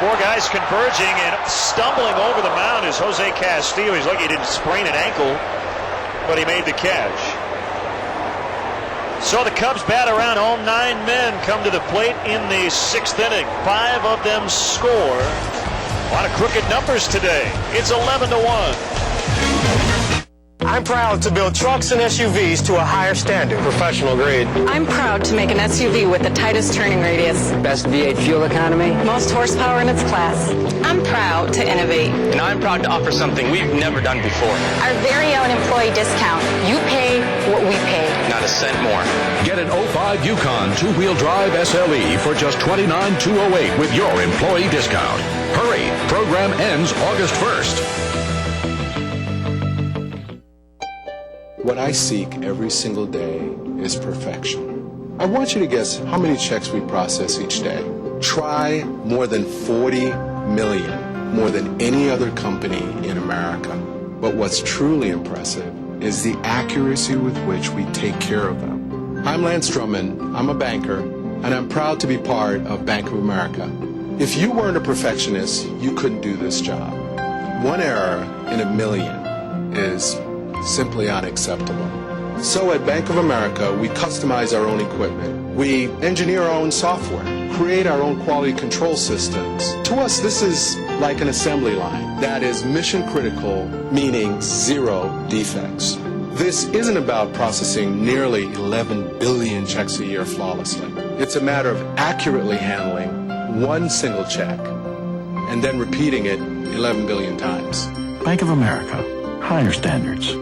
4 guys converging and stumbling over the mound is Jose Castillo. He's lucky he didn't sprain an ankle, but he made the catch. So the Cubs bat around. All 9 men come to the plate in the 6th inning. 5 of them score. A lot of crooked numbers today. It's 11-1. I'm proud to build trucks and SUVs to a higher standard, professional grade. I'm proud to make an SUV with the tightest turning radius, Best V8 fuel economy. most horsepower in its class. I'm proud to innovate. And I'm proud to offer something we've never done before. Our very own employee discount. You pay what we pay. Not a cent more. Get an 05 Yukon 2-wheel drive SLE for just $29,208 with your employee discount. Hurry, program ends August 1st. What I seek every single day is perfection. I want you to guess how many checks we process each day. Try more than 40 million, more than any other company in America. But what's truly impressive is the accuracy with which we take care of them. I'm Lance Drummond, I'm a banker, and I'm proud to be part of Bank of America. If you weren't a perfectionist, you couldn't do this job. One error in a million is simply unacceptable. So at Bank of America, we customize our own equipment. We engineer our own software, create our own quality control systems. To us, this is like an assembly line that is mission critical, meaning 0 defects. This isn't about processing nearly 11 billion checks a year flawlessly. It's a matter of accurately handling 1 single check and then repeating it 11 billion times. Bank of America. Higher standards.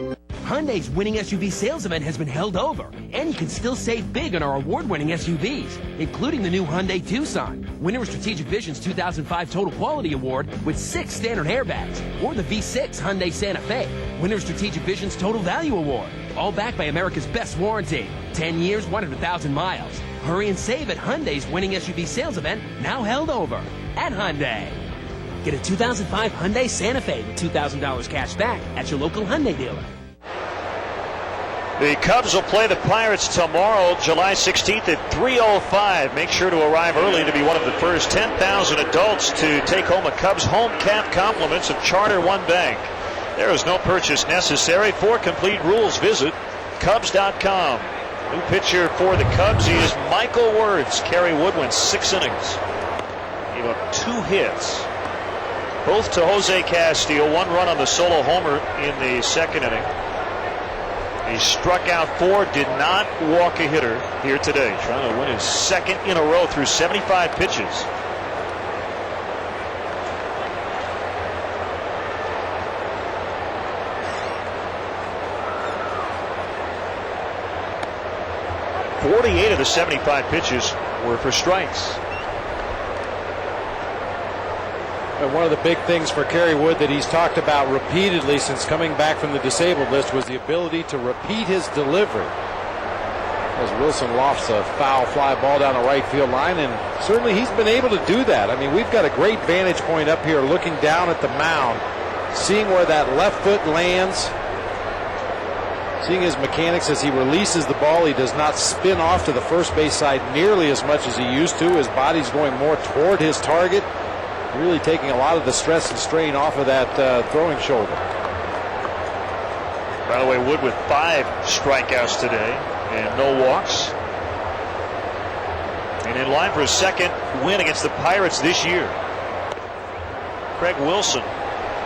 Hyundai's winning SUV sales event has been held over, and you can still save big on our award-winning SUVs, including the new Hyundai Tucson, winner of Strategic Vision's 2005 Total Quality Award with 6 standard airbags, or the V6 Hyundai Santa Fe, winner of Strategic Vision's Total Value Award, all backed by America's best warranty, 10 years, 100,000 miles. Hurry and save at Hyundai's winning SUV sales event, now held over at Hyundai. Get a 2005 Hyundai Santa Fe with $2,000 cash back at your local Hyundai dealer. The Cubs will play the Pirates tomorrow, July 16th at 3:05. Make sure to arrive early to be one of the first 10,000 adults to take home a Cubs home cap compliments of Charter One Bank. There is no purchase necessary. For complete rules, visit Cubs.com. New pitcher for the Cubs, he is Michael Words. Kerry Wood went 6 innings. Gave up 2 hits. Both to Jose Castillo. 1 run on the solo homer in the 2nd inning. He struck out 4, did not walk a hitter here today. Trying to win his 2nd in a row through 75 pitches. "48 of the 75 pitches were for strikes." And one of the big things for Kerry Wood that he's talked about repeatedly since coming back from the disabled list was the ability to repeat his delivery. As Wilson lofts a foul fly ball down the right field line, and certainly he's been able to do that. I mean, we've got a great vantage point up here looking down at the mound, seeing where that left foot lands, seeing his mechanics as he releases the ball. He does not spin off to the first base side nearly as much as he used to. His body's going more toward his target, really taking a lot of the stress and strain off of that throwing shoulder. By the way, Wood with 5 strikeouts today and no walks. And in line for his 2nd win against the Pirates this year. Craig Wilson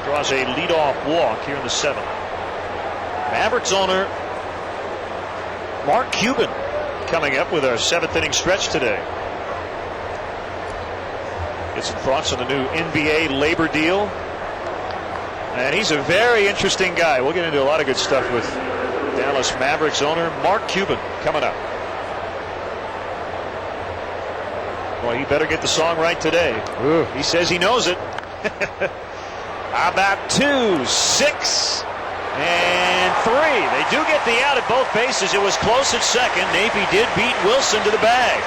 draws a leadoff walk here in the 7th. Mavericks owner Mark Cuban coming up with our 7th inning stretch today. Get some thoughts on the new NBA labor deal. And he's a very interesting guy. We'll get into a lot of good stuff with Dallas Mavericks owner Mark Cuban coming up. Well, he better get the song right today. Ooh. He says he knows it. How about 2, 6, and 3? They do get the out at both bases. It was close at second. Navy did beat Wilson to the bag.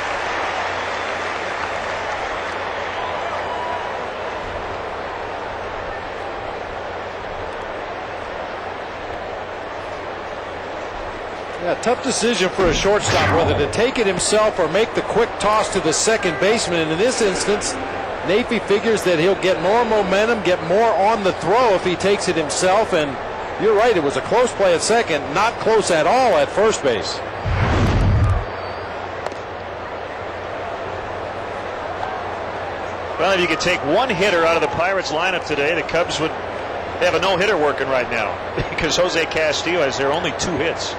Yeah, tough decision for a shortstop whether to take it himself or make the quick toss to the second baseman. And in this instance, Nafy figures that he'll get more momentum, get more on the throw if he takes it himself. And you're right, it was a close play at second, not close at all at first base. Well, if you could take one hitter out of the Pirates lineup today, the Cubs would have a no-hitter working right now because Jose Castillo has their only 2 hits.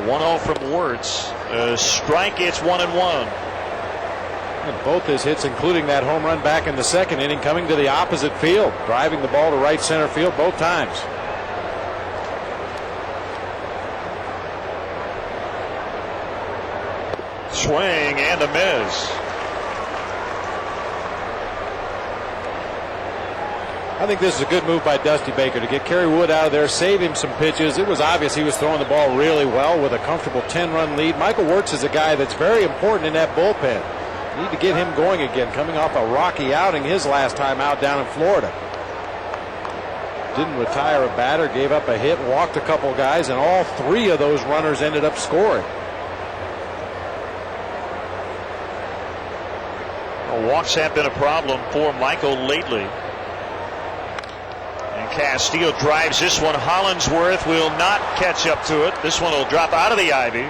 1-0 from Wirtz. Strike, it's 1-1. And both his hits, including that home run back in the second inning, coming to the opposite field, driving the ball to right center field both times. Swing and a miss. I think this is a good move by Dusty Baker to get Kerry Wood out of there, save him some pitches. It was obvious he was throwing the ball really well with a comfortable 10-run lead. Michael Wirtz is a guy that's very important in that bullpen. Need to get him going again, coming off a rocky outing his last time out down in Florida. Didn't retire a batter, gave up a hit, walked a couple guys, and all 3 of those runners ended up scoring. Well, walks have been a problem for Michael lately. Castillo drives this one. Hollingsworth will not catch up to it. This one will drop out of the ivy.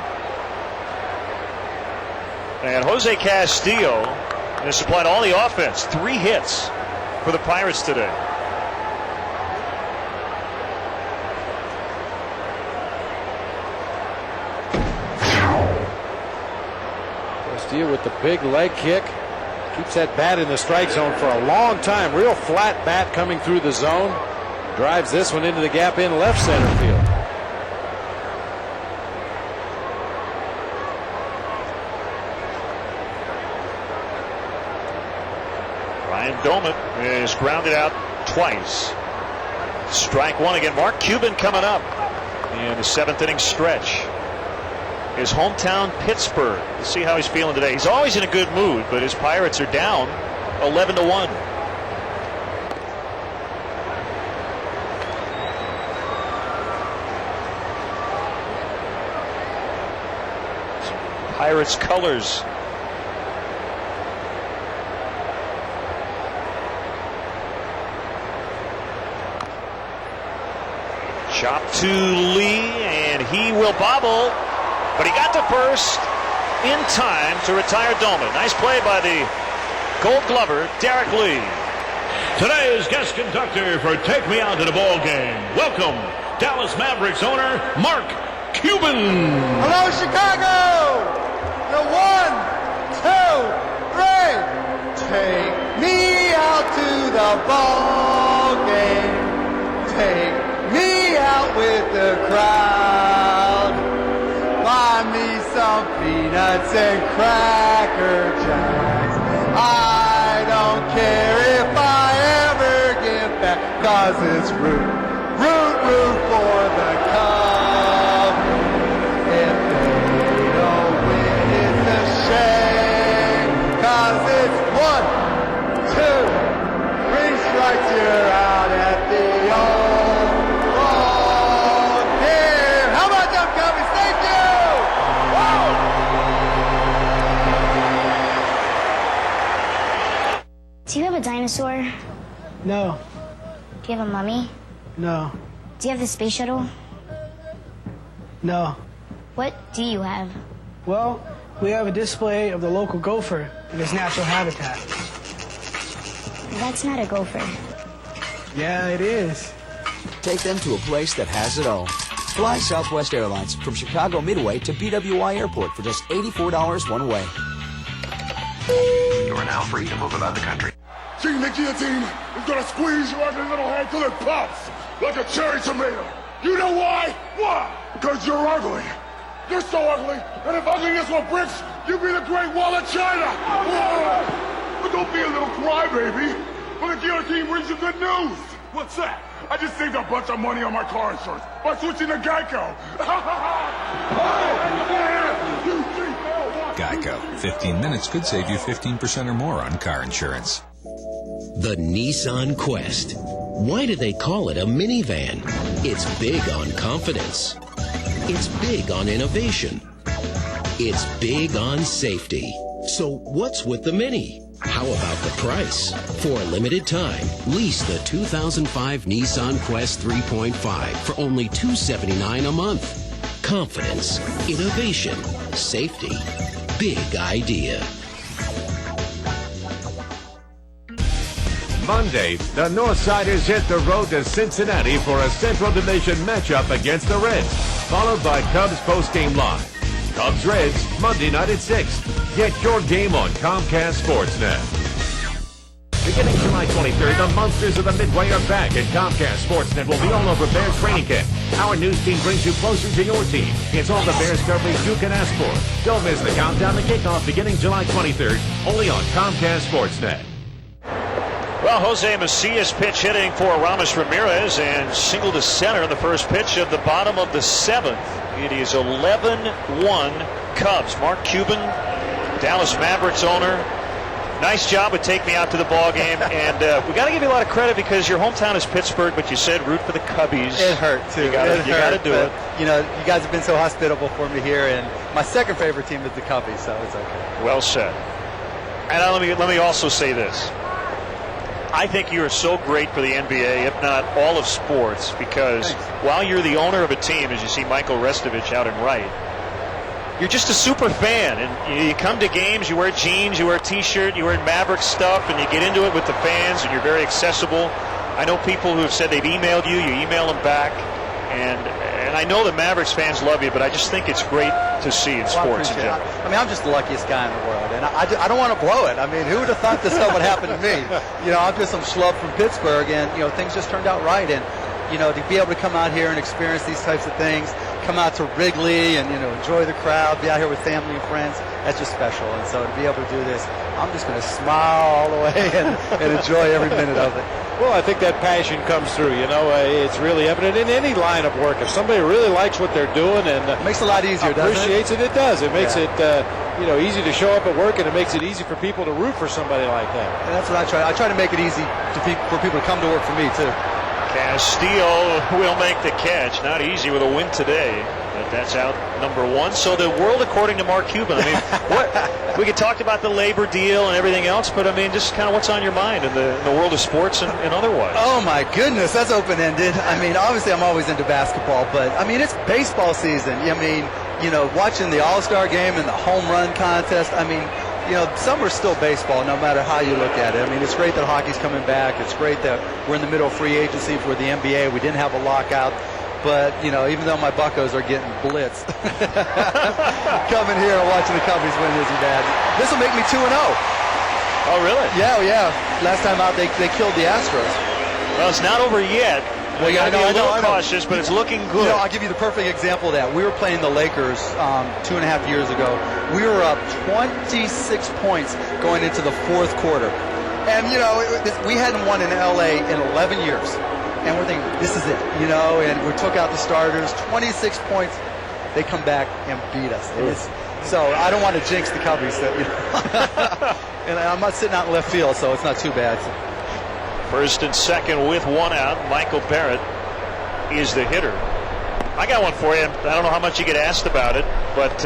And Jose Castillo has supplied all the offense. 3 hits for the Pirates today. Castillo with the big leg kick. Keeps that bat in the strike zone for a long time. Real flat bat coming through the zone. Drives this one into the gap in left center field. Ryan Doman is grounded out twice. Strike 1 again. Mark Cuban coming up in the 7th inning stretch. His hometown Pittsburgh. Let's see how he's feeling today. He's always in a good mood, but his Pirates are down 11-1. Pirates colors. Chop to Lee, and he will bobble, but he got to first in time to retire Doman. Nice play by the Gold Glover, Derek Lee. Today's guest conductor for Take Me Out to the Ball Game. Welcome, Dallas Mavericks owner Mark Cuban. Hello, Chicago. The 1, 2, 3. Take me out to the ball game. Take me out with the crowd. Buy me some peanuts and Cracker Jacks. I don't care if I ever get back, 'cause it's root for the Cubs. If they don't win, it's a shame, 'cause it's 1, 2, 3 strikes, you're out at the old ball game. How about them Cubbies? Thank you! Do you have a dinosaur? No. Do you have a mummy? No. Do you have the space shuttle? No. What do you have? Well, we have a display of the local gopher in its natural habitat. That's not a gopher. Yeah, it is. Take them to a place that has it all. Fly Southwest Airlines from Chicago Midway to BWI Airport for just $84 one way. You are now free to move about the country. King the guillotine is gonna squeeze your ugly little head till it pops like a cherry tomato. You know why? Why? Because you're ugly. You're so ugly, and if ugliness were bricks, you'd be the Great Wall of China. Whoa. But don't be a little crybaby. Well, the guillotine brings you good news. What's that? I just saved a bunch of money on my car insurance by switching to Geico. Geico. 15 minutes could save you 15% or more on car insurance. The Nissan Quest. Why do they call it a minivan? It's big on confidence. It's big on innovation. It's big on safety. So what's with the Mini? How about the price? For a limited time, lease the 2005 Nissan Quest 3.5 for only $279 a month. Confidence, innovation, safety. Big idea. Monday, the Northsiders hit the road to Cincinnati for a Central Division matchup against the Reds, followed by Cubs postgame live. Cubs-Reds, Monday night at 6. Get your game on Comcast Sportsnet. Beginning July 23rd, the Monsters of the Midway are back, and Comcast Sportsnet will be all over Bears training camp. Our news team brings you closer to your team. It's all the Bears coverage you can ask for. Don't miss the countdown to kickoff beginning July 23rd, only on Comcast Sportsnet. Well, Jose Macias pitch hitting for Ramos Ramirez and single to center in the first pitch of the bottom of the 7th. It is 11-1 Cubs. Mark Cuban, Dallas Mavericks owner. Nice job with Take Me Out to the ball game, and we got to give you a lot of credit because your hometown is Pittsburgh, but you said root for the Cubbies. It hurt too. You got to do it. You know, you guys have been so hospitable for me here, and my second favorite team is the Cubbies, so it's okay. Well said. And let me also say this. I think you are so great for the NBA, if not all of sports, because while you're the owner of a team, as you see Michael Restovich out in right, you're just a super fan, and you come to games, you wear jeans, you wear a t-shirt, you wear Maverick stuff, and you get into it with the fans, and you're very accessible. I know people who have said they've emailed you email them back, and I know the Mavericks fans love you, but I just think it's great to see in sports in general. I mean, I'm just the luckiest guy in the world, and I don't want to blow it. I mean, who would have thought this stuff would happen to me? You know, I'm just some schlub from Pittsburgh, and, you know, things just turned out right, and, you know, to be able to come out here and experience these types of things, come out to Wrigley and, you know, enjoy the crowd, be out here with family and friends, that's just special. And so to be able to do this, I'm just going to smile all the way and enjoy every minute of it. Well, I think that passion comes through. You know, it's really evident in any line of work. If somebody really likes what they're doing and it makes it a lot easier, appreciates it, it does. It makes it, you know, easy to show up at work, and it makes it easy for people to root for somebody like that. And that's what I try. I try to make it easy for people to come to work for me too. Castillo will make the catch. Not easy with a win today, but that's out number 1. So the world according to Mark Cuban. I mean, what we could talk about the labor deal and everything else, but I mean, just kind of what's on your mind in the world of sports and otherwise. Oh my goodness, that's open-ended. I mean, obviously I'm always into basketball, but I mean, it's baseball season. I mean, you know, watching the All-Star game and the home run contest. I mean, you know, summer's still baseball no matter how you look at it. I mean, it's great that hockey's coming back. It's great that we're in the middle of free agency for the NBA. We didn't have a lockout. But, you know, even though my Buccos are getting blitzed, coming here and watching the Cubbies win isn't bad. This will make me 2-0. Oh, really? Yeah. Last time out, they killed the Astros. Well, it's not over yet. Well, you got to be a little cautious, but it's looking good. You know, I'll give you the perfect example of that. We were playing the Lakers 2.5 years ago. We were up 26 points going into the 4th quarter. And, you know, we hadn't won in L.A. in 11 years. And we're thinking, this is it, you know, and we took out the starters, 26 points. They come back and beat us. So I don't want to jinx the Cubbies. You know? And I'm not sitting out in left field, so it's not too bad. First and second with 1 out. Michael Barrett is the hitter. I got one for you. I don't know how much you get asked about it, but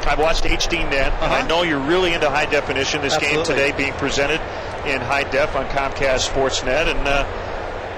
I've watched HDNet, and I know you're really into high definition. This game today being presented in high def on Comcast Sportsnet, and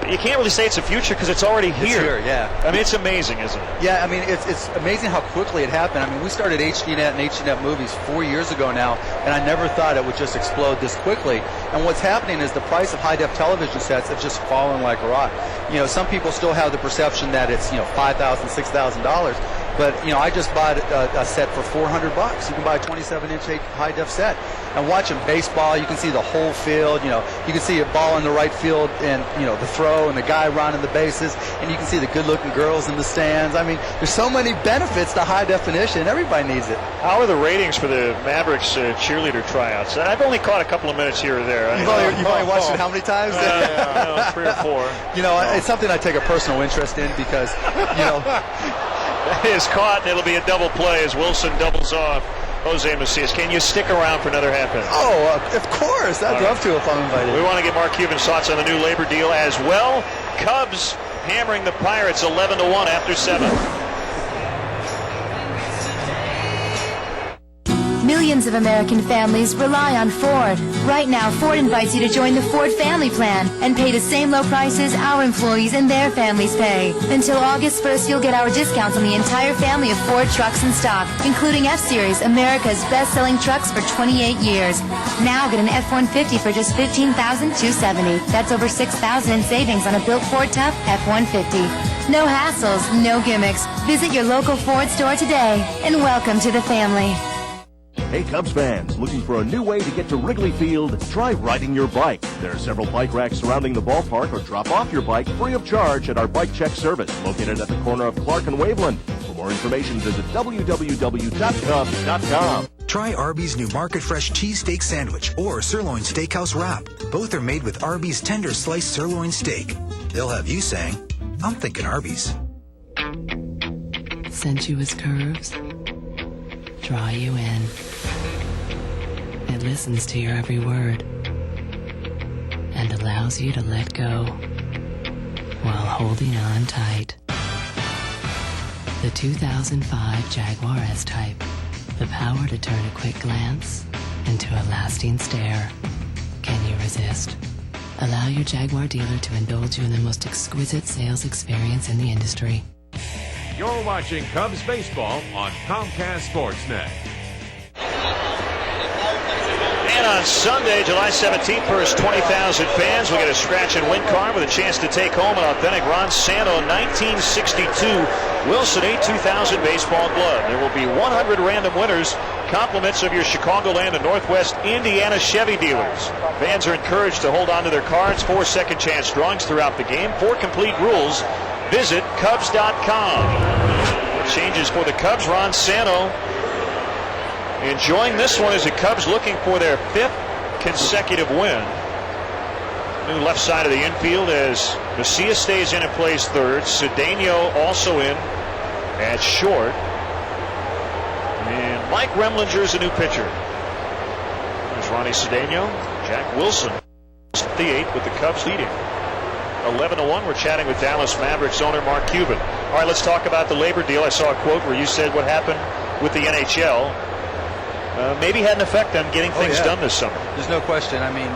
you can't really say it's a future because it's already here. It's here, yeah. I mean, it's amazing, isn't it? Yeah, I mean, it's amazing how quickly it happened. I mean, we started HDNet and HDNet Movies 4 years ago now, and I never thought it would just explode this quickly. And what's happening is the price of high-def television sets have just fallen like a rock. You know, some people still have the perception that it's, you know, $5,000, $6,000. But, I just bought a set for $400. You can buy a 27-inch high-def set. And watching baseball, you can see the whole field. You can see a ball in the right field and, the throw and the guy running the bases. And you can see the good-looking girls in the stands. I mean, there's so many benefits to high definition. Everybody needs it. How are the ratings for the Mavericks cheerleader tryouts? I've only caught a couple of minutes here or there. You've only watched it how many times? 3 or 4. It's something I take a personal interest in because, is caught, and it'll be a double play as Wilson doubles off Jose Macias. Can you stick around for another half inning? Oh, of course. I'd love to if I'm invited. We want to get Mark Cuban's thoughts on the new labor deal as well. Cubs hammering the Pirates 11-1 after 7. Millions of American families rely on Ford. Right now, Ford invites you to join the Ford Family Plan and pay the same low prices our employees and their families pay. Until August 1st, you'll get our discounts on the entire family of Ford trucks in stock, including F-Series, America's best-selling trucks for 28 years. Now get an F-150 for just $15,270. That's over $6,000 in savings on a built Ford Tough F-150. No hassles, no gimmicks. Visit your local Ford store today, and welcome to the family. Hey Cubs fans, looking for a new way to get to Wrigley Field? Try riding your bike. There are several bike racks surrounding the ballpark, or drop off your bike free of charge at our bike check service located at the corner of Clark and Waveland. For more information, visit www.cubs.com. Try Arby's new Market Fresh Cheesesteak Sandwich or Sirloin Steakhouse Wrap. Both are made with Arby's tender sliced sirloin steak. They'll have you saying, I'm thinking Arby's. Sensuous curves draw you in. It listens to your every word and allows you to let go while holding on tight. The 2005 Jaguar S-Type. The power to turn a quick glance into a lasting stare. Can you resist? Allow your Jaguar dealer to indulge you in the most exquisite sales experience in the industry. You're watching Cubs baseball on Comcast Sportsnet. And on Sunday, July 17th, first 20,000 fans will get a scratch and win card with a chance to take home an authentic Ron Santo 1962 Wilson A2000 baseball glove. There will be 100 random winners, compliments of your Chicagoland and Northwest Indiana Chevy dealers. Fans are encouraged to hold on to their cards. 4 second chance drawings throughout the game. 4 complete rules. Visit Cubs.com. Changes for the Cubs. Ron Santo enjoying this one as the Cubs looking for their 5th consecutive win. New left side of the infield as Macias stays in and plays third. Cedeno also in at short. And Mike Remlinger is a new pitcher. There's Ronnie Cedeno. Jack Wilson, the 8th, with the Cubs leading 11-1. We're chatting with Dallas Mavericks owner Mark Cuban. All right, let's talk about the labor deal. I saw a quote where you said what happened with the NHL maybe had an effect on getting things done this summer. There's no question. I mean,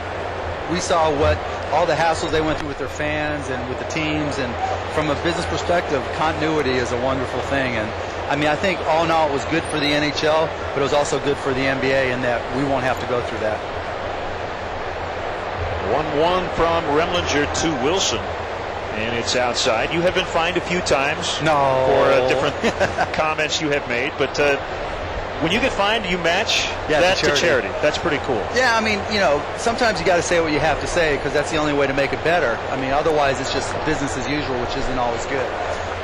we saw what all the hassles they went through with their fans and with the teams, and from a business perspective, continuity is a wonderful thing. And I mean, I think all in all it was good for the NHL, but it was also good for the NBA in that we won't have to go through that. 1-1 from Remlinger to Wilson, and it's outside. You have been fined a few times for different comments you have made, but when you get fined, you match that to charity. That's pretty cool. Yeah, I mean, sometimes you got to say what you have to say because that's the only way to make it better. I mean, otherwise it's just business as usual, which isn't always good.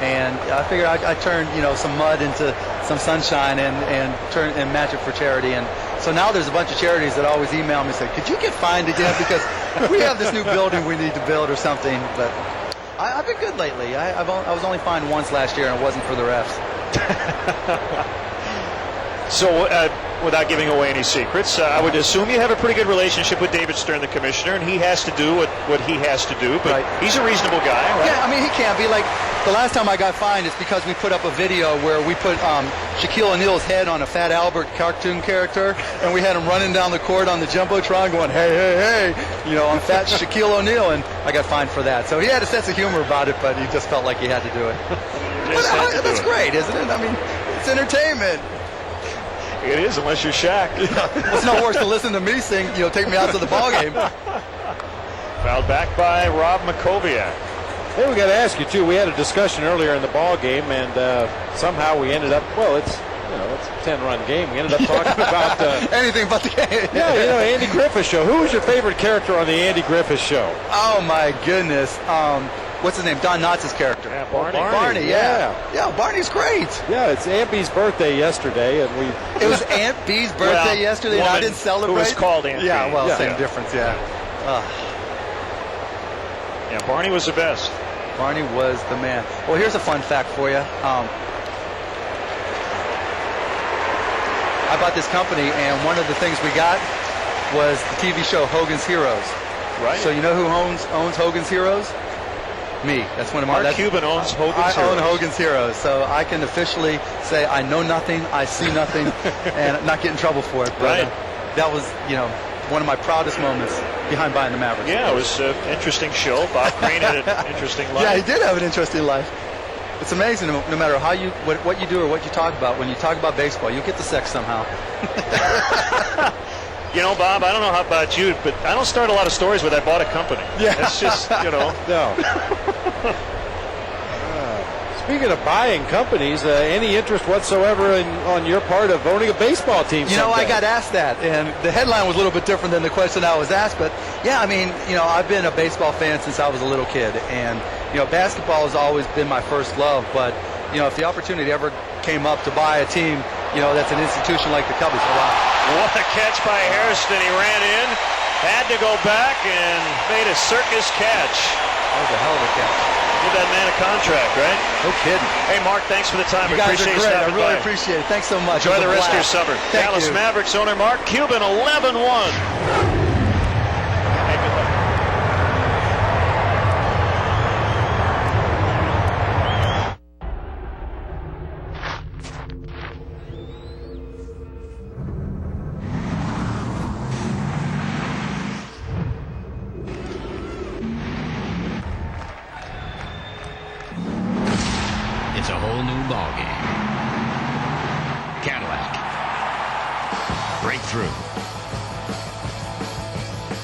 And I figured I turned, some mud into some sunshine and match it for charity. And so now there's a bunch of charities that always email me and say, could you get fined again? Because we have this new building we need to build or something. But I've been good lately. I was only fined once last year, and it wasn't for the refs. So, without giving away any secrets, I would assume you have a pretty good relationship with David Stern, the commissioner, and he has to do what he has to do, but he's a reasonable guy, right? Yeah, I mean, he can't be. Like, the last time I got fined, it's because we put up a video where we put Shaquille O'Neal's head on a Fat Albert cartoon character, and we had him running down the court on the Jumbotron going, hey, hey, hey, on Fat Shaquille O'Neal, and I got fined for that. So he had a sense of humor about it, but he just felt like he had to do it. That's great, isn't it? I mean, it's entertainment. It is, unless you're Shaq. It's no worse to listen to me sing, take me out to the ball game. Fouled back by Rob Makoviak. Hey, we got to ask you too. We had a discussion earlier in the ball game, and somehow we ended up. Well, it's a 10-run game. We ended up talking about anything but the game. Yeah, Andy Griffith Show. Who was your favorite character on the Andy Griffith Show? Oh my goodness. What's his name? Don Knotts' character. Yeah, Barney. Barney, yeah. Barney's great. Yeah, it's Aunt Bee's birthday yesterday, and It was Aunt Bee's birthday yesterday, and I didn't celebrate. Who was called Aunt Yeah, Bee. well, same difference. Yeah. Yeah, Barney was the best. Barney was the man. Well, here's a fun fact for you. I bought this company, and one of the things we got was the TV show Hogan's Heroes. Right. So you know who owns Hogan's Heroes? Me. That's one of my. Mark Cuban owns Hogan's Heroes. I own Hogan's Heroes, so I can officially say I know nothing, I see nothing, and not get in trouble for it. But, that was, one of my proudest moments behind buying the Mavericks. Yeah, it was an interesting show. Bob Crane had an interesting life. Yeah, he did have an interesting life. It's amazing, no matter how what you do or what you talk about. When you talk about baseball, you get the sex somehow. Bob, I don't know how about you, but I don't start a lot of stories with I bought a company. Yeah. It's just, No. Speaking of buying companies, any interest whatsoever on your part of owning a baseball team? I got asked that, and the headline was a little bit different than the question I was asked. But yeah, I've been a baseball fan since I was a little kid, and basketball has always been my first love. But if the opportunity ever came up to buy a team, that's an institution like the Cubs, What a catch by Hairston. He ran in, had to go back, and made a circus catch. That was a hell of a catch. Give that man a contract, right? No kidding. Hey, Mark, thanks for the time. You guys appreciate are great. I stopping really by. appreciate it. Thanks so much. Enjoy the rest of your summer. Thank Dallas you. Mavericks owner Mark Cuban, 11-1. Hey, good luck. It's a whole new ballgame. Cadillac. Breakthrough.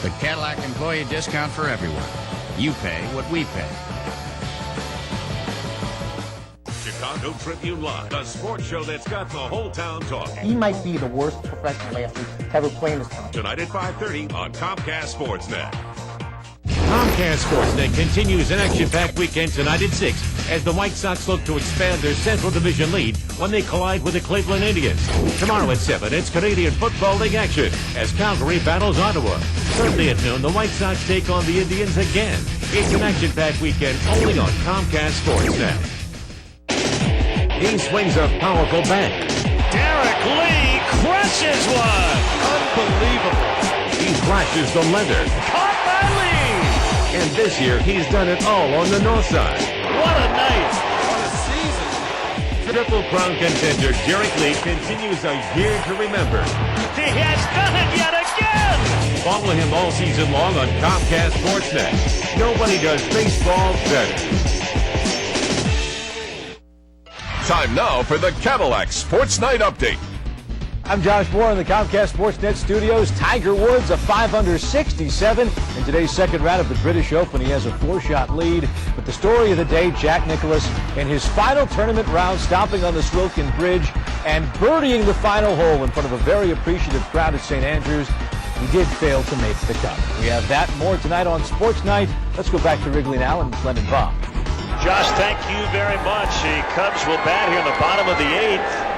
The Cadillac employee discount for everyone. You pay what we pay. Chicago Tribune Live, the sports show that's got the whole town talking. He might be the worst professional athlete ever playing this town. Tonight at 5:30 on Comcast Sportsnet. Comcast Sportsnet continues an action-packed weekend tonight at 6 as the White Sox look to expand their Central Division lead when they collide with the Cleveland Indians. Tomorrow at 7, it's Canadian Football League action as Calgary battles Ottawa. Sunday at noon, the White Sox take on the Indians again. It's an action-packed weekend only on Comcast Sportsnet. He swings a powerful bat. Derek Lee crushes one. Unbelievable. He flashes the leather. Caught by Lee. And this year, he's done it all on the north side. What a night. What a season. Triple Crown contender Derek Lee continues a year to remember. He has done it yet again. Follow him all season long on Comcast Sportsnet. Nobody does baseball better. Time now for the Cadillac Sports Night Update. I'm Josh Moore in the Comcast Sportsnet studios. Tiger Woods a 5-under-67 in today's second round of the British Open. He has a 4-shot lead. But the story of the day, Jack Nicklaus in his final tournament round, stomping on the Swilkin Bridge and birdieing the final hole in front of a very appreciative crowd at St. Andrews. He did fail to make the cut. We have that and more tonight on Sports Night. Let's go back to Wrigley now and Glenn and Bob. Josh, thank you very much. The Cubs will bat here in the bottom of the 8th.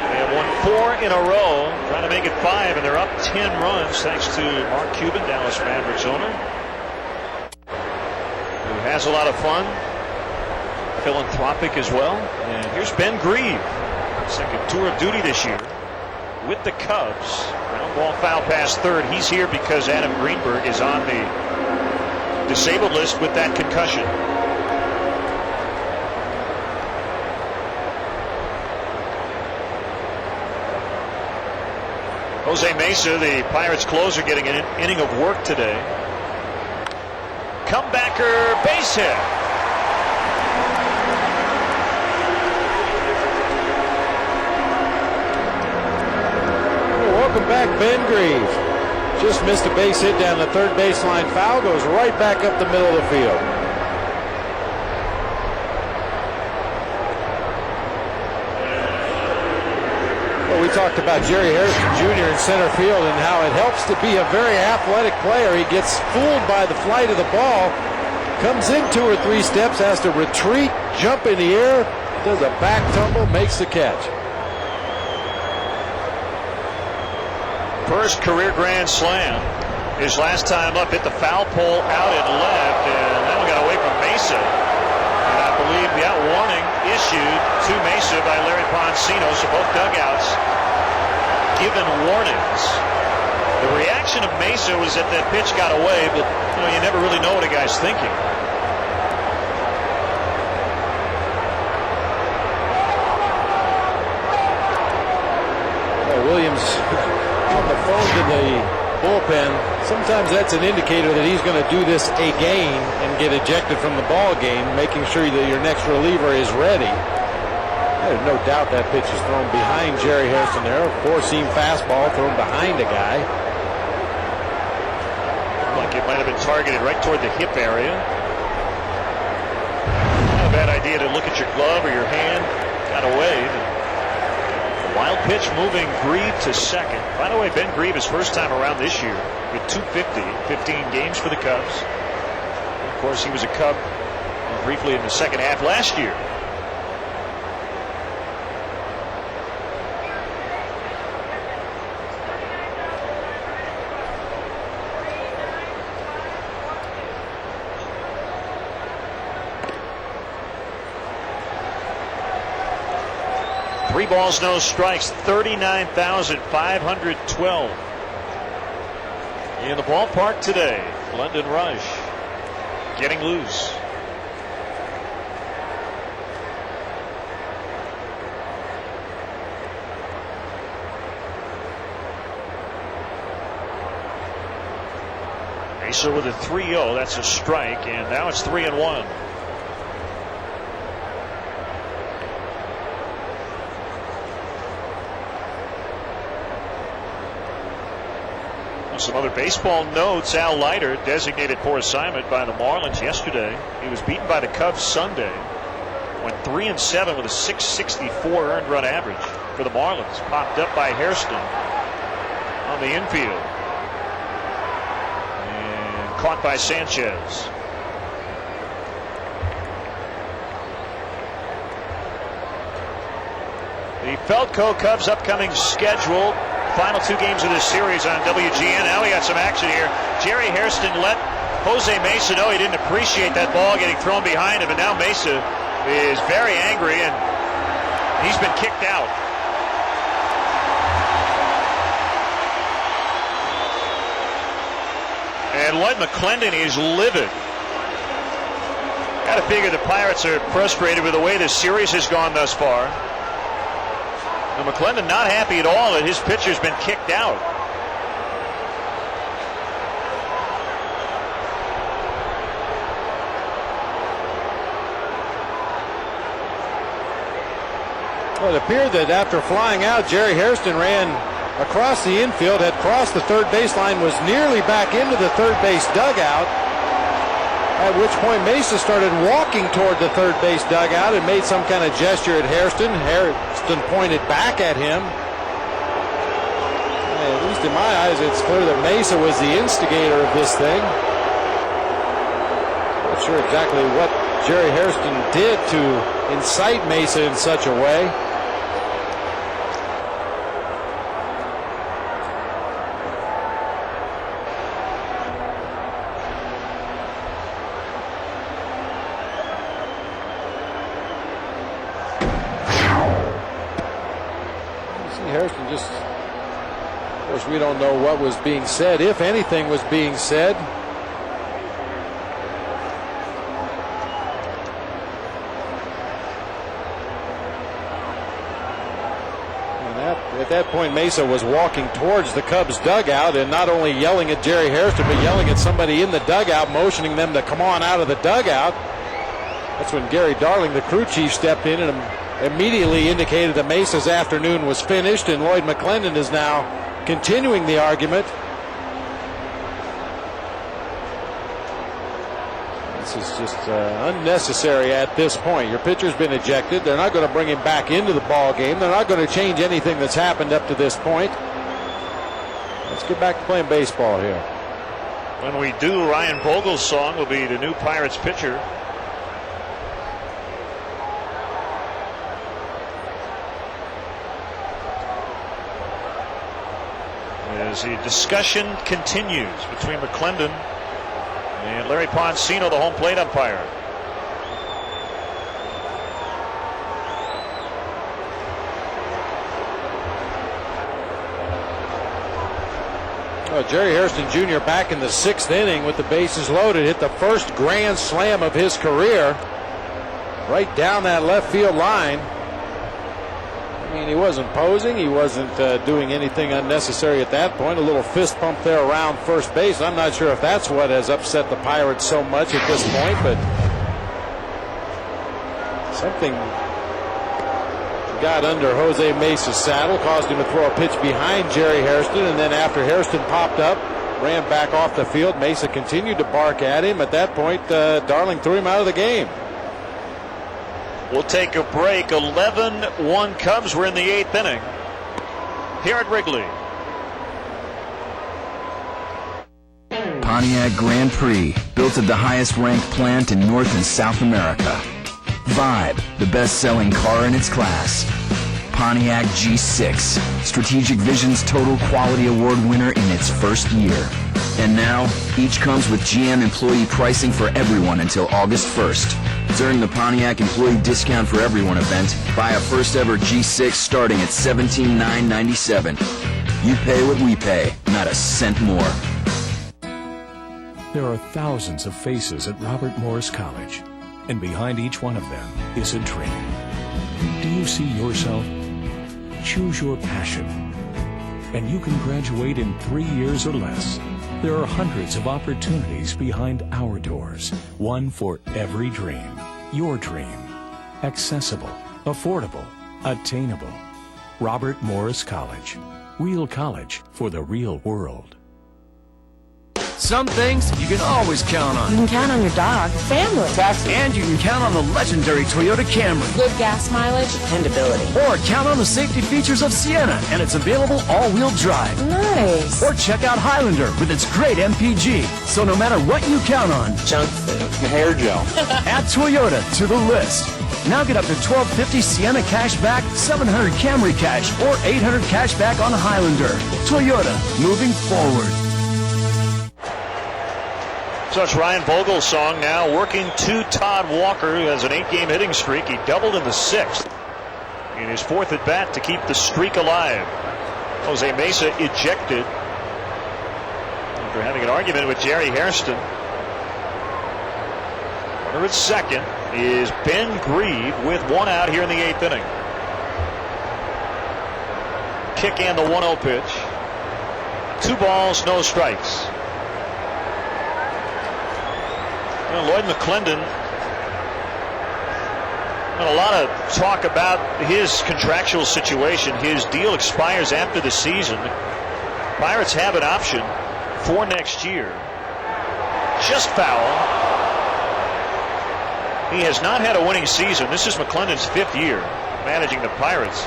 They have won 4 in a row, trying to make it 5, and they're up 10 runs thanks to Mark Cuban, Dallas Mavericks owner, who has a lot of fun, philanthropic as well. And here's Ben Grieve, second tour of duty this year with the Cubs. Ground ball foul past third. He's here because Adam Greenberg is on the disabled list with that concussion. Jose Mesa, the Pirates closer, getting an inning of work today. Comebacker base hit. Welcome back, Ben Grieve. Just missed a base hit down the third baseline foul. Goes right back up the middle of the field. We talked about Jerry Harrison Jr. in center field and how it helps to be a very athletic player. He gets fooled by the flight of the ball, comes in 2 or 3 steps, has to retreat, jump in the air, does a back tumble, makes the catch. First career grand slam. His last time up hit the foul pole out and left, and that one got away from Mesa. And I believe that warning issued to Mesa by Larry Poncino, so both dugouts given warnings. The reaction of Mesa was that pitch got away, but you never really know what a guy's thinking. Williams on the phone to the bullpen. Sometimes that's an indicator that he's going to do this again and get ejected from the ball game, making sure that your next reliever is ready. There's no doubt that pitch is thrown behind Jerry Harrison there. A 4-seam fastball thrown behind a guy. Like it might have been targeted right toward the hip area. Not a bad idea to look at your glove or your hand. Got away. Wild pitch moving Grieve to second. By the way, Ben Grieve, his first time around this year with 250, 15 games for the Cubs. Of course, he was a Cub briefly in the second half last year. Three balls, no strikes, 39,512. In the ballpark today, London Rush getting loose. Mesa with a 3-0, that's a strike, and now it's 3-1. Some other baseball notes. Al Leiter designated for assignment by the Marlins yesterday. He was beaten by the Cubs Sunday. Went 3-7 with a .664 earned run average for the Marlins. Popped up by Hairston on the infield. And caught by Sanchez. The Feltco Cubs upcoming schedule. Final 2 games of this series on WGN. Now we got some action here. Jerry Hairston let Jose Mesa know he didn't appreciate that ball getting thrown behind him, and now Mesa is very angry, and he's been kicked out. And Lloyd McClendon is livid. Got to figure the Pirates are frustrated with the way this series has gone thus far. Now, McClendon not happy at all that his pitcher's been kicked out. Well, it appeared that after flying out, Jerry Hairston ran across the infield, had crossed the third baseline, was nearly back into the third base dugout, at which point Mesa started walking toward the third base dugout and made some kind of gesture at Hairston. Hairston pointed back at him. And at least in my eyes, it's clear that Mesa was the instigator of this thing. Not sure exactly what Jerry Hairston did to incite Mesa in such a way. Hairston just, of course, we don't know what was being said, if anything was being said. And at that point, Mesa was walking towards the Cubs dugout and not only yelling at Jerry Hairston, but yelling at somebody in the dugout, motioning them to come on out of the dugout. That's when Gary Darling, the crew chief, stepped in and immediately indicated that Mesa's afternoon was finished, and Lloyd McClendon is now continuing the argument. This is just unnecessary at this point. Your pitcher's been ejected. They're not going to bring him back into the ball game. They're not going to change anything that's happened up to this point. Let's get back to playing baseball here. When we do, Ryan Vogel's song will be the new Pirates pitcher. As the discussion continues between McClendon and Larry Poncino, the home plate umpire. Jerry Hairston Jr. back in the 6th inning with the bases loaded, hit the first grand slam of his career right down that left field line. I mean, he wasn't posing. He wasn't doing anything unnecessary at that point. A little fist pump there around first base. I'm not sure if that's what has upset the Pirates so much at this point, but something got under Jose Mesa's saddle, caused him to throw a pitch behind Jerry Hairston, and then after Hairston popped up, ran back off the field, Mesa continued to bark at him. At that point, Darling threw him out of the game. We'll take a break. 11-1 Cubs. We're in the 8th inning here at Wrigley. Pontiac Grand Prix, built at the highest ranked plant in North and South America. Vibe, the best-selling car in its class. Pontiac G6, Strategic Vision's Total Quality Award winner in its first year. And now, each comes with GM employee pricing for everyone until August 1st. During the Pontiac Employee Discount for Everyone event, buy a first-ever G6 starting at $17,997. You pay what we pay, not a cent more. There are thousands of faces at Robert Morris College, and behind each one of them is a dream. Do you see yourself? Choose your passion, and you can graduate in 3 years or less. There are hundreds of opportunities behind our doors, one for every dream. Your dream. Accessible, affordable, attainable. Robert Morris College. Real college for the real world. Some things you can always count on. You can count on your dog, family, taxi, and you can count on the legendary Toyota Camry. good gas mileage, dependability. Or count on the safety features of Sienna, and it's available all-wheel drive. Nice. Or check out Highlander with its great MPG. So no matter what you count on, Junk food, hair gel, add Toyota to the list. Now get up to $1,250 Sienna cash back, $700 Camry cash, or $800 cash back on Highlander. Toyota, moving forward. So it's Ryan Vogel's song now, working to Todd Walker, who has an 8-game hitting streak. He doubled in the 6th in his 4th at bat to keep the streak alive. Jose Mesa ejected after having an argument with Jerry Hairston. Runner at second is Ben Grieve with 1 out here in the 8th inning. Kick and the 1-0 pitch. 2 balls, no strikes. Lloyd McClendon, and a lot of talk about his contractual situation. His deal expires after the season. Pirates have an option for next year. Just foul. He has not had a winning season. This is McClendon's 5th year managing the Pirates.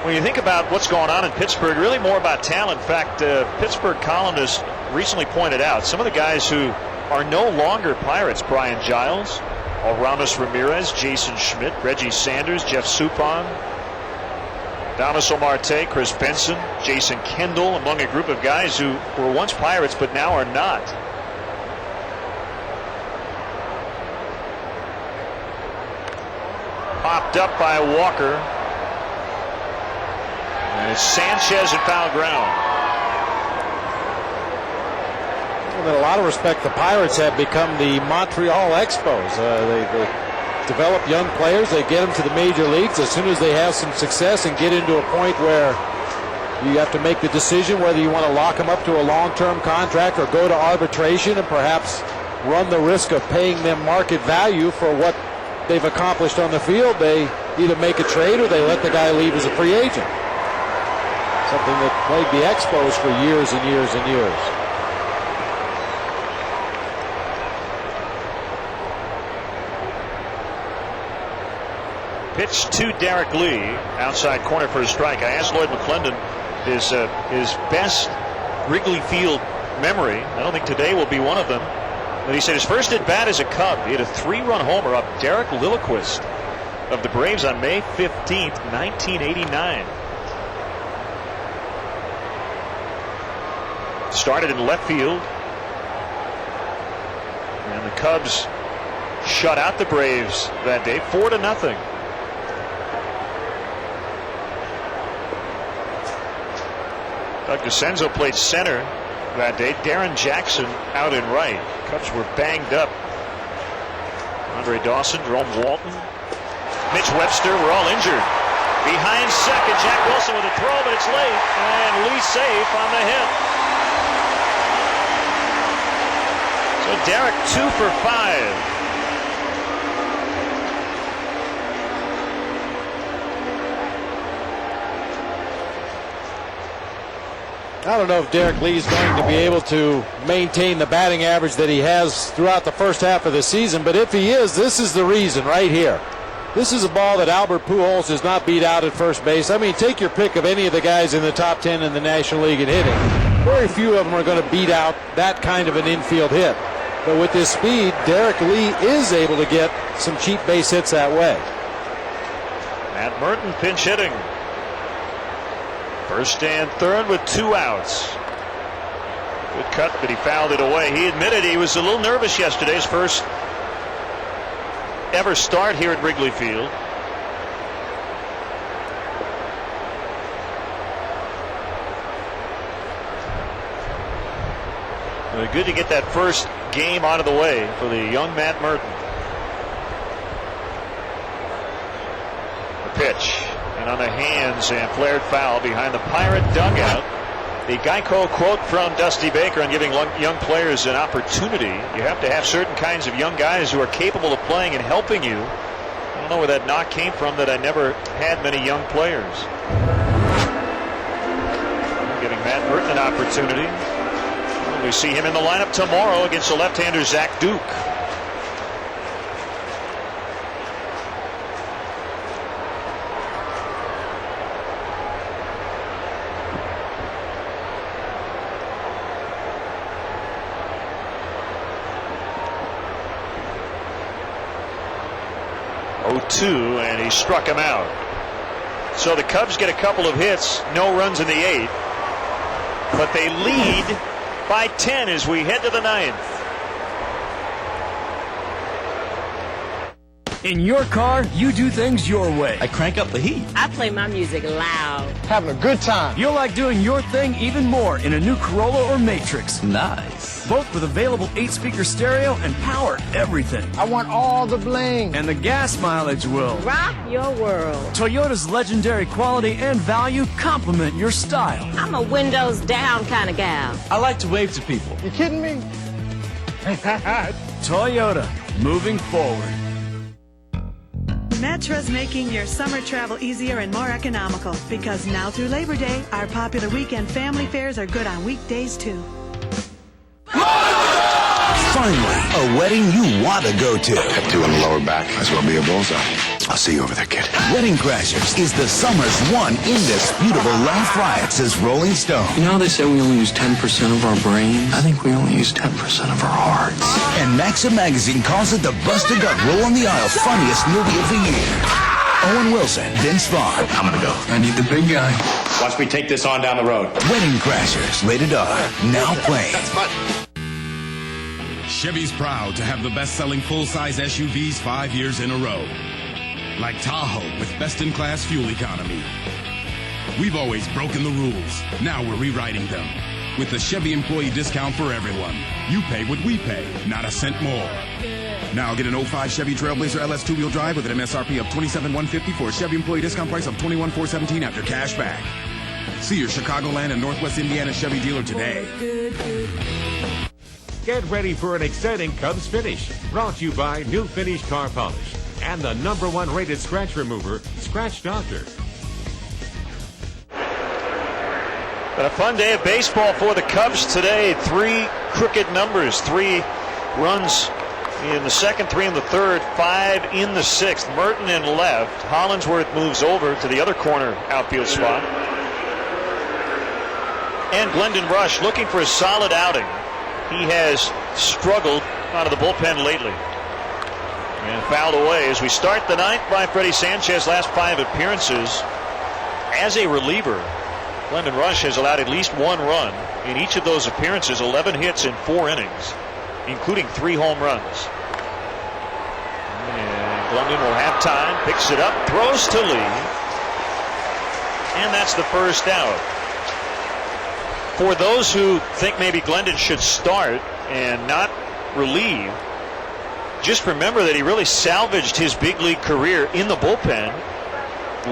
When you think about what's going on in Pittsburgh, really more about talent. In fact, Pittsburgh columnist recently pointed out some of the guys who are no longer Pirates: Brian Giles, Aramis Ramirez, Jason Schmidt, Reggie Sanders, Jeff Suppan, Damaso Marte, Chris Benson, Jason Kendall, among a group of guys who were once Pirates but now are not. Popped up by Walker. And it's Sanchez at foul ground. In a lot of respect, the Pirates have become the Montreal Expos. They develop young players, they get them to the major leagues. As soon as they have some success and get into a point where you have to make the decision whether you want to lock them up to a long-term contract or go to arbitration and perhaps run the risk of paying them market value for what they've accomplished on the field, they either make a trade or they let the guy leave as a free agent. Something that plagued the Expos for years and years and years. Pitch to Derek Lee, outside corner for a strike. I asked Lloyd McClendon his best Wrigley Field memory. I don't think today will be one of them. But he said his first at bat as a Cub, he had a 3-run homer up Derek Lilliquist of the Braves on May 15th, 1989. Started in left field, and the Cubs shut out the Braves that day 4-0. Doug DeCenzo played center that day. Darren Jackson out in right. Cubs were banged up. Andre Dawson, Jerome Walton, Mitch Webster were all injured. Behind second, Jack Wilson with a throw, but it's late, and Lee safe on the hit. So Derek 2 for 5. I don't know if Derek Lee is going to be able to maintain the batting average that he has throughout the first half of the season, but if he is, this is the reason right here. This is a ball that Albert Pujols does not beat out at first base. I mean, take your pick of any of the guys in the top 10 in the National League at hitting. Very few of them are going to beat out that kind of an infield hit. But with his speed, Derek Lee is able to get some cheap base hits that way. Matt Merton pinch hitting. First and third with 2 outs. Good cut, but he fouled it away. He admitted he was a little nervous yesterday. His first ever start here at Wrigley Field. Well, good to get that first game out of the way for the young Matt Merton. The pitch. And on the hands and flared foul behind the Pirate dugout. The Geico quote from Dusty Baker on giving young players an opportunity. You have to have certain kinds of young guys who are capable of playing and helping you. I don't know where that knock came from, that I never had many young players. Giving Matt Merton an opportunity. We see him in the lineup tomorrow against the left-hander Zach Duke. And he struck him out. So the Cubs get a couple of hits, no runs in the 8th, but they lead by 10 as we head to the 9th. In your car, you do things your way. I crank up the heat. I play my music loud. Having a good time. You'll like doing your thing even more in a new Corolla or Matrix. Nice. Both with available 8-speaker stereo and power everything. I want all the bling. And the gas mileage will rock your world. Toyota's legendary quality and value complement your style. I'm a windows down kind of gal. I like to wave to people. You kidding me? Toyota, moving forward. Metra's making your summer travel easier and more economical, because now through Labor Day, our popular weekend family fares are good on weekdays too. Finally, a wedding you want to go to. Have 2 in the lower back. Might as well be a bullseye. I'll see you over there, kid. Wedding Crashers is the summer's one indisputable laugh riot, says Rolling Stone. You know how they say we only use 10% of our brains? I think we only use 10% of our hearts. And Maxim Magazine calls it the Bust-A-Gut Roll on the Aisle funniest movie of the year. Owen Wilson, Vince Vaughn. I'm gonna go. I need the big guy. Watch me take this on down the road. Wedding Crashers, rated R, now playing. Chevy's proud to have the best-selling full-size SUVs 5 years in a row. Like Tahoe with best-in-class fuel economy. We've always broken the rules. Now we're rewriting them. With the Chevy employee discount for everyone. You pay what we pay, not a cent more. Now get an 05 Chevy Trailblazer LS 2-wheel drive with an MSRP of $27,150 for a Chevy employee discount price of $21,417 after cash back. See your Chicagoland and Northwest Indiana Chevy dealer today. Get ready for an exciting Cubs finish. Brought to you by New Finish Car Polish and the #1 rated scratch remover, Scratch Doctor. But a fun day of baseball for the Cubs today. 3 crooked numbers, 3 runs in the second, 3 in the third, 5 in the sixth. Merton in left. Hollingsworth moves over to the other corner outfield spot. And Glendon Rush looking for a solid outing. He has struggled out of the bullpen lately. And fouled away as we start the ninth by Freddie Sanchez. Last 5 appearances as a reliever, Glendon Rush has allowed at least 1 run in each of those appearances. 11 hits in 4 innings, including 3 home runs. And Glendon will have time, picks it up, throws to Lee, and that's the first out. For those who think maybe Glendon should start and not relieve, just remember that he really salvaged his big league career in the bullpen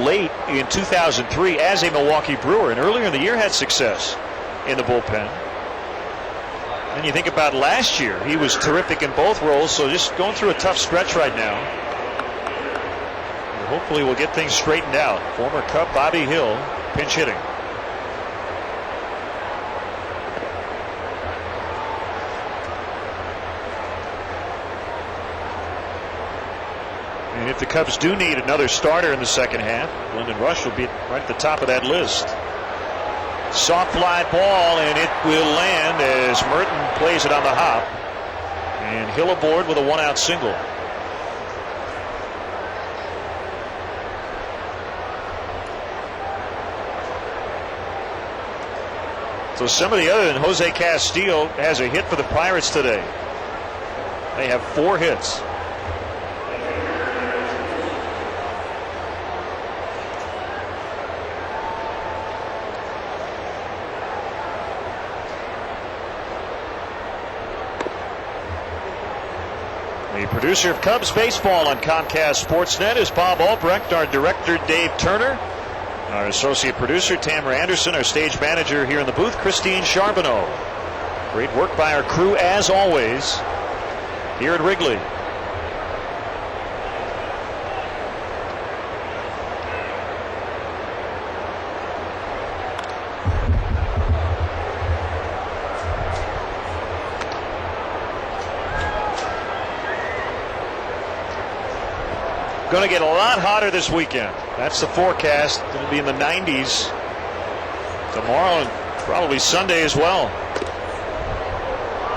late in 2003 as a Milwaukee Brewer, and earlier in the year had success in the bullpen. And you think about last year, he was terrific in both roles, so just going through a tough stretch right now. And hopefully we'll get things straightened out. Former Cub Bobby Hill pinch hitting. And if the Cubs do need another starter in the second half, Glendon Rush will be right at the top of that list. Soft fly ball, and it will land as Merton plays it on the hop. And Hill aboard with a 1-out single. So somebody other than Jose Castillo has a hit for the Pirates today. They have 4 hits. The producer of Cubs baseball on Comcast Sportsnet is Bob Albrecht. Our director, Dave Turner. Our associate producer, Tamara Anderson. Our stage manager here in the booth, Christine Charbonneau. Great work by our crew, as always, here at Wrigley. Going to get a lot hotter this weekend. That's the forecast. Going to be in the 90s tomorrow and probably Sunday as well.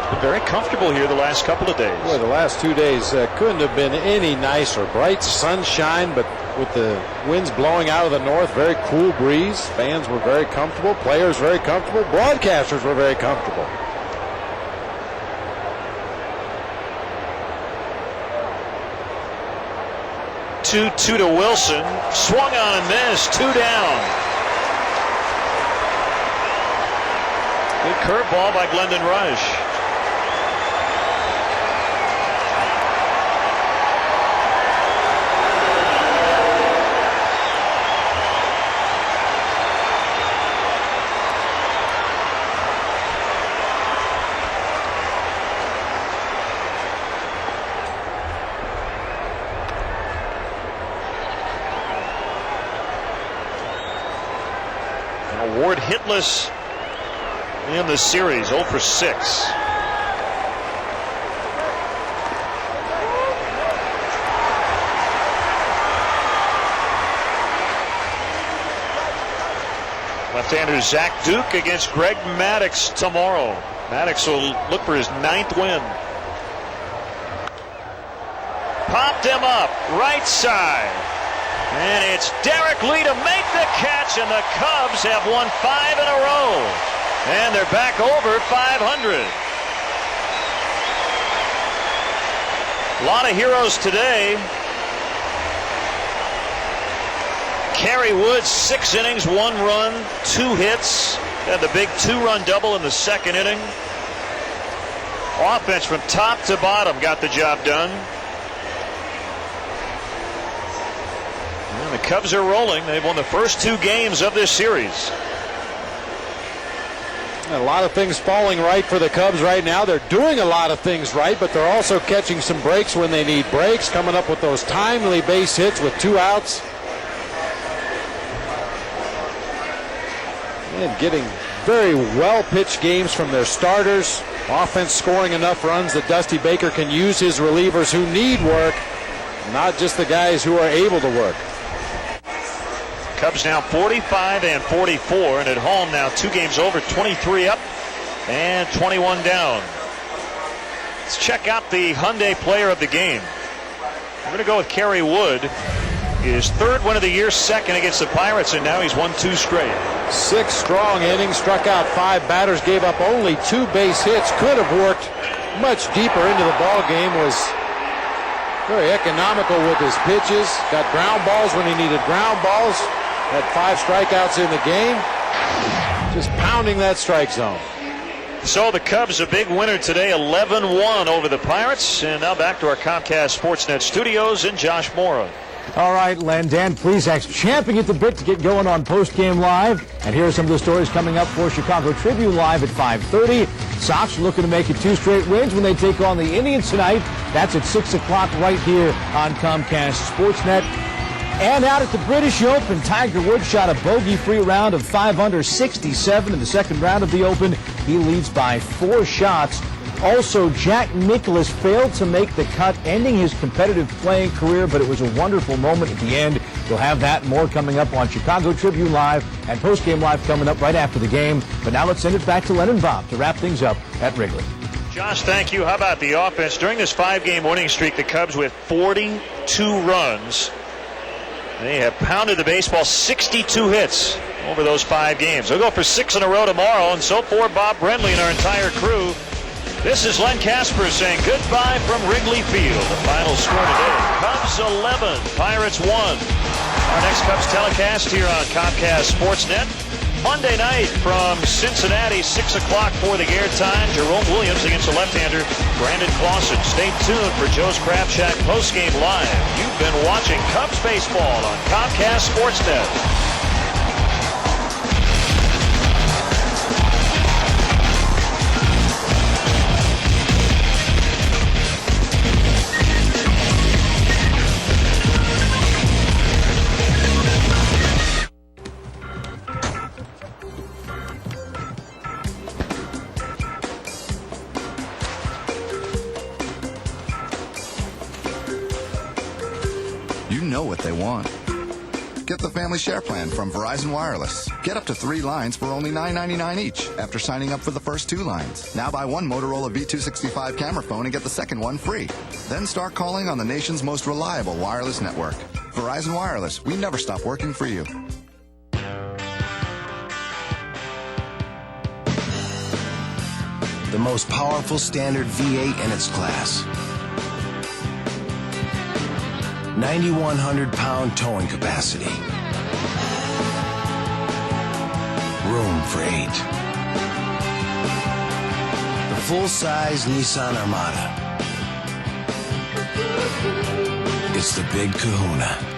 It's been very comfortable here the last couple of days. Boy, the last 2 days couldn't have been any nicer. Bright sunshine, but with the winds blowing out of the north, very cool breeze. Fans were very comfortable. Players very comfortable. Broadcasters were very comfortable. 2-2 to Wilson. Swung on and missed. 2 down. Good curveball by Glendon Rush. Ward hitless in the series, 0 for 6. Left-hander Zach Duke against Greg Maddux tomorrow. Maddux will look for his 9th win. Popped him up, right side. And it's Derek Lee to make the catch, and the Cubs have won 5 in a row. And they're back over 500. A lot of heroes today. Kerry Woods, 6 innings, 1 run, 2 hits. Had the big 2-run double in the second inning. Offense from top to bottom got the job done. And the Cubs are rolling. They've won the first 2 games of this series. A lot of things falling right for the Cubs right now. They're doing a lot of things right, but they're also catching some breaks when they need breaks, coming up with those timely base hits with 2 outs. And getting very well pitched games from their starters. Offense scoring enough runs that Dusty Baker can use his relievers who need work, not just the guys who are able to work. Cubs now 45 and 44, and at home now 2 games over, 23 up and 21 down. Let's check out the Hyundai player of the game. We're going to go with Kerry Wood. His 3rd win of the year, 2nd against the Pirates, and now he's won 2 straight. 6 strong innings, struck out 5 batters, gave up only 2 base hits. Could have worked much deeper into the ball game. Was very economical with his pitches. Got ground balls when he needed ground balls. Had 5 strikeouts in the game. Just pounding that strike zone. So the Cubs a big winner today, 11-1 over the Pirates. And now back to our Comcast Sportsnet studios and Josh Morrow. All right, Len, Dan Plesac's champing at the bit to get going on Postgame Live. And here are some of the stories coming up for Chicago Tribune Live at 5:30. Sox looking to make it 2 straight wins when they take on the Indians tonight. That's at 6 o'clock right here on Comcast Sportsnet. And out at the British Open, Tiger Woods shot a bogey-free round of 5 under 67 in the second round of the Open. He leads by 4 shots. Also, Jack Nicklaus failed to make the cut, ending his competitive playing career, but it was a wonderful moment at the end. You'll have that and more coming up on Chicago Tribune Live and Postgame Live coming up right after the game. But now let's send it back to Len and Bob to wrap things up at Wrigley. Josh, thank you. How about the offense? During this 5-game winning streak, the Cubs with 42 runs. They have pounded the baseball, 62 hits over those 5 games. They'll go for 6 in a row tomorrow, and so for Bob Brenly and our entire crew, this is Len Kasper saying goodbye from Wrigley Field. The final score today, Cubs 11, Pirates 1. Our next Cubs telecast here on Comcast Sportsnet. Monday night from Cincinnati, 6 o'clock for the airtime. Jerome Williams against the left-hander Brandon Clausen. Stay tuned for Joe's Crab Shack postgame live. You've been watching Cubs baseball on Comcast Sportsnet. You know what they want. Get the Family Share Plan from Verizon Wireless. Get up to 3 lines for only $9.99 each after signing up for the first 2 lines. Now buy 1 Motorola V265 camera phone and get the second one free. Then start calling on the nation's most reliable wireless network. Verizon Wireless, we never stop working for you. The most powerful standard V8 in its class. 9,100-pound towing capacity. Room for 8. The full-size Nissan Armada. It's the big kahuna.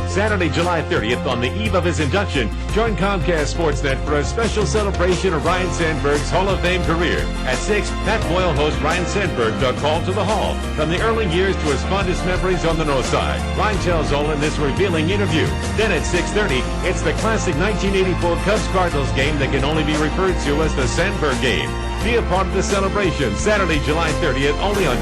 Saturday, July 30th, on the eve of his induction, join Comcast Sportsnet for a special celebration of Ryne Sandberg's Hall of Fame career. At 6, Pat Boyle hosts Ryne Sandberg, The Call to the Hall, from the early years to his fondest memories on the North Side. Ryne tells all in this revealing interview. Then at 6:30, it's the classic 1984 Cubs-Cardinals game that can only be referred to as the Sandberg game. Be a part of the celebration Saturday, July 30th, only on